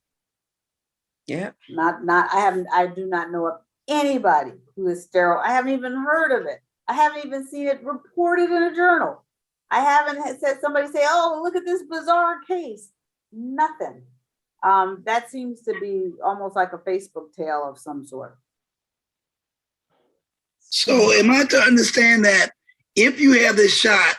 Yeah. I do not know of anybody who is sterile. I haven't even heard of it. I haven't even seen it reported in a journal. I haven't said somebody say, oh, look at this bizarre case. Nothing. That seems to be almost like a Facebook tale of some sort. So am I to understand that if you have this shot,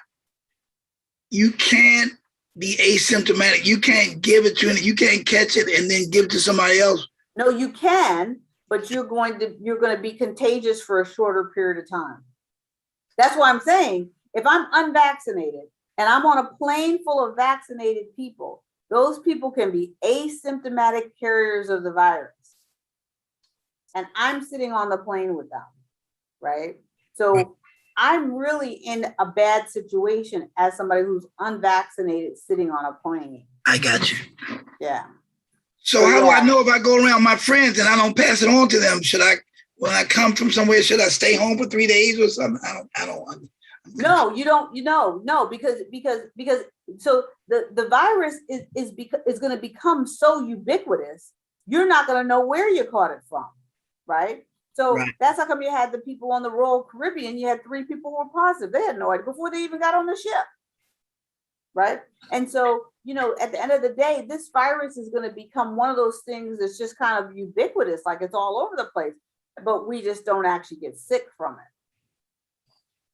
you can't be asymptomatic? You can't give it to, you can't catch it and then give it to somebody else? No, you can, but you're going to be contagious for a shorter period of time. That's why I'm saying, if I'm unvaccinated and I'm on a plane full of vaccinated people, those people can be asymptomatic carriers of the virus. And I'm sitting on the plane with them, right? So I'm really in a bad situation as somebody who's unvaccinated sitting on a plane. I got you. Yeah. So how do I know if I go around my friends and I don't pass it on to them? When I come from somewhere, should I stay home for 3 days or something? I don't. No, you don't. No, because so the virus is going to become so ubiquitous, you're not going to know where you caught it from, right? So that's how come you had the people on the Royal Caribbean. You had 3 people who were positive. They had no idea before they even got on the ship, right? And so, you know, at the end of the day, this virus is going to become one of those things that's just kind of ubiquitous, like it's all over the place, but we just don't actually get sick from it.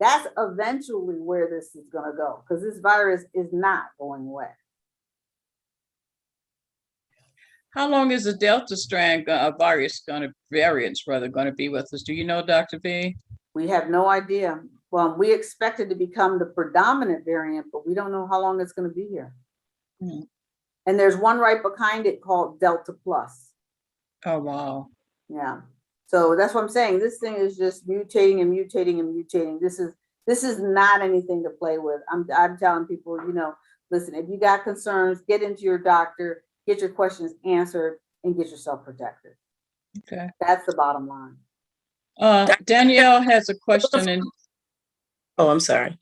That's eventually where this is going to go, because this virus is not going away. How long is the Delta strand variants going to be with us? Do you know, Dr. V? We have no idea. Well, we expect it to become the predominant variant, but we don't know how long it's going to be here. And there's one right behind it called Delta Plus. Oh, wow. Yeah. So that's what I'm saying. This thing is just mutating and mutating and mutating. This is not anything to play with. I'm telling people, you know, listen, if you got concerns, get into your doctor, get your questions answered, and get yourself protected. Okay. That's the bottom line. Danielle has a question. Oh, I'm sorry.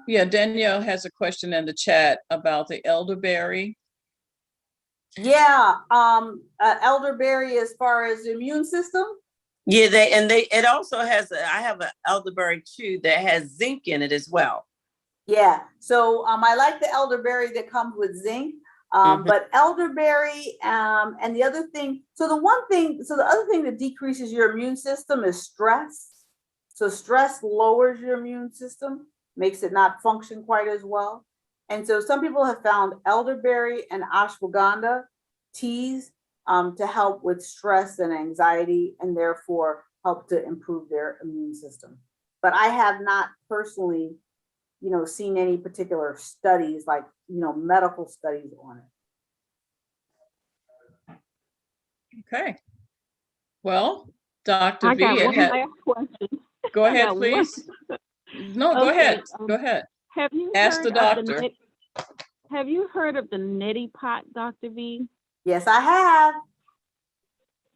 Yeah, Danielle has a question in the chat about the elderberry. Yeah, elderberry as far as the immune system. Yeah, it also has, I have an elderberry too that has zinc in it as well. Yeah, so I like the elderberry that comes with zinc, but elderberry and the other thing, the other thing that decreases your immune system is stress. So stress lowers your immune system, makes it not function quite as well. And so some people have found elderberry and ashwagandha teas to help with stress and anxiety, and therefore help to improve their immune system. But I have not personally, seen any particular studies, like, medical studies on it. Okay. Well, Dr. I V, got one last question. Go I ahead, got one. please. No, go Okay, ahead. Go ahead. Have you Ask heard the of doctor. have you heard of the neti pot, Dr. V? Yes, I have.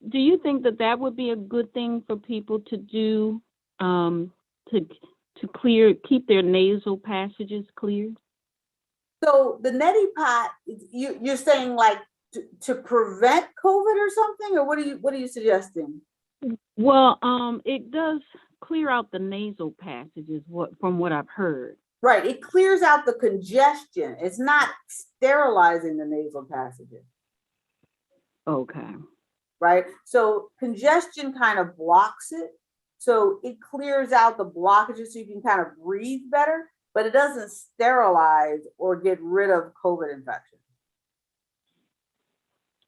Do you think that that would be a good thing for people to do, to keep their nasal passages clear? So the neti pot, you're saying like to prevent COVID or something, or what are you suggesting? Well, it does clear out the nasal passages, from what I've heard. Right, it clears out the congestion. It's not sterilizing the nasal passages. Okay. Right, so congestion kind of blocks it. So it clears out the blockages so you can kind of breathe better, but it doesn't sterilize or get rid of COVID infection.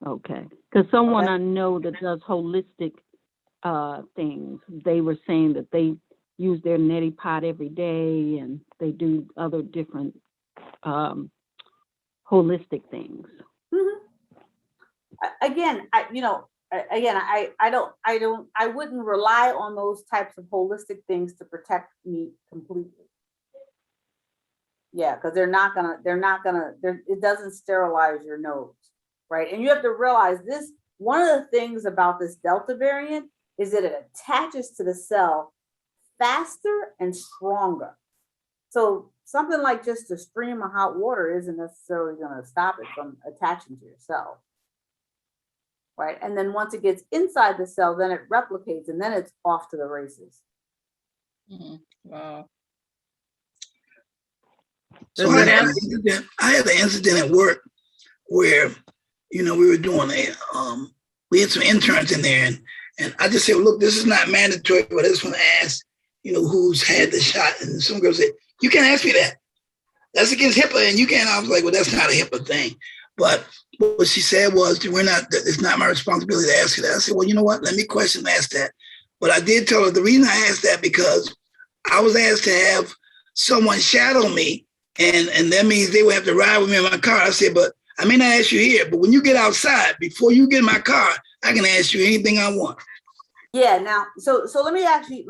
Okay, because someone I know that does holistic things, they were saying that they use their neti pot every day and they do other different holistic things. Mm-hmm. Again, I wouldn't rely on those types of holistic things to protect me completely. Yeah, because it doesn't sterilize your nose, right? And you have to realize this, one of the things about this Delta variant is that it attaches to the cell faster and stronger. So something like just a stream of hot water isn't necessarily going to stop it from attaching to your cell. Right. And then once it gets inside the cell, then it replicates and then it's off to the races. Mm-hmm. Wow. So I had an incident at work where, we were doing we had some interns in there and I just said, look, this is not mandatory, but I just want to ask, who's had the shot. And some girl said, you can't ask me that. That's against HIPAA. And you can't. I was like, well, that's not a HIPAA thing. But what she said was, it's not my responsibility to ask you that. I said, well, you know what? Let me ask that. But I did tell her the reason I asked that because I was asked to have someone shadow me. And that means they would have to ride with me in my car. I said, but I may not ask you here, but when you get outside, before you get in my car, I can ask you anything I want. Yeah. Now, so let me actually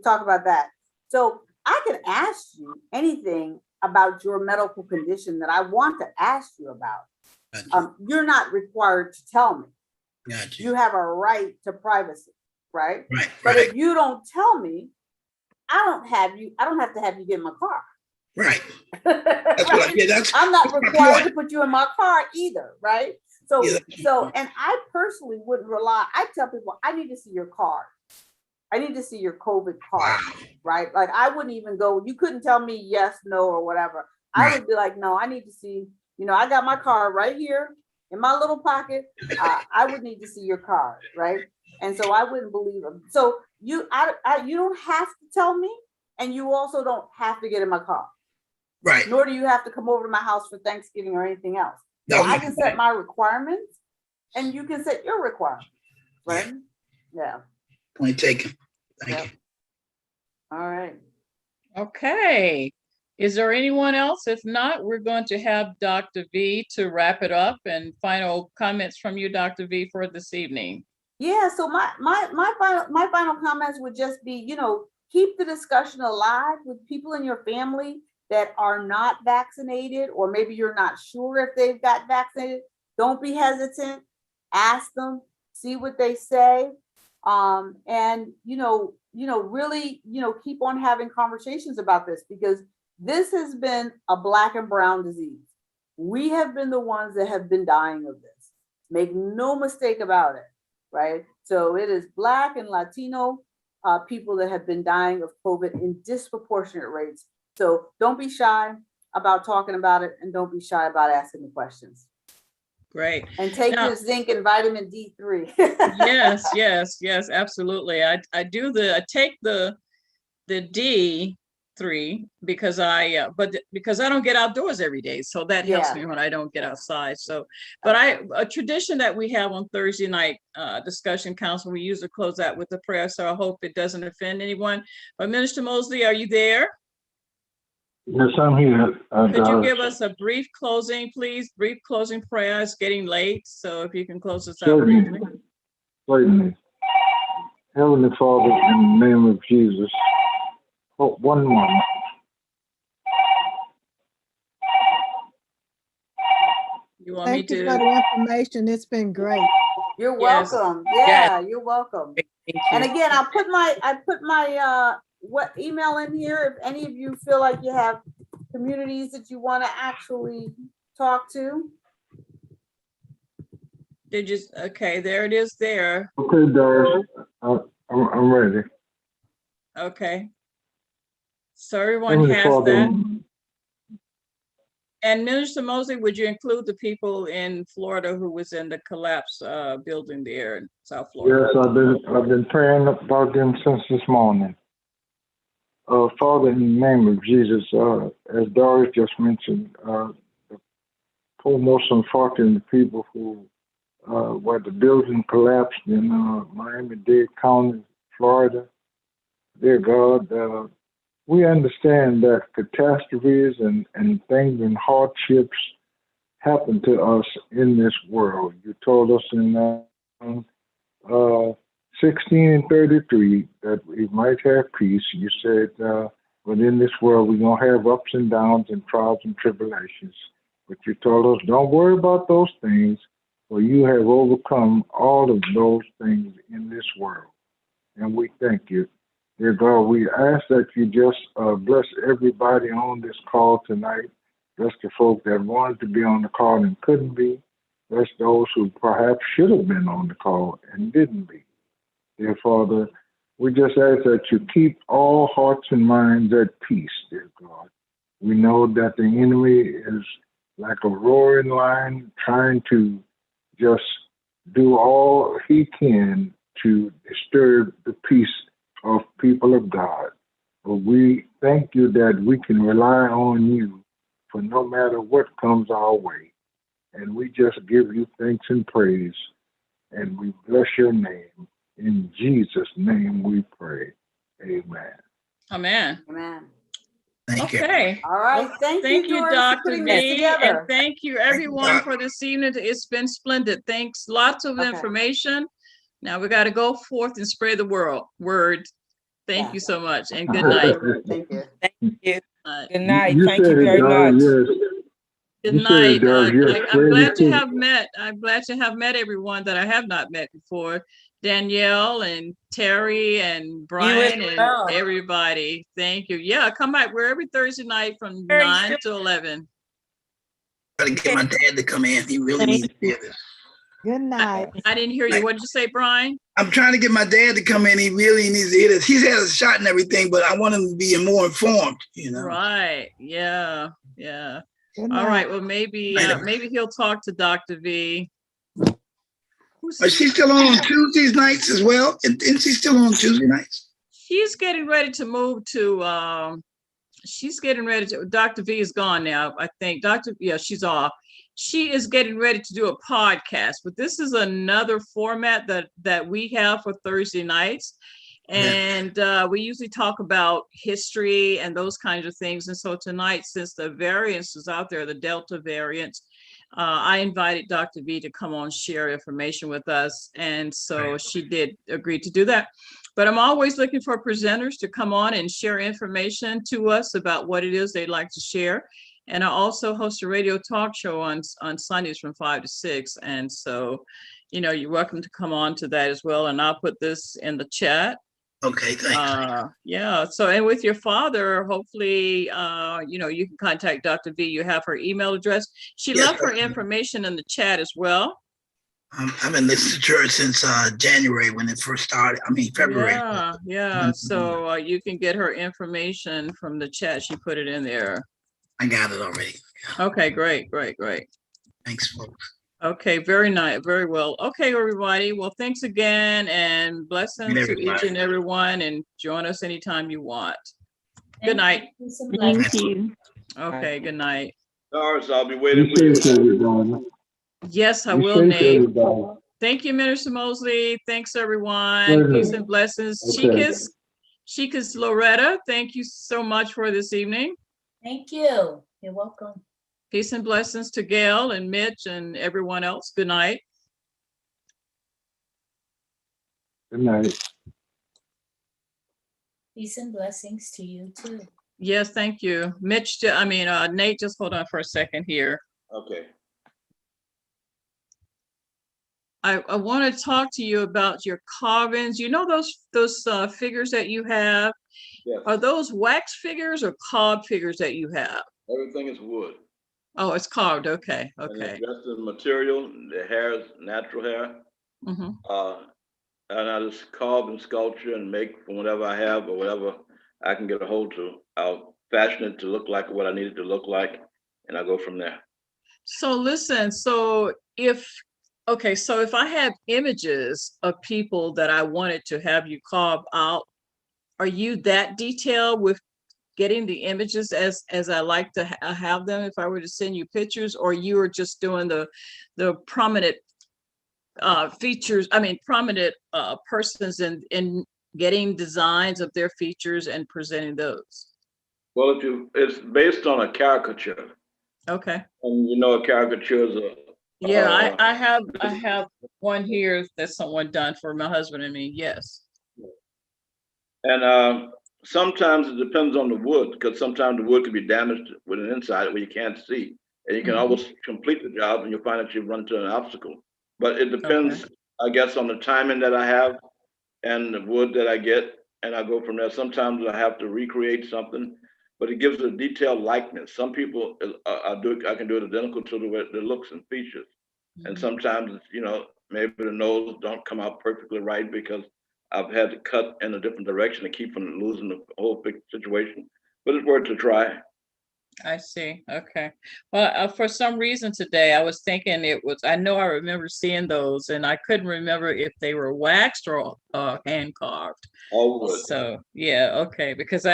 talk about that. So I can ask you anything about your medical condition that I want to ask you about. You're not required to tell me. Gotcha. You have a right to privacy, right? Right. But if you don't tell me, I don't have to have you get in my car. Right. That's right? I'm not required to put you in my car either, right? So, and I personally wouldn't rely. I tell people, I need to see your card. I need to see your COVID card, right? Like I wouldn't even go, you couldn't tell me yes, no, or whatever. I would be like, no, I need to see, I got my card right here in my little pocket. I would need to see your card, right? And so I wouldn't believe them. So you don't have to tell me, and you also don't have to get in my car. Right. Nor do you have to come over to my house for Thanksgiving or anything else. So I can set my requirements and you can set your requirements, right? Yeah. Point taken. Thank you. All right. Okay. Is there anyone else? If not, we're going to have Dr. V to wrap it up, and final comments from you, Dr. V, for this evening. Yeah, so my final comments would just be, keep the discussion alive with people in your family that are not vaccinated, or maybe you're not sure if they've got vaccinated. Don't be hesitant. Ask them, see what they say. And really, keep on having conversations about this, because this has been a Black and brown disease. We have been the ones that have been dying of this. Make no mistake about it, right? So it is Black and Latino people that have been dying of COVID in disproportionate rates. So don't be shy about talking about it, and don't be shy about asking the questions. Great. And take Now- your zinc and vitamin D3. Yes, absolutely. I take the D3 because because I don't get outdoors every day. So that helps me when I don't get outside. So, but a tradition that we have on Thursday night discussion council, we usually close out with a prayer. So I hope it doesn't offend anyone. But Minister Mosley, are you there? Yes, I'm here. Could you give us a brief closing, please? Brief closing prayer. It's getting late. So if you can close us out briefly. Certainly. Heavenly Father, in the name of Jesus, one moment. You want me Thank you to? for the information. It's been great. You're Yes. welcome. Yes. Yeah, you're welcome. Thank you. And again, I put my what email in here. If any of you feel like you have communities that you want to actually talk to. Did you? Okay, there it is there. Okay, Doris, I'm ready. Okay. So everyone Heavenly has Father, that. And Minister Mosley, would you include the people in Florida who was in the collapse building there in South Florida? yes, I've been praying about them since this morning. Father, in the name of Jesus, as Doris just mentioned, the foremost unfortunate people who where the building collapsed in Miami-Dade County, Florida. Dear God, we understand that catastrophes and things and hardships happen to us in this world. You told us in 16:33 that we might have peace. You said, but in this world we're going to have ups and downs and trials and tribulations. But you told us, don't worry about those things, for you have overcome all of those things in this world. And we thank you. Dear God, we ask that you just bless everybody on this call tonight. Bless the folk that wanted to be on the call and couldn't be. Bless those who perhaps should have been on the call and didn't be. Dear Father, we just ask that you keep all hearts and minds at peace, dear God. We know that the enemy is like a roaring lion trying to just do all he can to disturb the peace of people of God. But we thank you that we can rely on you for no matter what comes our way. And we just give you thanks and praise, and we bless your name. In Jesus' name we pray. Amen. Amen. Amen. Thank you. Okay. All right. Thank you, Doris, for Dr. putting this V, together. and thank you everyone for this evening. It's been splendid. Thanks. Lots of information. Now we got to go forth and spread the word. Thank you so much, and good night. Thank you. Thank you. Good night. You Thank you said it, very Doris, much. yes. Good You said it, night. Doris, yes. I'm glad to Very have met. I'm glad to have met everyone that I have not met before. Danielle and Terry and Brian and well. everybody. Thank you. Yeah, come back. We're every Thursday night from 9 to 11. Gotta get my dad to come in. He really needs to hear this. Good night. I didn't hear you. What did you say, Brian? I'm trying to get my dad to come in. He really needs to hear this. He's had a shot and everything, but I want him to be more informed, you know. Right. Yeah. Yeah. Good All night. right. Well, maybe he'll talk to Dr. V. Is she still on Tuesdays nights as well? Isn't she still on Tuesday nights? She's getting ready to move to Dr. V is gone now. I think she's off. She is getting ready to do a podcast, but this is another format that we have for Thursday nights. And we usually talk about history and those kinds of things. And so tonight, since the variants is out there, the Delta variant, I invited Dr. V to come on, share information with us. And so she did agree to do that. But I'm always looking for presenters to come on and share information to us about what it is they'd like to share. And I also host a radio talk show on Sundays from 5 to 6. And so, you're welcome to come on to that as well. And I'll put this in the chat. Okay, thanks. Yeah. So, and with your father, hopefully, you can contact Dr. V. You have her email address. She left her information in the chat as well. I've been listening to her since January when it first started. February. Yeah. So you can get her information from the chat. She put it in there. I got it already. Okay, great. Thanks, folks. Okay, very nice, very well. Okay, everybody. Well, thanks again and blessings to each and every one, and join us anytime you want. Good night. Thank you. Okay, good night. Doris, I'll be waiting for you. Yes, I Be will, safe, Nate. everybody. Thank you, Minister Mosley. Thanks, everyone. Pleasure. Peace and blessings. Okay. Chica's Loretta, thank you so much for this evening. Thank you. You're welcome. Peace and blessings to Gail and Mitch and everyone else. Good night. Good night. Peace and blessings to you too. Yes, thank you. Nate, just hold on for a second here. Okay. I want to talk to you about your carvings. You know those figures that you have? Yes. Are those wax figures or carved figures that you have? Everything is wood. Oh, it's carved. Okay. And Okay. it's just the material, the hair is natural hair. Mhm. And I just carve and sculpture and make from whatever I have or whatever I can get a hold to. I'll fashion it to look like what I need it to look like, and I go from there. So listen, so if I have images of people that I wanted to have you carve out, are you that detailed with getting the images as I like to have them if I were to send you pictures, or you are just doing the prominent features, prominent persons in getting designs of their features and presenting those? Well, it's based on a caricature. Okay. And you know, a caricature is a Yeah, I have one here that someone done for my husband and me. Yes. And sometimes it depends on the wood, because sometimes the wood can be damaged with an inside where you can't see, and you can almost complete the job, and you'll find that you run into an obstacle. But it depends, I guess, on the timing that I have and the wood that I get, and I go from there. Sometimes I have to recreate something, but it gives a detailed likeness. Some people, I can do it identical to the way the looks and features. And sometimes, you know, maybe the nose don't come out perfectly right because I've had to cut in a different direction to keep from losing the whole big situation. But it's worth a try. I see. Okay. Well, for some reason today, I was thinking I know I remember seeing those, and I couldn't remember if they were waxed or hand carved. All wood. So yeah, okay. Because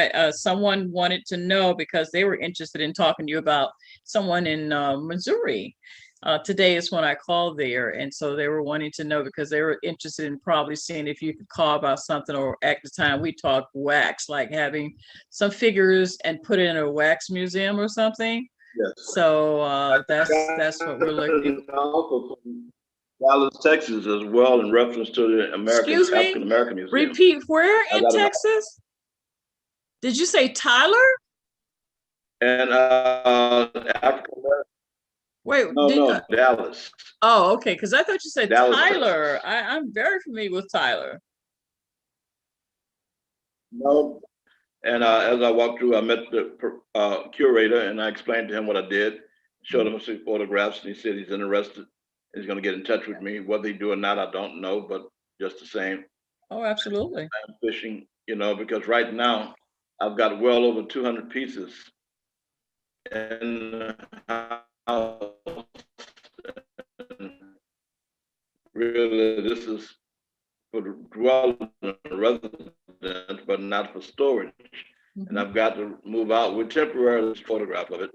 someone wanted to know, because they were interested in talking to you about someone in Missouri. Today is when I called there, and so they were wanting to know because they were interested in probably seeing if you could carve out something, or at the time we talked wax, like having some figures and put it in a wax museum or something. Yes. So that's what we're looking. Also from Dallas, Texas, as well, in reference to the African American Museum. Repeat, where in Texas? Did you say Tyler? And African American. Wait, no, Dallas. Oh, okay, because I thought you said Dallas, Tyler. I'm very familiar with Tyler. No, and as I walked through, I met the curator, and I explained to him what I did, showed him a few photographs, and he said he's interested. He's going to get in touch with me. Whether he do or not, I don't know, but just the same. Oh, absolutely. I'm fishing, you know, because right now I've got well over 200 pieces in the house. Really, this is for the dwelling residence, but not for storage. And I've got to move out with temporary photograph of it.